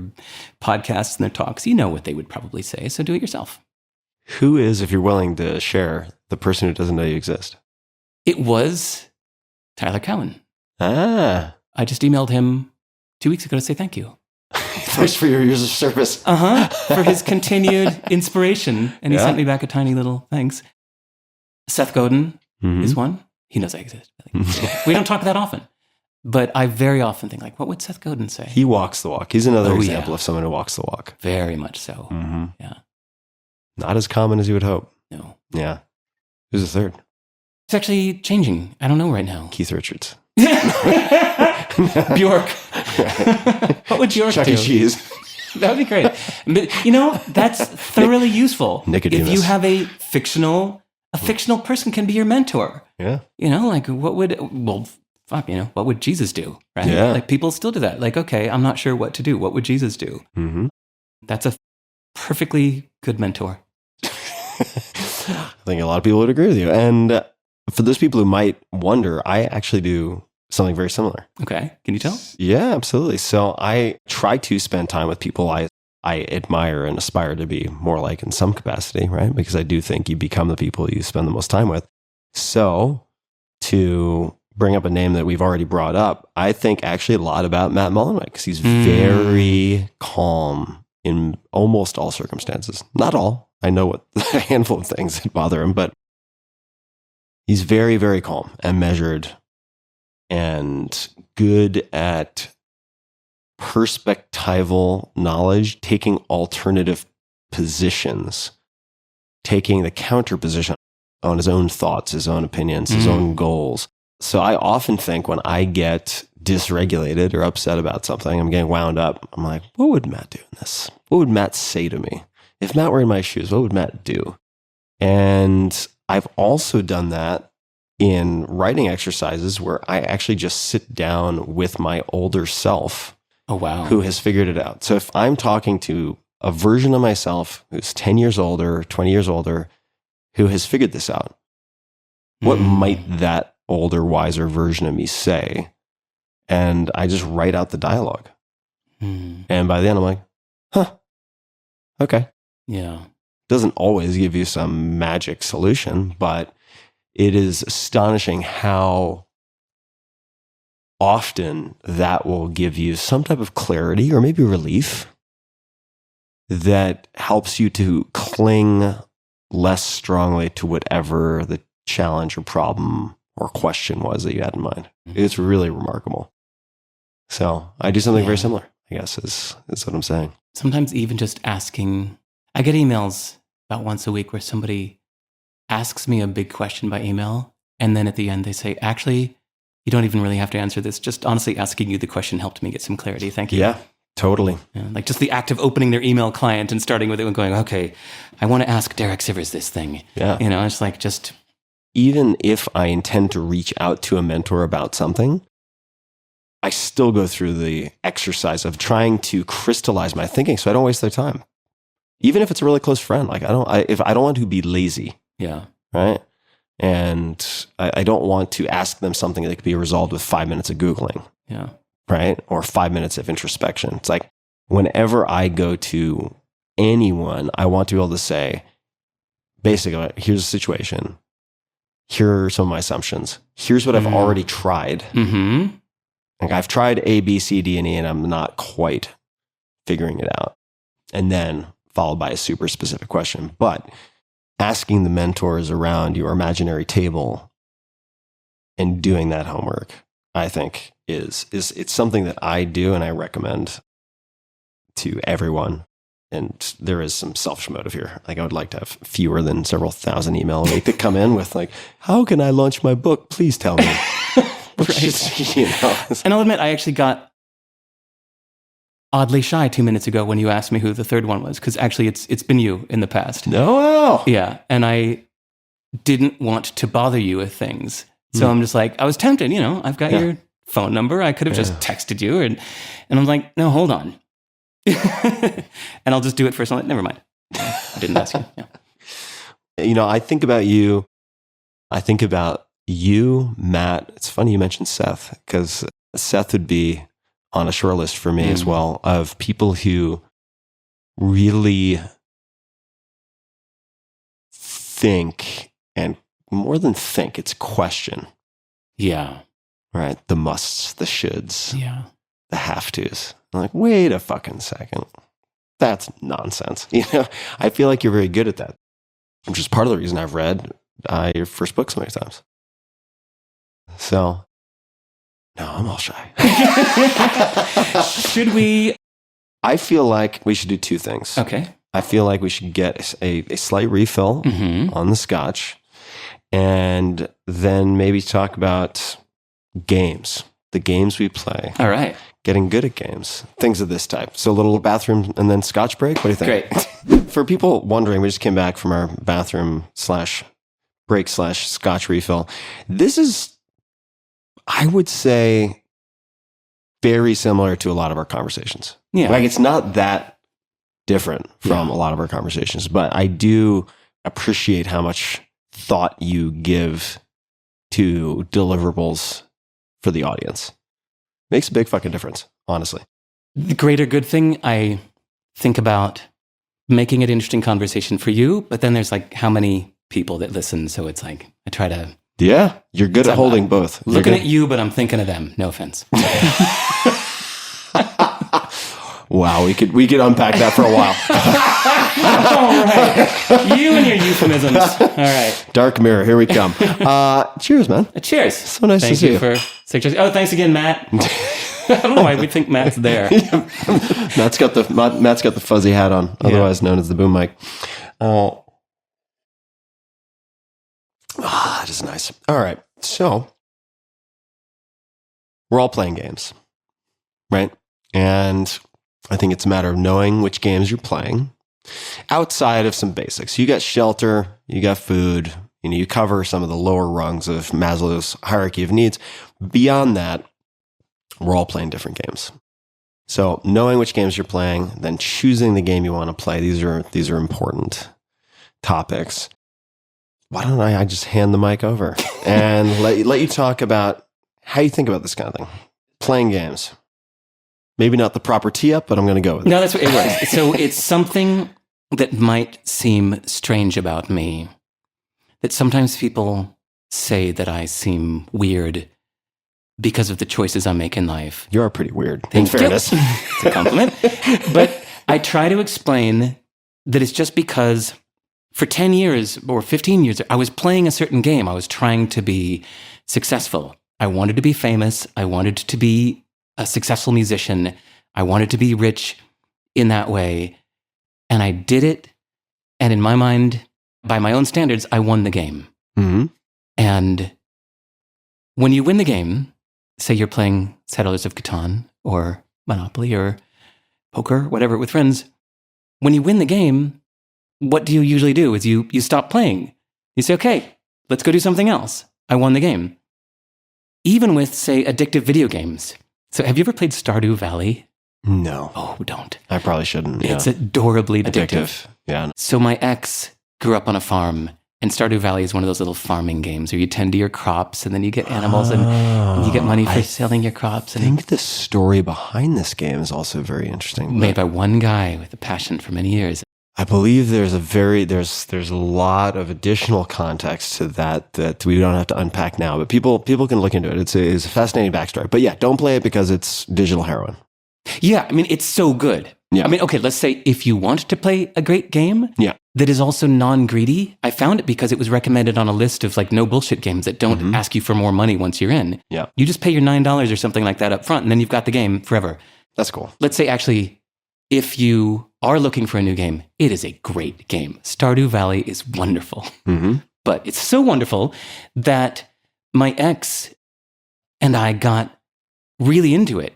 podcasts and their talks, you know what they would probably say. So do it yourself. Who is, if you're willing to share, the person who doesn't know you exist? It was Tyler Cowen. Ah. I just emailed him 2 weeks ago to say thank you. Thanks for your years of service. For his continued inspiration. And he sent me back a tiny little thanks. Seth Godin is one. He knows I exist. We don't talk that often. But I very often think, like, what would Seth Godin say? He walks the walk. He's another example of someone who walks the walk. Very much so. Mm-hmm. Yeah. Not as common as you would hope. No. Yeah. Who's the third? It's actually changing. I don't know right now. Keith Richards. Bjork. What would Bjork Chuck do? E. Cheese. That would be great. But, you know, that's thoroughly usable. Nicodemus. If you have a fictional person can be your mentor. Yeah. You know, like what would Jesus do? Right? Yeah. Like people still do that. Like, okay, I'm not sure what to do. What would Jesus do? Mm-hmm. That's a perfectly good mentor. I think a lot of people would agree with you. And for those people who might wonder, I actually do something very similar. Okay. Can you tell? Yeah, absolutely. So I try to spend time with people I admire and aspire to be more like in some capacity, right? Because I do think you become the people you spend the most time with. So to bring up a name that we've already brought up, I think actually a lot about Matt Mullenweg because he's very calm in almost all circumstances. Not all. I know what a handful of things that bother him, but he's very, very calm and measured and good at perspectival knowledge, taking alternative positions, taking the counter position on his own thoughts, his own opinions, his own goals. So I often think when I get dysregulated or upset about something, I'm getting wound up. I'm like, what would Matt do in this? What would Matt say to me? If Matt were in my shoes, what would Matt do? And I've also done that in writing exercises where I actually just sit down with my older self. Oh, wow. Who has figured it out. So if I'm talking to a version of myself who's 10 years older, 20 years older, who has figured this out, what might that older, wiser version of me say? And I just write out the dialogue. And by the end, I'm like, huh, okay. Yeah. Doesn't always give you some magic solution, but it is astonishing how often that will give you some type of clarity or maybe relief that helps you to cling less strongly to whatever the challenge or problem or question was that you had in mind. It's really remarkable. So I do something very similar, I guess, is what I'm saying. Sometimes even just asking, I get emails about once a week where somebody asks me a big question by email. And then at the end they say, actually, you don't even really have to answer this. Just honestly asking you the question helped me get some clarity. Thank you. Yeah, totally. Yeah, like just the act of opening their email client and starting with it and going, okay, I want to ask Derek Sivers this thing. Yeah. You know, it's like just... Even if I intend to reach out to a mentor about something, I still go through the exercise of trying to crystallize my thinking so I don't waste their time. Even if it's a really close friend, like I don't want to be lazy. Yeah. Right. And I don't want to ask them something that could be resolved with 5 minutes of Googling. Yeah. Right. Or 5 minutes of introspection. It's like whenever I go to anyone, I want to be able to say, basically, here's the situation. Here are some of my assumptions. Here's what I've already tried. Like I've tried A, B, C, D, and E, and I'm not quite figuring it out. And then followed by a super specific question. But asking the mentors around your imaginary table and doing that homework, I think it's something that I do and I recommend to everyone. And there is some selfish motive here. Like I would like to have fewer than several thousand email a week that come in with like, how can I launch my book? Please tell me. Just, you know. And I'll admit, I actually got oddly shy 2 minutes ago when you asked me who the third one was, because actually it's been you in the past. No. Yeah. And I didn't want to bother you with things. So I'm just like, I was tempted, you know, I've got your phone number. I could have just texted you. And I'm like, no, hold on. And I'll just do it first. I'm like, never mind. I didn't ask you. Yeah. I think about you. I think about you, Matt. It's funny you mentioned Seth, because Seth would be on a short list for me as well, of people who really think, and more than think, it's question. Yeah. Right? The musts, the shoulds, the have tos. I'm like, wait a fucking second. That's nonsense. I feel like you're very good at that, which is part of the reason I've read your first book so many times. So, no, I'm all shy. Should we? I feel like we should do two things. Okay. I feel like we should get a slight refill on the scotch, and then maybe talk about games, the games we play. All right. Getting good at games, things of this type. So a little bathroom and then scotch break. What do you think? Great. For people wondering, we just came back from our bathroom /break/ scotch refill. This is, I would say, very similar to a lot of our conversations. Yeah. Like, it's not that different from a lot of our conversations, but I do appreciate how much thought you give to deliverables for the audience. Makes a big fucking difference, honestly. The greater good thing, I think about making it interesting conversation for you, but then there's like how many people that listen. So it's like, I try to. Yeah, you're good at holding both. Looking at you, but I'm thinking of them. No offense. Wow, we could unpack that for a while. All right. You and your euphemisms. All right. Dark mirror, here we come. Cheers, man. Cheers. So nice to see you. Thank you for suggesting. Oh, thanks again, Matt. I don't know why we think Matt's there. Matt's got the fuzzy hat on, otherwise known as the boom mic. That is nice. All right. So we're all playing games, right? And I think it's a matter of knowing which games you're playing outside of some basics. You got shelter, you got food, you cover some of the lower rungs of Maslow's hierarchy of needs. Beyond that, we're all playing different games. So knowing which games you're playing, then choosing the game you want to play. These are important topics. Why don't I just hand the mic over and let you talk about how you think about this kind of thing? Playing games. Maybe not the proper tee up, but I'm going to go with it. No, that's what it was. So it's something that might seem strange about me, that sometimes people say that I seem weird because of the choices I make in life. You are pretty weird, in fairness. It's a compliment. But I try to explain that it's just because for 10 years or 15 years, I was playing a certain game. I was trying to be successful. I wanted to be famous. I wanted to be a successful musician. I wanted to be rich in that way. And I did it. And in my mind, by my own standards, I won the game. Mm-hmm. And when you win the game, say you're playing Settlers of Catan or Monopoly or poker, whatever, with friends, when you win the game, what do you usually do is you stop playing. You say, okay, let's go do something else. I won the game. Even with, say, addictive video games. So have you ever played Stardew Valley? No. Oh, don't. I probably shouldn't. It's adorably addictive. Yeah. So my ex grew up on a farm, and Stardew Valley is one of those little farming games where you tend to your crops, and then you get animals, and you get money for selling your crops. I think the story behind this game is also very interesting. Made by one guy with a passion for many years. I believe there's a lot of additional context to that we don't have to unpack now, but people can look into it. It's a fascinating backstory. But yeah, don't play it because it's digital heroin. Yeah, I mean, it's so good. Yeah. I mean, okay, let's say if you want to play a great game yeah. that is also non-greedy, I found it because it was recommended on a list of like no bullshit games that don't ask you for more money once you're in. Yeah. You just pay your $9 or something like that up front, and then you've got the game forever. That's cool. Let's say actually, if you are looking for a new game, it is a great game. Stardew Valley is wonderful. Mm-hmm. But it's so wonderful that my ex and I got really into it.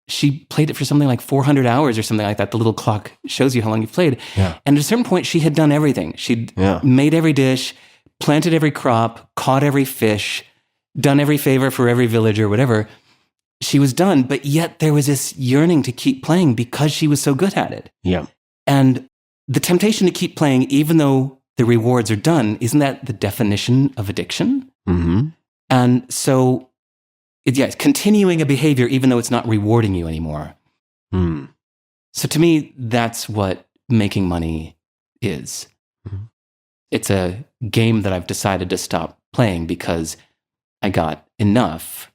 She played it for something like 400 hours or something like that. The little clock shows you how long you've played. Yeah. And at a certain point, she had done everything. She'd made every dish, planted every crop, caught every fish, done every favor for every village or whatever. she was done, but yet there was this yearning to keep playing because she was so good at it. Yeah. And the temptation to keep playing, even though the rewards are done, isn't that the definition of addiction? Mm-hmm. And so, it's continuing a behavior even though it's not rewarding you anymore. Mm. So to me, that's what making money is. Mm-hmm. It's a game that I've decided to stop playing because I got enough.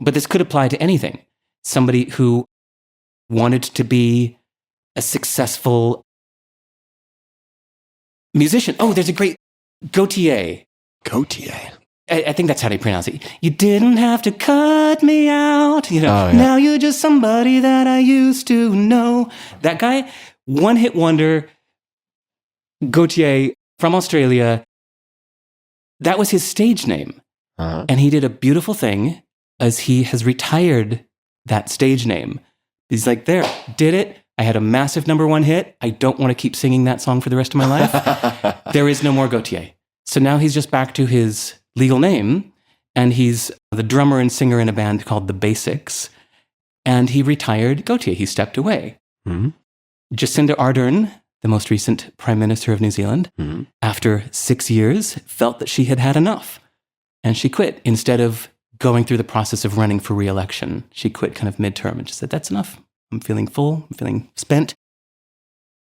But this could apply to anything. Somebody who wanted to be a successful musician. Oh, there's a great Gautier. Gautier. I think that's how they pronounce it. You didn't have to cut me out. Yeah. Now you're just somebody that I used to know. That guy, one-hit wonder, Gautier from Australia. That was his stage name. Uh-huh. And he did a beautiful thing as he has retired that stage name. He's like, there, did it. I had a massive number one hit. I don't want to keep singing that song for the rest of my life. There is no more Gautier. So now he's just back to his legal name, and he's the drummer and singer in a band called The Basics. And he retired Gautier. He stepped away. Mm-hmm. Jacinda Ardern, the most recent Prime Minister of New Zealand, Mm-hmm. after 6 years, felt that she had had enough. And she quit. Instead of going through the process of running for re-election, she quit kind of midterm and just said, that's enough. I'm feeling full. I'm feeling spent.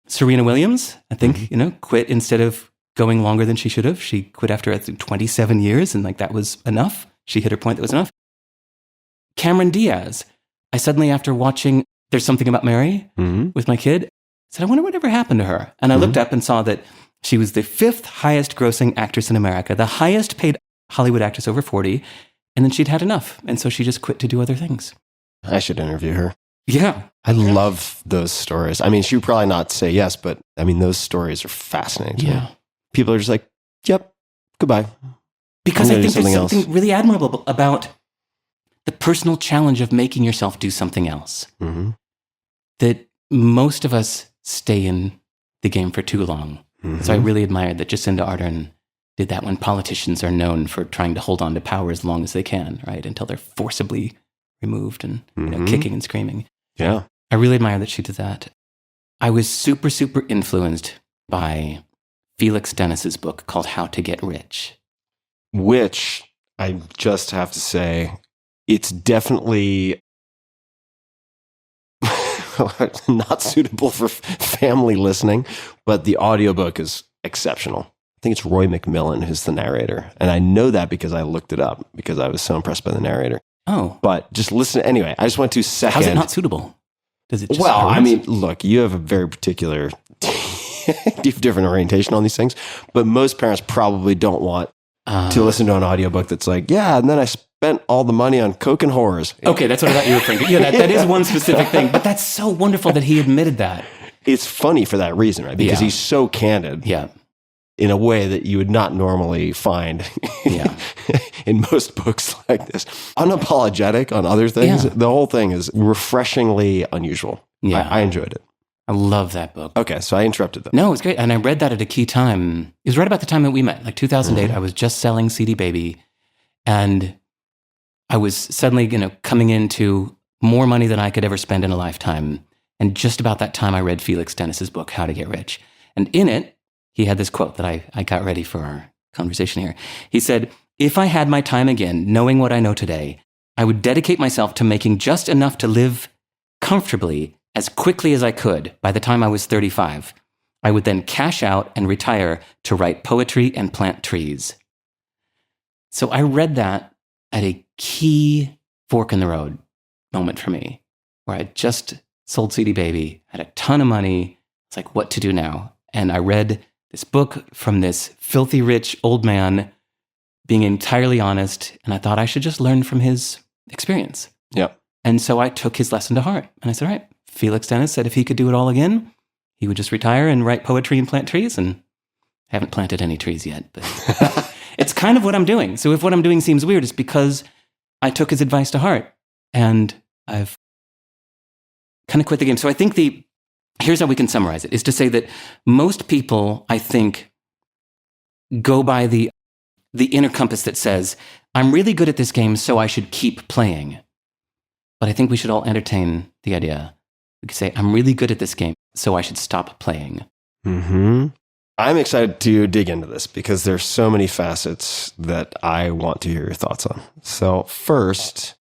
Serena Williams, I think, quit instead of going longer than she should have. She quit after, I think, 27 years, and that was enough. She hit her point that was enough. Cameron Diaz, I suddenly, after watching There's Something About Mary Mm-hmm. with my kid, said, I wonder whatever happened to her. And I looked up and saw that she was the 5th highest grossing actress in America, the highest paid Hollywood actress over 40, and then she'd had enough. And so she just quit to do other things. I should interview her. Yeah. I love those stories. I mean, she would probably not say yes, but I mean, those stories are fascinating to me. Yeah. People are just like, yep, goodbye. Because I'm I gonna think do there's something something really admirable about the personal challenge of making yourself do something else. Mm-hmm. That most of us stay in the game for too long. Mm-hmm. So I really admired that Jacinda Ardern did that when politicians are known for trying to hold on to power as long as they can, right? Until they're forcibly removed and kicking and screaming. Yeah. I really admire that she did that. I was super, super influenced by Felix Dennis's book called How to Get Rich. Which I just have to say, it's definitely not suitable for family listening, but the audiobook is exceptional. I think it's Roy McMillan who's the narrator. And I know that because I looked it up because I was so impressed by the narrator. Oh. But just listen. Anyway, I just went to second. How's it not suitable? Does it just Well, hurt? I mean, look, you have a very particular, different orientation on these things, but most parents probably don't want to listen to an audiobook that's like, yeah, and then I spent all the money on Coke and whores. Okay, that's what I thought you were referring to. Yeah, that is one specific thing, but that's so wonderful that he admitted that. It's funny for that reason, right? Because he's so candid in a way that you would not normally find in most books like this. Unapologetic on other things. The whole thing is refreshingly unusual. Yeah. I enjoyed it. I love that book. Okay, so I interrupted them. No, it was great. And I read that at a key time. It was right about the time that we met, like 2008. I was just selling CDBaby. And I was suddenly, coming into more money than I could ever spend in a lifetime. And just about that time, I read Felix Dennis's book, How to Get Rich. And in it, he had this quote that I got ready for our conversation here. He said, if I had my time again, knowing what I know today, I would dedicate myself to making just enough to live comfortably as quickly as I could by the time I was 35. I would then cash out and retire to write poetry and plant trees. So I read that at a key fork in the road moment for me, where I just sold CDBaby, had a ton of money. It's like, what to do now? And I read this book from this filthy rich old man being entirely honest, and I thought I should just learn from his experience. Yeah. And so I took his lesson to heart. And I said, all right, Felix Dennis said if he could do it all again, he would just retire and write poetry and plant trees. And I haven't planted any trees yet, but it's kind of what I'm doing. So if what I'm doing seems weird, it's because I took his advice to heart and I've kind of quit the game. So I think here's how we can summarize it, is to say that most people, I think, go by the inner compass that says, I'm really good at this game, so I should keep playing. But I think we should all entertain the idea. We could say, I'm really good at this game, so I should stop playing. Mm-hmm. I'm excited to dig into this because there's so many facets that I want to hear your thoughts on. So first,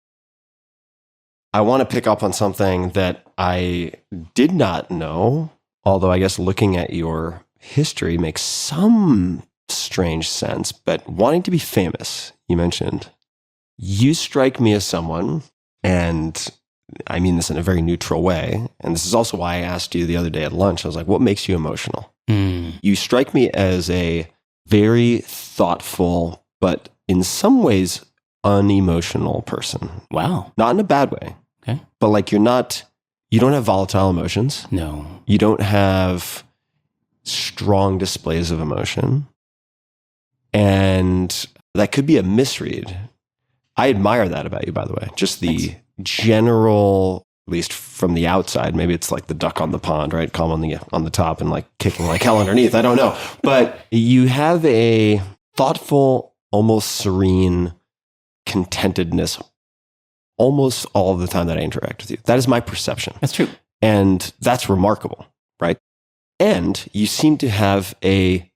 I want to pick up on something that I did not know, although I guess looking at your history makes some strange sense, but wanting to be famous, you mentioned. You strike me as someone, and I mean this in a very neutral way, and this is also why I asked you the other day at lunch. I was like, what makes you emotional? You strike me as a very thoughtful, but in some ways unemotional person. Wow. Not in a bad way. Okay. But like you don't have volatile emotions. No. You don't have strong displays of emotion. And that could be a misread. I admire that about you, by the way. Just the general, at least from the outside, maybe it's like the duck on the pond, right? Calm on the top and like kicking like hell underneath. I don't know. But you have a thoughtful, almost serene contentedness almost all the time that I interact with you. That is my perception. That's true. And that's remarkable, right? And you seem to have a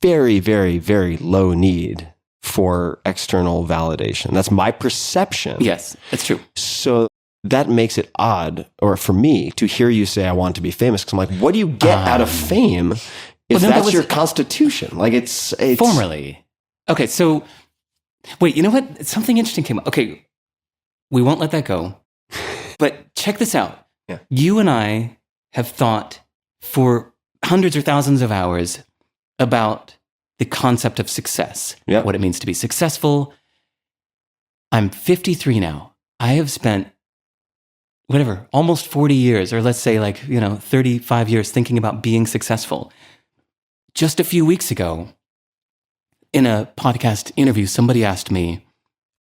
very, very, very low need for external validation. That's my perception. Yes, that's true. So that makes it odd, or for me, to hear you say I want to be famous. Because I'm like, what do you get out of fame if that's your constitution? Like it's formerly. Okay, so wait, you know what? Something interesting came up. Okay, we won't let that go. But check this out. Yeah. You and I have thought for hundreds or thousands of hours about the concept of success, what it means to be successful. I'm 53 now. I have spent almost 40 years, or let's say 35 years thinking about being successful. Just a few weeks ago, in a podcast interview, somebody asked me,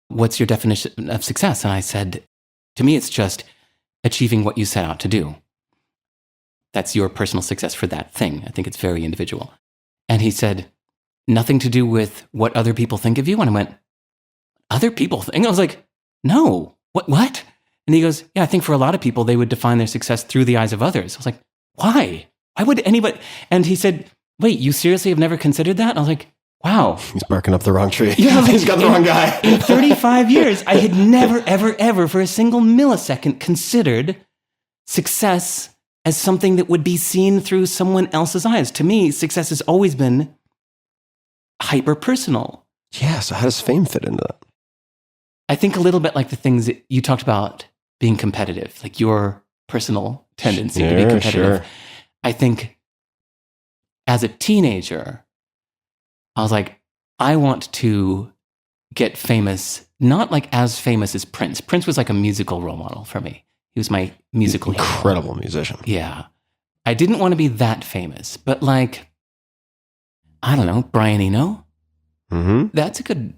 what's your definition of success? And I said, to me, it's just achieving what you set out to do. That's your personal success for that thing. I think it's very individual. And he said, nothing to do with what other people think of you? And I went, other people think? I was like, no, what? And he goes, yeah, I think for a lot of people, they would define their success through the eyes of others. I was like, why? Why would anybody? And he said, wait, you seriously have never considered that? And I was like, wow. He's barking up the wrong tree. Yeah, he's got the wrong guy. In 35 years, I had never, ever, ever for a single millisecond considered success as something that would be seen through someone else's eyes. To me, success has always been hyper-personal. Yeah, so how does fame fit into that? I think a little bit like the things that you talked about being competitive, like your personal tendency to be competitive. Sure. I think as a teenager, I was like, I want to get famous, not like as famous as Prince. Prince was like a musical role model for me. He was my musical incredible hero. Musician. Yeah. I didn't want to be that famous, but like, I don't know, Brian Eno. Mm-hmm. That's a good,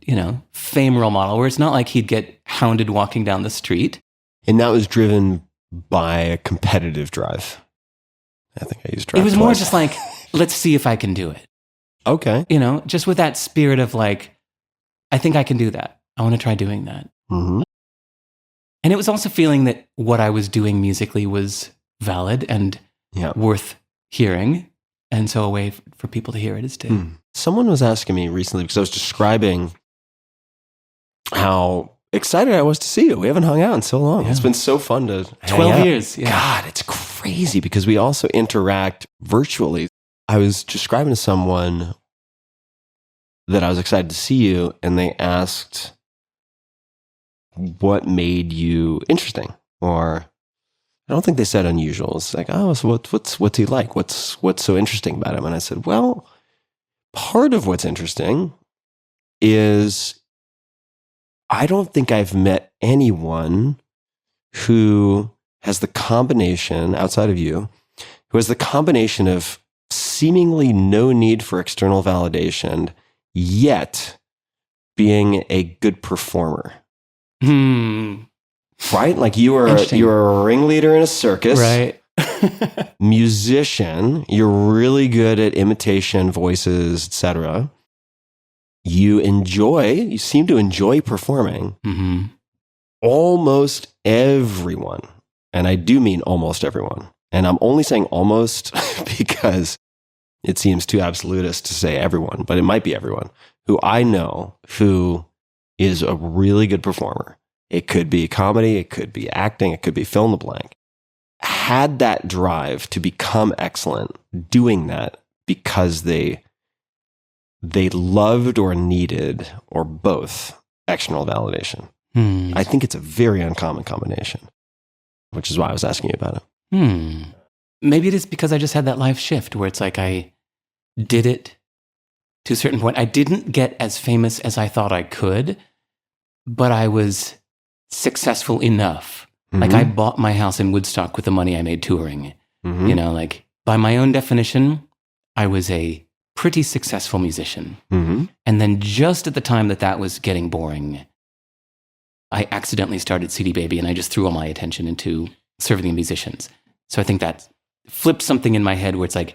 fame role model where it's not like he'd get hounded walking down the street. And that was driven by a competitive drive. I think I used drive. It was twice. more just like, let's see if I can do it. Okay. Just with that spirit of like, I think I can do that. I want to try doing that. Mm-hmm. And it was also feeling that what I was doing musically was valid and worth hearing. And so a way for people to hear it is to... Someone was asking me recently, because I was describing how excited I was to see you. We haven't hung out in so long. Yeah. It's been so fun to 12 years. Yeah. God, it's crazy because we also interact virtually. I was describing to someone that I was excited to see you, and they asked, what made you interesting? Or I don't think they said unusual. It's like, oh, so what's he like? What's so interesting about him? And I said, well, part of what's interesting is I don't think I've met anyone who has the combination, outside of you, who has the combination of seemingly no need for external validation, yet being a good performer. Right? Like you were a ringleader in a circus. Right. Musician, you're really good at imitation, voices, etc. You seem to enjoy performing. Mm-hmm. almost everyone, and I do mean almost everyone, and I'm only saying almost because it seems too absolutist to say everyone, but it might be everyone who I know who is a really good performer. It could be comedy, it could be acting, it could be fill in the blank. Had that drive to become excellent doing that because they loved or needed, or both, external validation. I think it's a very uncommon combination, which is why I was asking you about it. Maybe it is because I just had that life shift where it's like I did it to a certain point. I didn't get as famous as I thought I could, but I was successful enough. Like I bought my house in Woodstock with the money I made touring. You know, like by my own definition, I was a pretty successful musician. And then just at the time that was getting boring, I accidentally started CDBaby, and I just threw all my attention into serving the musicians. So I think that flipped something in my head where it's like,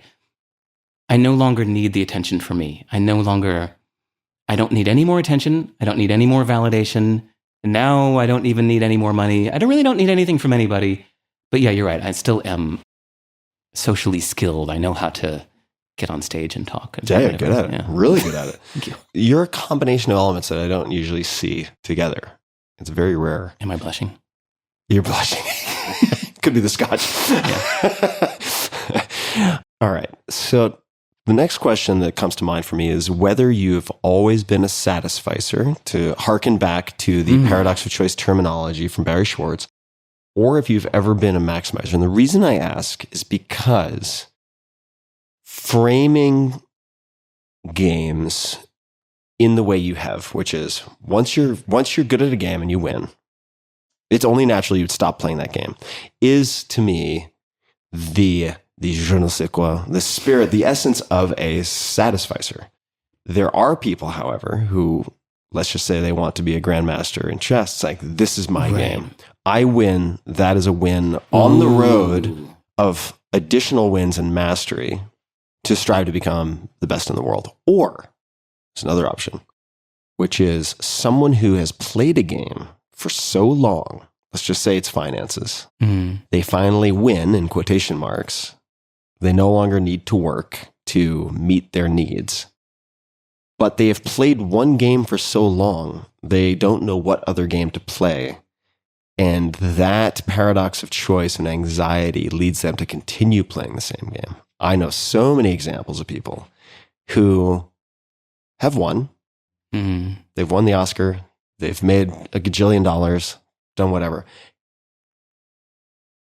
I no longer need the attention from me. I don't need any more attention. I don't need any more validation. And now I don't even need any more money. I don't need anything from anybody. But yeah, you're right. I still am socially skilled. I know how to get on stage and talk. Yeah, you're good at it. Yeah. Really good at it. Thank you. You're a combination of elements that I don't usually see together. It's very rare. Am I blushing? You're blushing. Could be the scotch. Yeah. All right. So the next question that comes to mind for me is whether you've always been a satisficer, to harken back to the paradox of choice terminology from Barry Schwartz, or if you've ever been a maximizer. And the reason I ask is because framing games in the way you have, which is once you're good at a game and you win, it's only natural you'd stop playing that game, is to me the je ne sais quoi, the spirit, the essence of a satisficer. There are people, however, who, let's just say they want to be a grandmaster in chess. It's like, this is my game. I win. That is a win on the road of additional wins and mastery to strive to become the best in the world. Or there's another option, which is someone who has played a game for so long. Let's just say it's finances. They finally win, in quotation marks. They no longer need to work to meet their needs. But they have played one game for so long, they don't know what other game to play. And that paradox of choice and anxiety leads them to continue playing the same game. I know so many examples of people who have won. They've won the Oscar. They've made a gajillion dollars, done whatever.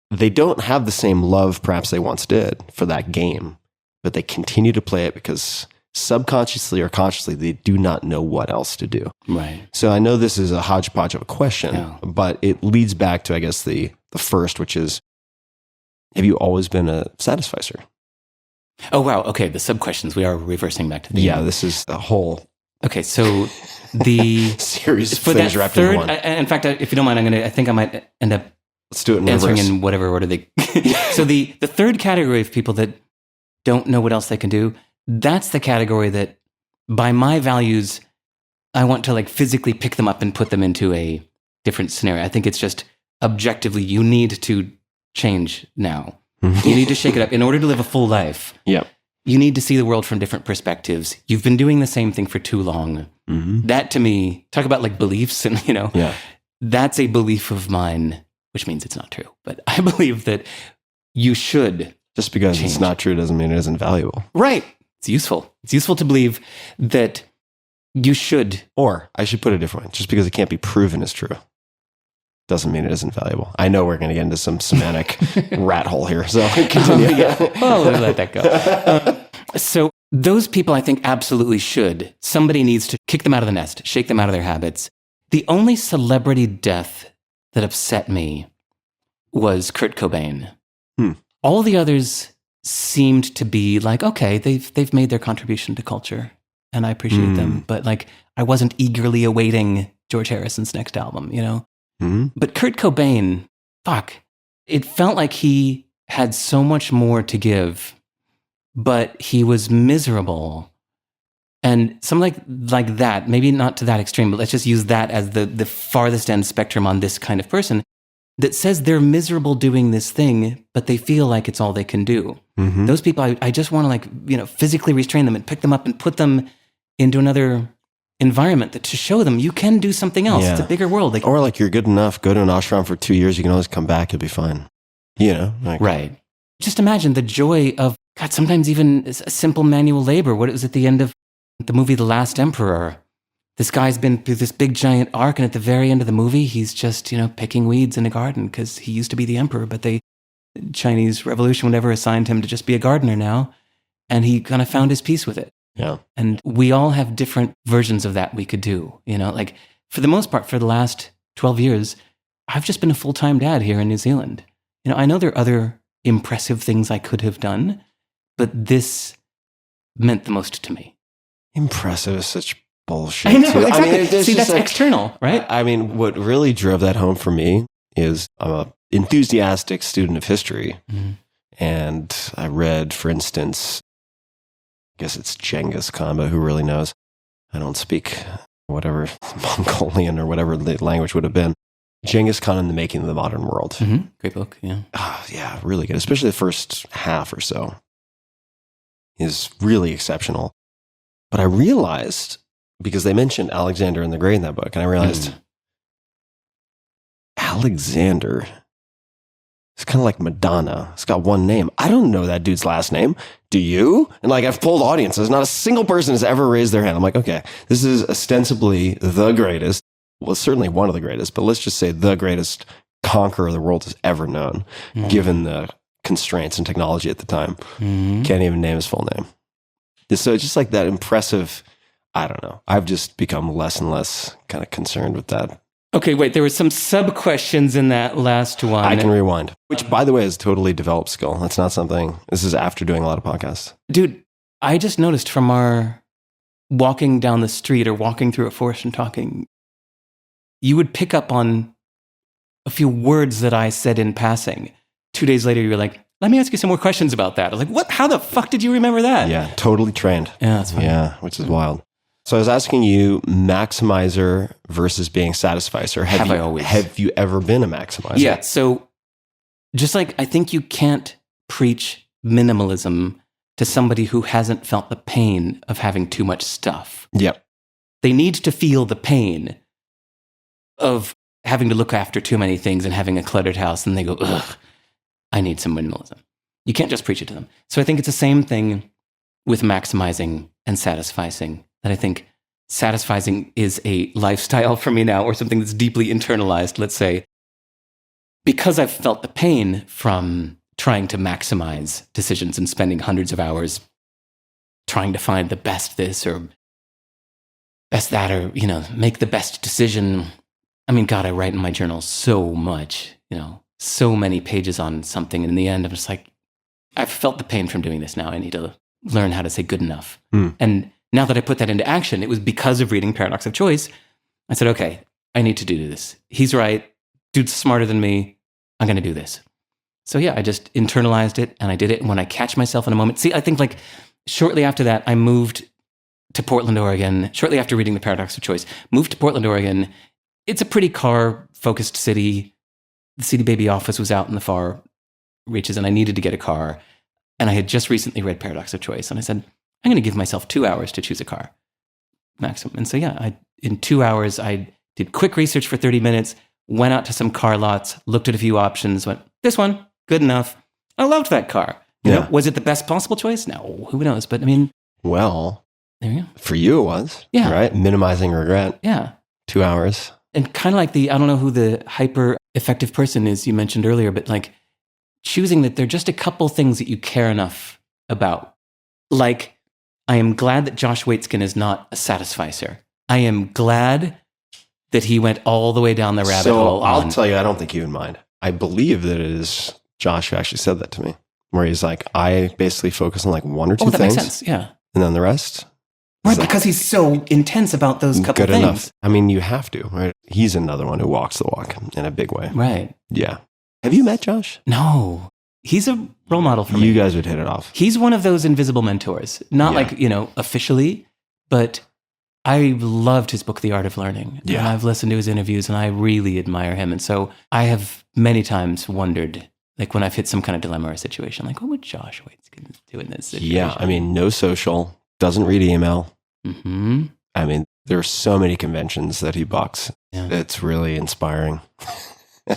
They don't have the same love perhaps they once did for that game, but they continue to play it because subconsciously or consciously, they do not know what else to do. Right. So I know this is a hodgepodge of a question, but it leads back to, I guess, the first, which is, have you always been a satisficer? Oh, wow. Okay. The sub-questions, we are reversing back to the... Yeah, this is the whole... Okay, so the... series of for things that wrapped third, in one. in fact, if you don't mind, I think I might end up Let's do it in answering reverse. in whatever order they... So the third category of people that don't know what else they can do, that's the category that, by my values, I want to like physically pick them up and put them into a different scenario. I think it's just objectively, you need to change now. You need to shake it up in order to live a full life. Yeah. You need to see the world from different perspectives. You've been doing the same thing for too long. That to me, talk about like beliefs and, that's a belief of mine, which means it's not true. But I believe that you should. Just because change. It's not true doesn't mean it isn't valuable. Right. It's useful. It's useful to believe that you should. Or I should put it a different way. Just because it can't be proven is true doesn't mean it isn't valuable. I know we're going to get into some semantic rat hole here. So continue. Well, we'll let that go. So those people, I think, absolutely should. Somebody needs to kick them out of the nest, shake them out of their habits. The only celebrity death that upset me was Kurt Cobain. All the others seemed to be like, okay, they've made their contribution to culture, and I appreciate them. But like, I wasn't eagerly awaiting George Harrison's next album, But Kurt Cobain, it felt like he had so much more to give, but he was miserable. And something like that, maybe not to that extreme, but let's just use that as the farthest end spectrum on this kind of person that says they're miserable doing this thing, but they feel like it's all they can do. Mm-hmm. Those people, I just want to physically restrain them and pick them up and put them into another environment to show them you can do something else. Yeah. It's a bigger world. Or like you're good enough, go to an ashram for 2 years, you can always come back, you'll be fine. Right. Just imagine the joy of, God, sometimes even a simple manual labor. What it was at the end of the movie The Last Emperor. This guy's been through this big giant arc, and at the very end of the movie, he's just, picking weeds in a garden because he used to be the emperor, but the Chinese Revolution never assigned him to just be a gardener now, and he kind of found his peace with it. Yeah. And we all have different versions of that we could do. Like for the most part, for the last 12 years, I've just been a full-time dad here in New Zealand. I know there are other impressive things I could have done, but this meant the most to me. Impressive is such bullshit. I know, too. exactly. See, that's like, external, right? I mean, what really drove that home for me is I'm an enthusiastic student of history. Mm-hmm. And I read, for instance, I guess it's Genghis Khan, but who really knows? I don't speak whatever Mongolian or whatever the language would have been. Genghis Khan and the Making of the Modern World. Mm-hmm. Great book, yeah. Oh, yeah, really good. Especially the first half or so is really exceptional. But I realized, because they mentioned Alexander the Great in that book, and I realized Alexander is kind of like Madonna. It's got one name. I don't know that dude's last name. Do you? And I've polled audiences. Not a single person has ever raised their hand. I'm like, okay, this is ostensibly the greatest. Well, certainly one of the greatest, but let's just say the greatest conqueror the world has ever known, given the constraints and technology at the time. Mm-hmm. Can't even name his full name. So it's just like that impressive, I don't know. I've just become less and less kind of concerned with that. Okay, wait, there were some sub-questions in that last one. I can rewind, which, by the way, is totally developed skill. That's not something, this is after doing a lot of podcasts. Dude, I just noticed from our walking down the street or walking through a forest and talking, you would pick up on a few words that I said in passing. 2 days later, you were like, let me ask you some more questions about that. I was like, what? How the fuck did you remember that? Yeah, totally trained. Yeah, that's funny. Yeah, which is wild. So I was asking you, maximizer versus being satisficer. Have you ever been a maximizer? Yeah, so just like I think you can't preach minimalism to somebody who hasn't felt the pain of having too much stuff. Yep. They need to feel the pain of having to look after too many things and having a cluttered house, and they go, ugh, I need some minimalism. You can't just preach it to them. So I think it's the same thing with maximizing and satisficing, that I think satisficing is a lifestyle for me now, or something that's deeply internalized, let's say, because I've felt the pain from trying to maximize decisions and spending hundreds of hours trying to find the best this or best that, or, make the best decision. I mean, God, I write in my journal so much, so many pages on something. And in the end, I'm just like, I've felt the pain from doing this now. I need to learn how to say good enough. And now that I put that into action, it was because of reading Paradox of Choice. I said, okay, I need to do this. He's right. Dude's smarter than me. I'm going to do this. So yeah, I just internalized it and I did it. And when I catch myself in a moment, I think shortly after that, I moved to Portland, Oregon, shortly after reading the Paradox of Choice, moved to Portland, Oregon. It's a pretty car-focused city. The CDBaby office was out in the far reaches, and I needed to get a car. And I had just recently read Paradox of Choice, and I said, I'm going to give myself 2 hours to choose a car, maximum. And so, yeah, in 2 hours, I did quick research for 30 minutes, went out to some car lots, looked at a few options, went, this one, good enough. I loved that car. Was it the best possible choice? No, who knows? But I mean, well, there you go. For you, it was. Yeah. Right? Minimizing regret. Yeah. 2 hours. And kind of like I don't know who the hyper effective person is you mentioned earlier, but choosing that there are just a couple things that you care enough about. I am glad that Josh Waitzkin is not a satisficer. I am glad that he went all the way down the rabbit hole. I'll tell you, I don't think you would mind. I believe that it is Josh who actually said that to me, where he's like, I basically focus on one or two that things. Makes sense, yeah. And then the rest. Right, because he's so intense about those couple good things. Enough. I mean, you have to, right? He's another one who walks the walk in a big way. Right. Yeah. Have you met Josh? No. He's a role model for me. You guys would hit it off. He's one of those invisible mentors. Not officially, But I loved his book, The Art of Learning. Yeah. And I've listened to his interviews and I really admire him. And so I have many times wondered, like when I've hit some kind of dilemma or situation, like what would Josh Waitzkin do in this situation? Yeah. I mean, no social, doesn't read email. Mm-hmm. I mean, there are so many conventions that he bucks. Yeah. It's really inspiring.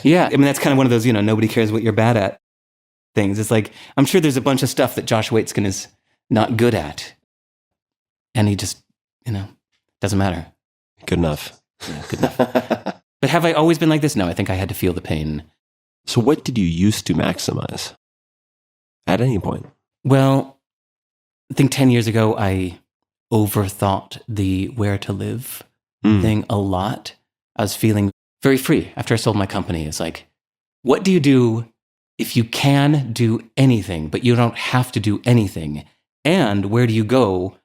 Yeah. I mean, that's kind of one of those, nobody cares what you're bad at things. It's like, I'm sure there's a bunch of stuff that Josh Waitzkin is not good at. And he just, doesn't matter. Good enough. Yeah, good enough. But have I always been like this? No, I think I had to feel the pain. So what did you used to maximize at any point? Well, I think 10 years ago, I overthought the where to live thing a lot. I was feeling very free after I sold my company. It's like, what do you do if you can do anything, but you don't have to do anything? And where do you go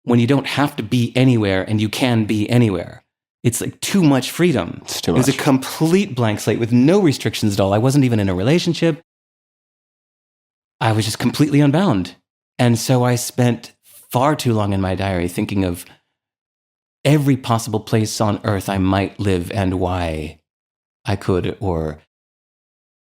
when you don't have to be anywhere and you can be anywhere? It's like too much freedom. It's too It much. was a complete blank slate with no restrictions at all. I wasn't even in a relationship. I was just completely unbound. And so I spent far too long in my diary thinking of every possible place on earth I might live and why I could, or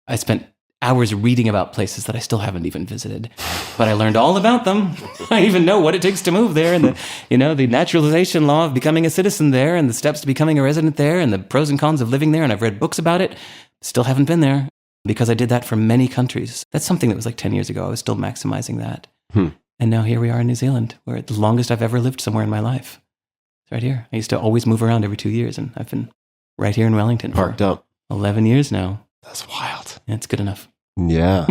I spent hours reading about places that I still haven't even visited, but I learned all about them. I even know what it takes to move there, and the naturalization law of becoming a citizen there, and the steps to becoming a resident there, and the pros and cons of living there. And I've read books about it. Still haven't been there because I did that for many countries. That's something that was like 10 years ago. I was still maximizing that. And now here we are in New Zealand, where it's the longest I've ever lived somewhere in my life. It's right here. I used to always move around every 2 years, and I've been right here in Wellington Parked for up. 11 years now. That's wild. Yeah, it's good enough. Yeah.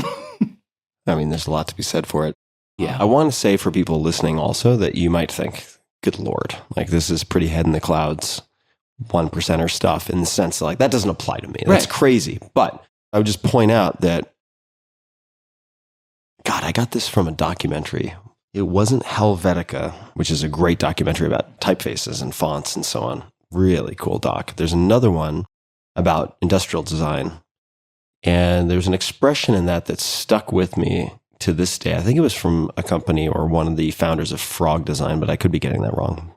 I mean, there's a lot to be said for it. Yeah. I want to say for people listening also that you might think, good Lord, like this is pretty head in the clouds, 1%er stuff in the sense that like that doesn't apply to me. That's Right. crazy. But I would just point out that, God, I got this from a documentary. It wasn't Helvetica, which is a great documentary about typefaces and fonts and so on. Really cool doc. There's another one about industrial design. And there's an expression in that that stuck with me to this day. I think it was from a company or one of the founders of Frog Design, but I could be getting that wrong.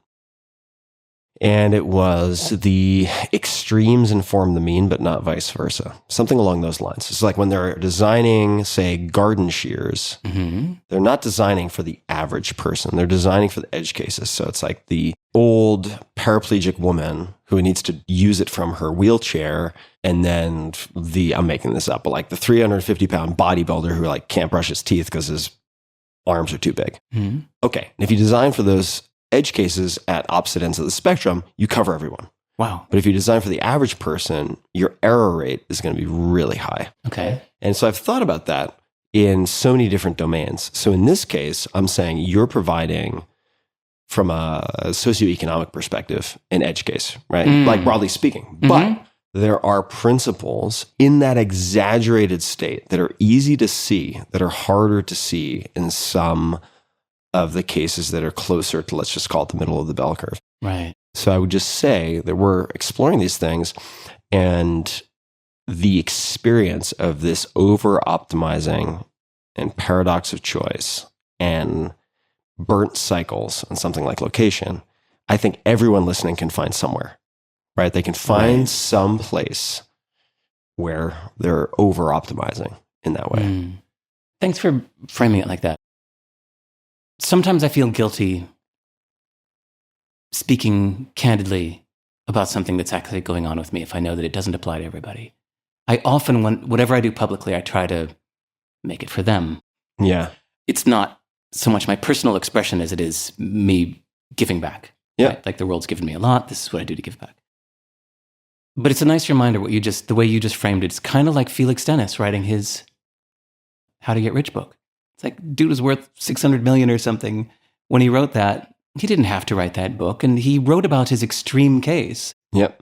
And it was the extremes inform the mean, but not vice versa. Something along those lines. It's like when they're designing, say, garden shears, they're not designing for the average person. They're designing for the edge cases. So it's like the old paraplegic woman who needs to use it from her wheelchair. And then I'm making this up, but like the 350-pound bodybuilder who like can't brush his teeth because his arms are too big. Okay. And if you design for those edge cases at opposite ends of the spectrum, you cover everyone. Wow. But if you design for the average person, your error rate is going to be really high. Okay. And so I've thought about that in so many different domains. So in this case, I'm saying you're providing from a socioeconomic perspective an edge case, right? Like broadly speaking. But there are principles in that exaggerated state that are easy to see, that are harder to see in some of the cases that are closer to, let's just call it the middle of the bell curve. Right. So I would just say that we're exploring these things, and the experience of this over-optimizing and paradox of choice and burnt cycles on something like location, I think everyone listening can find somewhere, right? They can find some place where they're over-optimizing in that way. Thanks for framing it like that. Sometimes I feel guilty speaking candidly about something that's actually going on with me if I know that it doesn't apply to everybody. I often, whatever I do publicly, I try to make it for them. Yeah. It's not so much my personal expression as it is me giving back. Yeah. Right? Like the world's given me a lot. This is what I do to give back. But it's a nice reminder the way you just framed it. It's kind of like Felix Dennis writing his How to Get Rich book. It's like, dude was worth 600 million or something. When he wrote that, he didn't have to write that book. And he wrote about his extreme case. Yep.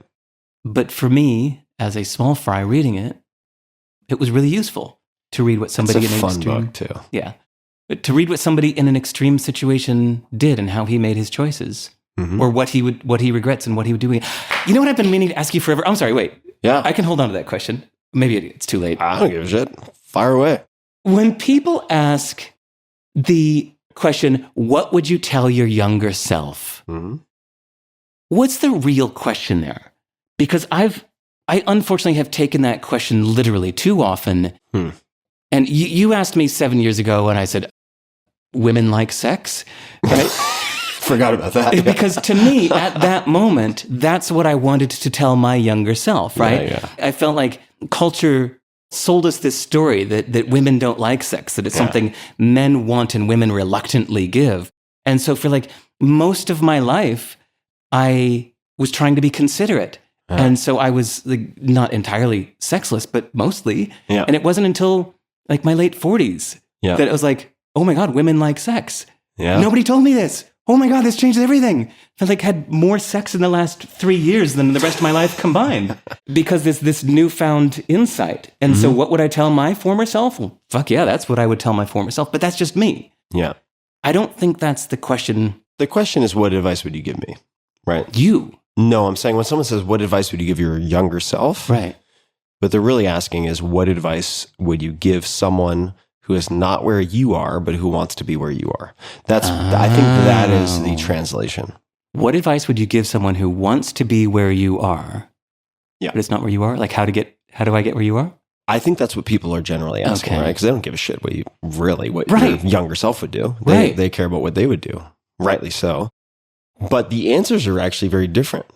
But for me, as a small fry reading it, it was really useful to read what somebody It's a in an fun extreme book too. Yeah. But to read what somebody in an extreme situation did and how he made his choices. Or what he regrets and what he would do. You know what I've been meaning to ask you forever? I'm sorry, wait. Yeah. I can hold on to that question. Maybe it's too late. I don't give a shit. Fire away. When people ask the question, what would you tell your younger self? Mm-hmm. What's the real question there? Because I unfortunately have taken that question literally too often. And you asked me 7 years ago, and I said, women like sex, right? Forgot about that. Because to me, at that moment, that's what I wanted to tell my younger self, right? Yeah. I felt like culture sold us this story that women don't like sex, that it's something men want and women reluctantly give. And so for like most of my life, I was trying to be considerate. And so I was like, not entirely sexless, but mostly. Yeah. And it wasn't until like my late 40s that it was like, oh my God, women like sex. Yeah. Nobody told me this. Oh my God, this changed everything. I like had more sex in the last 3 years than the rest of my life combined because this newfound insight. And so what would I tell my former self? Well, fuck yeah, that's what I would tell my former self. But that's just me. Yeah. I don't think that's the question. The question is, what advice would you give me? Right. You. No, I'm saying when someone says, what advice would you give your younger self? Right. What they're really asking is, what advice would you give someone who is not where you are, but who wants to be where you are? I think that is the translation. What advice would you give someone who wants to be where you are, but it's not where you are? Like how do I get where you are? I think that's what people are generally asking, right? Because they don't give a shit what your younger self would do. They care about what they would do, rightly so. But the answers are actually very different,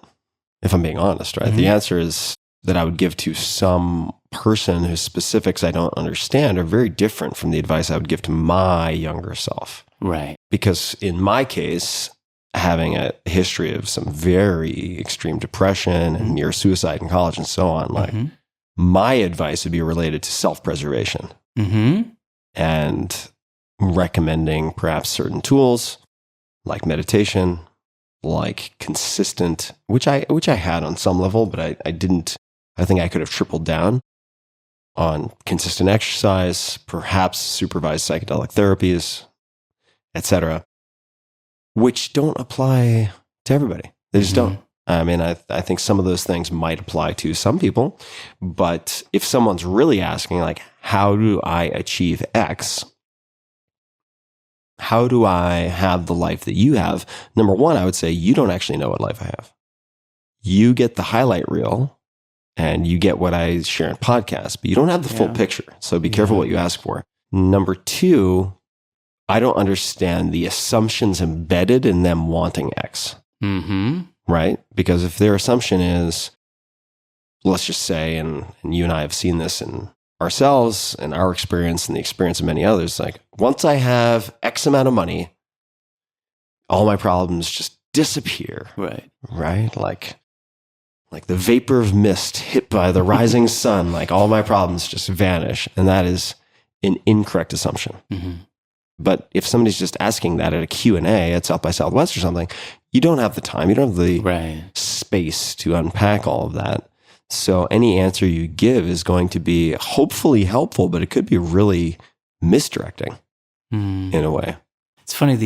if I'm being honest, right? The answer is that I would give to some person whose specifics I don't understand are very different from the advice I would give to my younger self. Right. Because in my case, having a history of some very extreme depression and near suicide in college and so on, like my advice would be related to self-preservation and recommending perhaps certain tools like meditation, like consistent, which I had on some level, but I didn't. I think I could have tripled down on consistent exercise, perhaps supervised psychedelic therapies, etc., which don't apply to everybody. They just don't. I mean, I think some of those things might apply to some people, but if someone's really asking, like, how do I achieve X? How do I have the life that you have? Number one, I would say you don't actually know what life I have. You get the highlight reel and you get what I share in podcasts, but you don't have the full picture. So be careful what you ask for. Number two, I don't understand the assumptions embedded in them wanting X. Right? Because if their assumption is, let's just say, and you and I have seen this in ourselves and our experience and the experience of many others, like once I have X amount of money, all my problems just disappear. Right? Like the vapor of mist hit by the rising sun, like all my problems just vanish. And that is an incorrect assumption. But if somebody's just asking that at a Q&A at South by Southwest or something, you don't have the time, you don't have the space to unpack all of that. So any answer you give is going to be hopefully helpful, but it could be really misdirecting in a way. It's funny,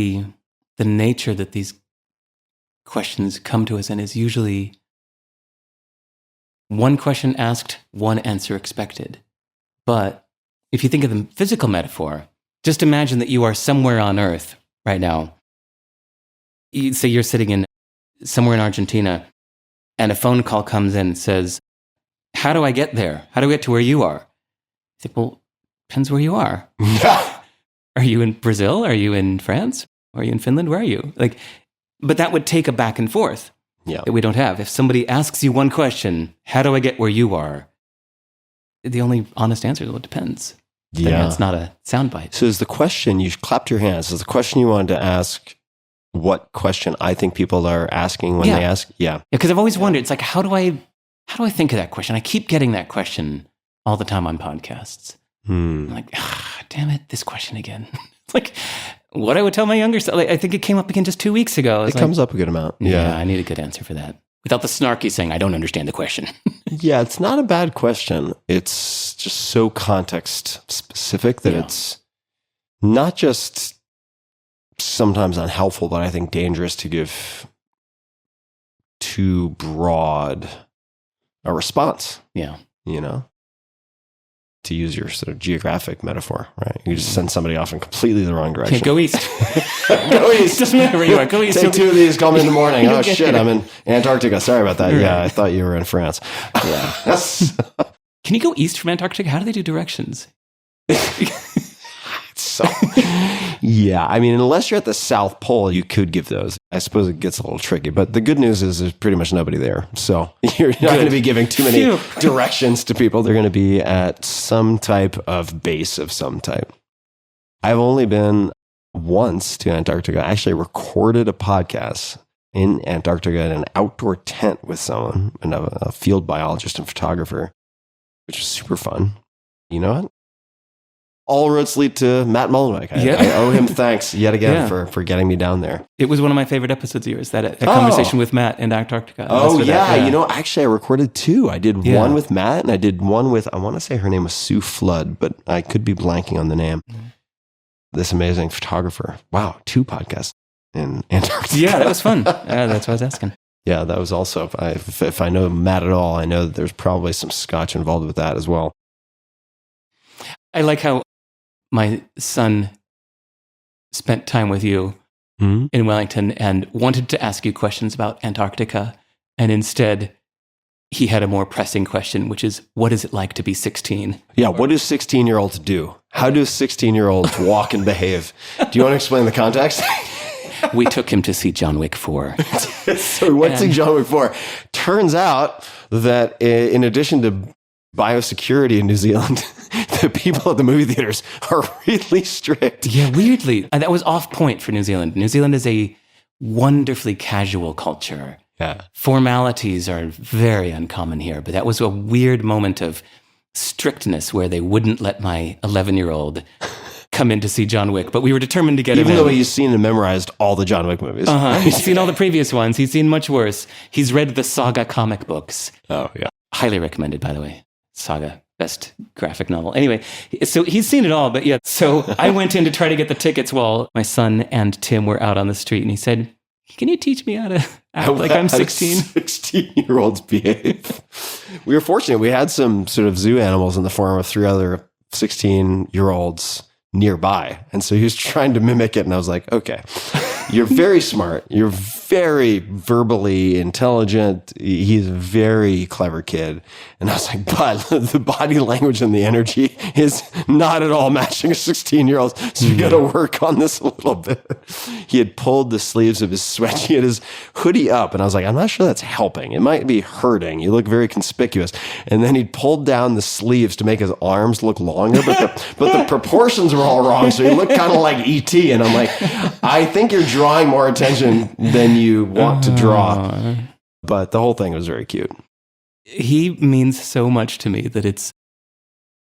the nature that these questions come to us in is usually one question asked, one answer expected. But if you think of the physical metaphor, just imagine that you are somewhere on Earth right now. Say you're sitting somewhere in Argentina, and a phone call comes in and says, how do I get there? How do I get to where you are? I think, well, depends where you are. Are you in Brazil? Are you in France? Are you in Finland? Where are you? But that would take a back and forth that we don't have. If somebody asks you one question, how do I get where you are? The only honest answer is, well, it depends. It's not a soundbite. So is the question, you clapped your hands, is the question you wanted to ask what question I think people are asking when they ask? Yeah. Because I've always wondered, it's like, how do I think of that question? I keep getting that question all the time on podcasts. I'm like, damn it, this question again. It's like what I would tell my younger self. I think it came up again just 2 weeks ago. It comes up a good amount. Yeah, I need a good answer for that. Without the snarky saying, I don't understand the question. Yeah, it's not a bad question. It's just so context specific that it's not just sometimes unhelpful, but I think dangerous to give too broad a response. Yeah. To to use your sort of geographic metaphor, right? You just send somebody off in completely the wrong direction. Okay, go east. Go east. Doesn't matter where you are. Go east. Take 2 of these, call me in the morning. Oh, shit, I'm in Antarctica. Sorry about that. Right. Yeah, I thought you were in France. Yeah. Can you go east from Antarctica? How do they do directions? So, yeah, I mean, unless you're at the South Pole, you could give those. I suppose it gets a little tricky, but the good news is there's pretty much nobody there. So you're not going to be giving too many directions to people. They're going to be at some type of base of some type. I've only been once to Antarctica. I actually recorded a podcast in Antarctica in an outdoor tent with someone, a field biologist and photographer, which was super fun. You know what? All roads lead to Matt Mullenweg. I owe him thanks yet again for getting me down there. It was one of my favorite episodes of yours, that conversation with Matt in Antarctica. Oh, yeah. You know, actually, I recorded 2. I did one with Matt, and I did one with, I want to say her name was Sue Flood, but I could be blanking on the name. This amazing photographer. Wow, 2 podcasts in Antarctica. Yeah, that was fun. That's what I was asking. Yeah, that was also, if I know Matt at all, I know that there's probably some scotch involved with that as well. I like how my son spent time with you in Wellington and wanted to ask you questions about Antarctica. And instead, he had a more pressing question, which is, what is it like to be 16? Yeah, what do 16-year-olds do? How do 16-year-olds walk and behave? Do you want to explain the context? We took him to see John Wick 4. So we went to see John Wick 4. Turns out that in addition to biosecurity in New Zealand, the people at the movie theaters are really strict. Yeah, weirdly. And that was off point for New Zealand. New Zealand is a wonderfully casual culture. Yeah. Formalities are very uncommon here, but that was a weird moment of strictness where they wouldn't let my 11-year-old come in to see John Wick, but we were determined to get him in. Even though he's seen and memorized all the John Wick movies. He's seen all the previous ones. He's seen much worse. He's read the Saga comic books. Oh, yeah. Highly recommended, by the way. Saga, best graphic novel. Anyway, so he's seen it all, but yeah. So I went in to try to get the tickets while my son and Tim were out on the street, and he said, can you teach me how to act like I'm 16? 16-year-olds behave. We were fortunate. We had some sort of zoo animals in the form of 3 other 16-year-olds nearby. And so he was trying to mimic it. And I was like, okay, you're very smart. You're very verbally intelligent. He's a very clever kid. And I was like, but the body language and the energy is not at all matching a 16-year-old. So you got to work on this a little bit. He had pulled the sleeves of his sweat. He had his hoodie up. And I was like, I'm not sure that's helping. It might be hurting. You look very conspicuous. And then he pulled down the sleeves to make his arms look longer. But the proportions were all wrong. So he looked kind of like E.T. And I'm like, I think you're drawing more attention than you want to draw. But the whole thing was very cute. He means so much to me that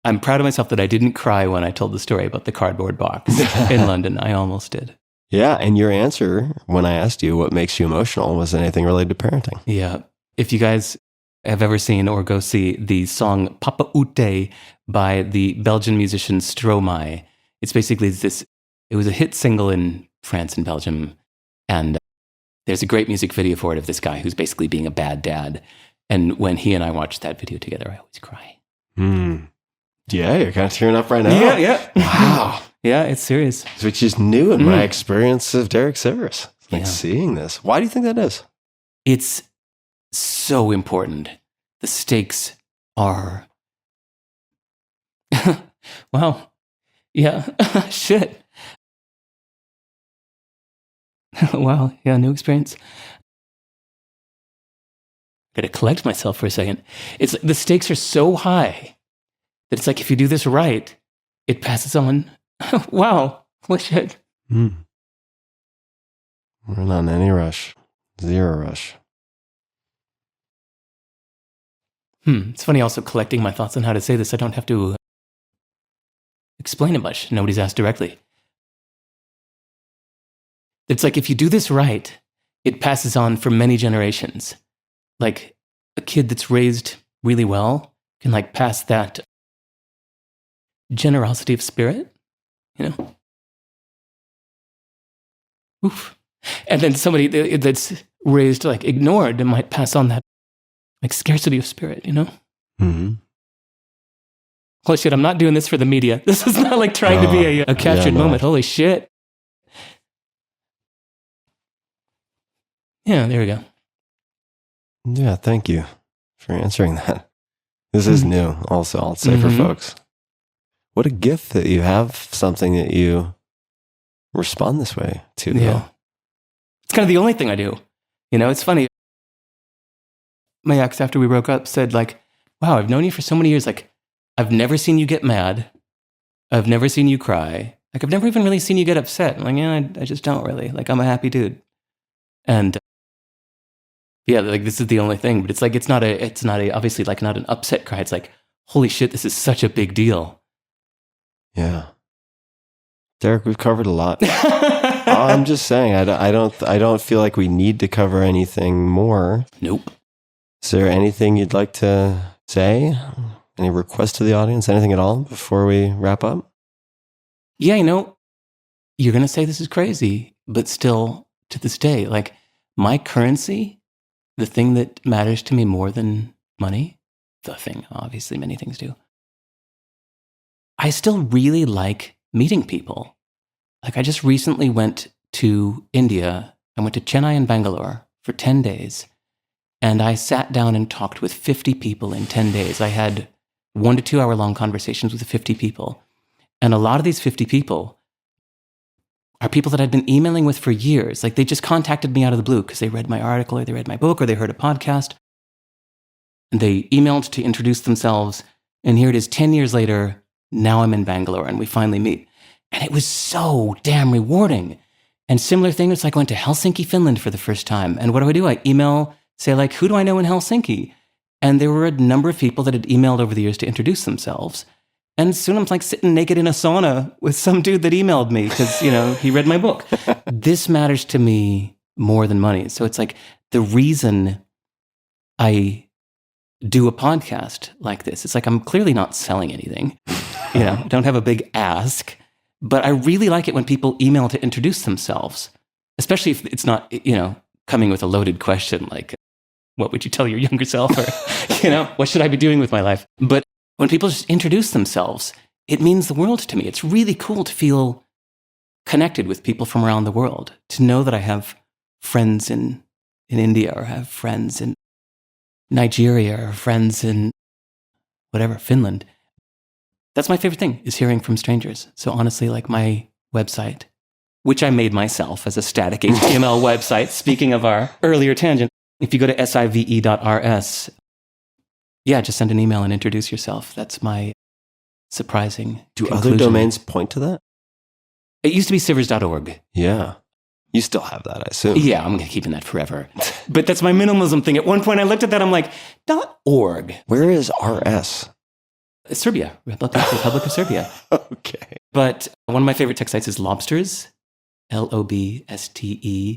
I'm proud of myself that I didn't cry when I told the story about the cardboard box in London. I almost did. Yeah, and your answer when I asked you what makes you emotional was anything related to parenting. Yeah. If you guys have ever seen or go see the song Papa Ute by the Belgian musician Stromae, it's basically it was a hit single in France and Belgium, and there's a great music video for it of this guy who's basically being a bad dad. And when he and I watched that video together, I always cry. Yeah, you're kind of tearing up right now. Yeah. Wow. Yeah, it's serious. Which is new in my experience of Derek Sivers. Like seeing this. Why do you think that is? It's so important. The stakes are... Wow. Yeah. Shit. Wow. Yeah, new experience. Gotta collect myself for a second. It's the stakes are so high that it's like if you do this right, it passes on. Wow. What shit? We're not in any rush. Zero rush. It's funny also collecting my thoughts on how to say this. I don't have to explain it much. Nobody's asked directly. It's like if you do this right, it passes on for many generations. Like a kid that's raised really well can like pass that generosity of spirit, you know? Oof. And then somebody that's raised like ignored might pass on that like scarcity of spirit, you know? Mm-hmm. Holy shit, I'm not doing this for the media. This is not like trying to be a captured moment. Holy shit. Yeah, there we go. Yeah, thank you for answering that. This is new also, I'll say for folks. What a gift that you have something that you respond this way to. Yeah. Though. It's kind of the only thing I do. You know, it's funny. My ex, after we broke up, said like, wow, I've known you for so many years. Like, I've never seen you get mad. I've never seen you cry. Like, I've never even really seen you get upset. I'm like, yeah, I just don't really. Like, I'm a happy dude. And yeah, like this is the only thing. But it's like, it's not obviously like not an upset cry. It's like, holy shit, this is such a big deal. Yeah. Derek, we've covered a lot. I'm just saying, I don't feel like we need to cover anything more. Nope. Is there anything you'd like to say? Any requests to the audience? Anything at all before we wrap up? Yeah, you know, you're going to say this is crazy, but still to this day, like my currency, the thing that matters to me more than money, the thing, obviously many things do. I still really like meeting people. Like I just recently went to India. I went to Chennai and Bangalore for 10 days. And I sat down and talked with 50 people in 10 days. I had 1 to 2 hour long conversations with 50 people. And a lot of these 50 people are people that I'd been emailing with for years. Like they just contacted me out of the blue because they read my article or they read my book or they heard a podcast. And they emailed to introduce themselves. And here it is 10 years later. Now I'm in Bangalore and we finally meet. And it was so damn rewarding. And similar thing, it's like I went to Helsinki, Finland for the first time. And what do? I email, say like, who do I know in Helsinki? And there were a number of people that had emailed over the years to introduce themselves. And soon I'm like sitting naked in a sauna with some dude that emailed me because, you know, he read my book. This matters to me more than money. So it's like the reason I do a podcast like this, it's like I'm clearly not selling anything. You know, I don't have a big ask, but I really like it when people email to introduce themselves, especially if it's not, you know, coming with a loaded question like, what would you tell your younger self? Or, you know, what should I be doing with my life? But when people just introduce themselves, it means the world to me. It's really cool to feel connected with people from around the world, to know that I have friends in India or have friends in Nigeria or friends in whatever, Finland. That's my favorite thing, is hearing from strangers. So honestly, like my website, which I made myself as a static HTML website, speaking of our earlier tangent, if you go to sive.rs, yeah, just send an email and introduce yourself. That's my surprising Do conclusion. other domains point to that? It used to be Sivers.org. Yeah. You still have that, I assume. Yeah, I'm keeping that forever. But that's my minimalism thing. At one point I looked at that, I'm like, .org. Where is RS? Serbia, Republic of Serbia. Okay. But one of my favorite tech sites is Lobsters, LOBSTE.rs.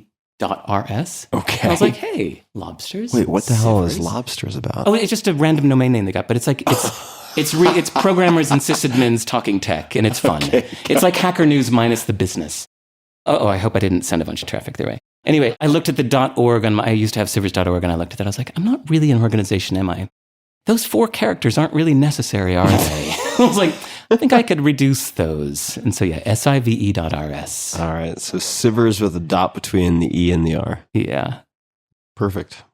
Okay. And I was like, hey, Lobsters. Wait, what the hell is Sivers? Lobsters about? Oh, it's just a random domain name they got, but it's like, it's programmers and sysadmins talking tech, and it's fun. Okay, it's like Hacker News minus the business. Oh, I hope I didn't send a bunch of traffic their way. Anyway, I looked at the .org I used to have Sivers.org, and I looked at that. I was like, I'm not really an organization, am I? Those 4 characters aren't really necessary, are they? I was like, I think I could reduce those. And so yeah, sive.rs. All right. So Sivers with a dot between the E and the R. Yeah. Perfect.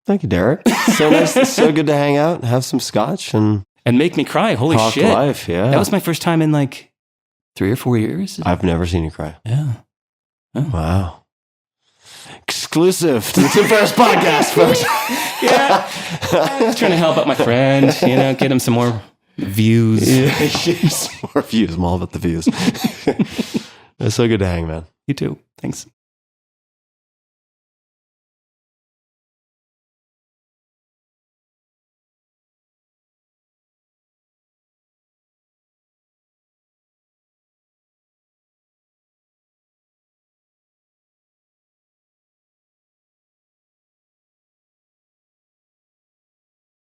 Thank you, Derek. So nice. So good to hang out, have some scotch, and make me cry. Holy talk shit. life. Yeah. That was my first time in like 3 or 4 years. I've never seen you cry. Yeah. Oh. Wow. Exclusive to the Tim Ferriss podcast, folks. Yeah. I was trying to help out my friend, you know, get him some more views. Some more views. I'm all about the views. It's so good to hang, man. You too. Thanks.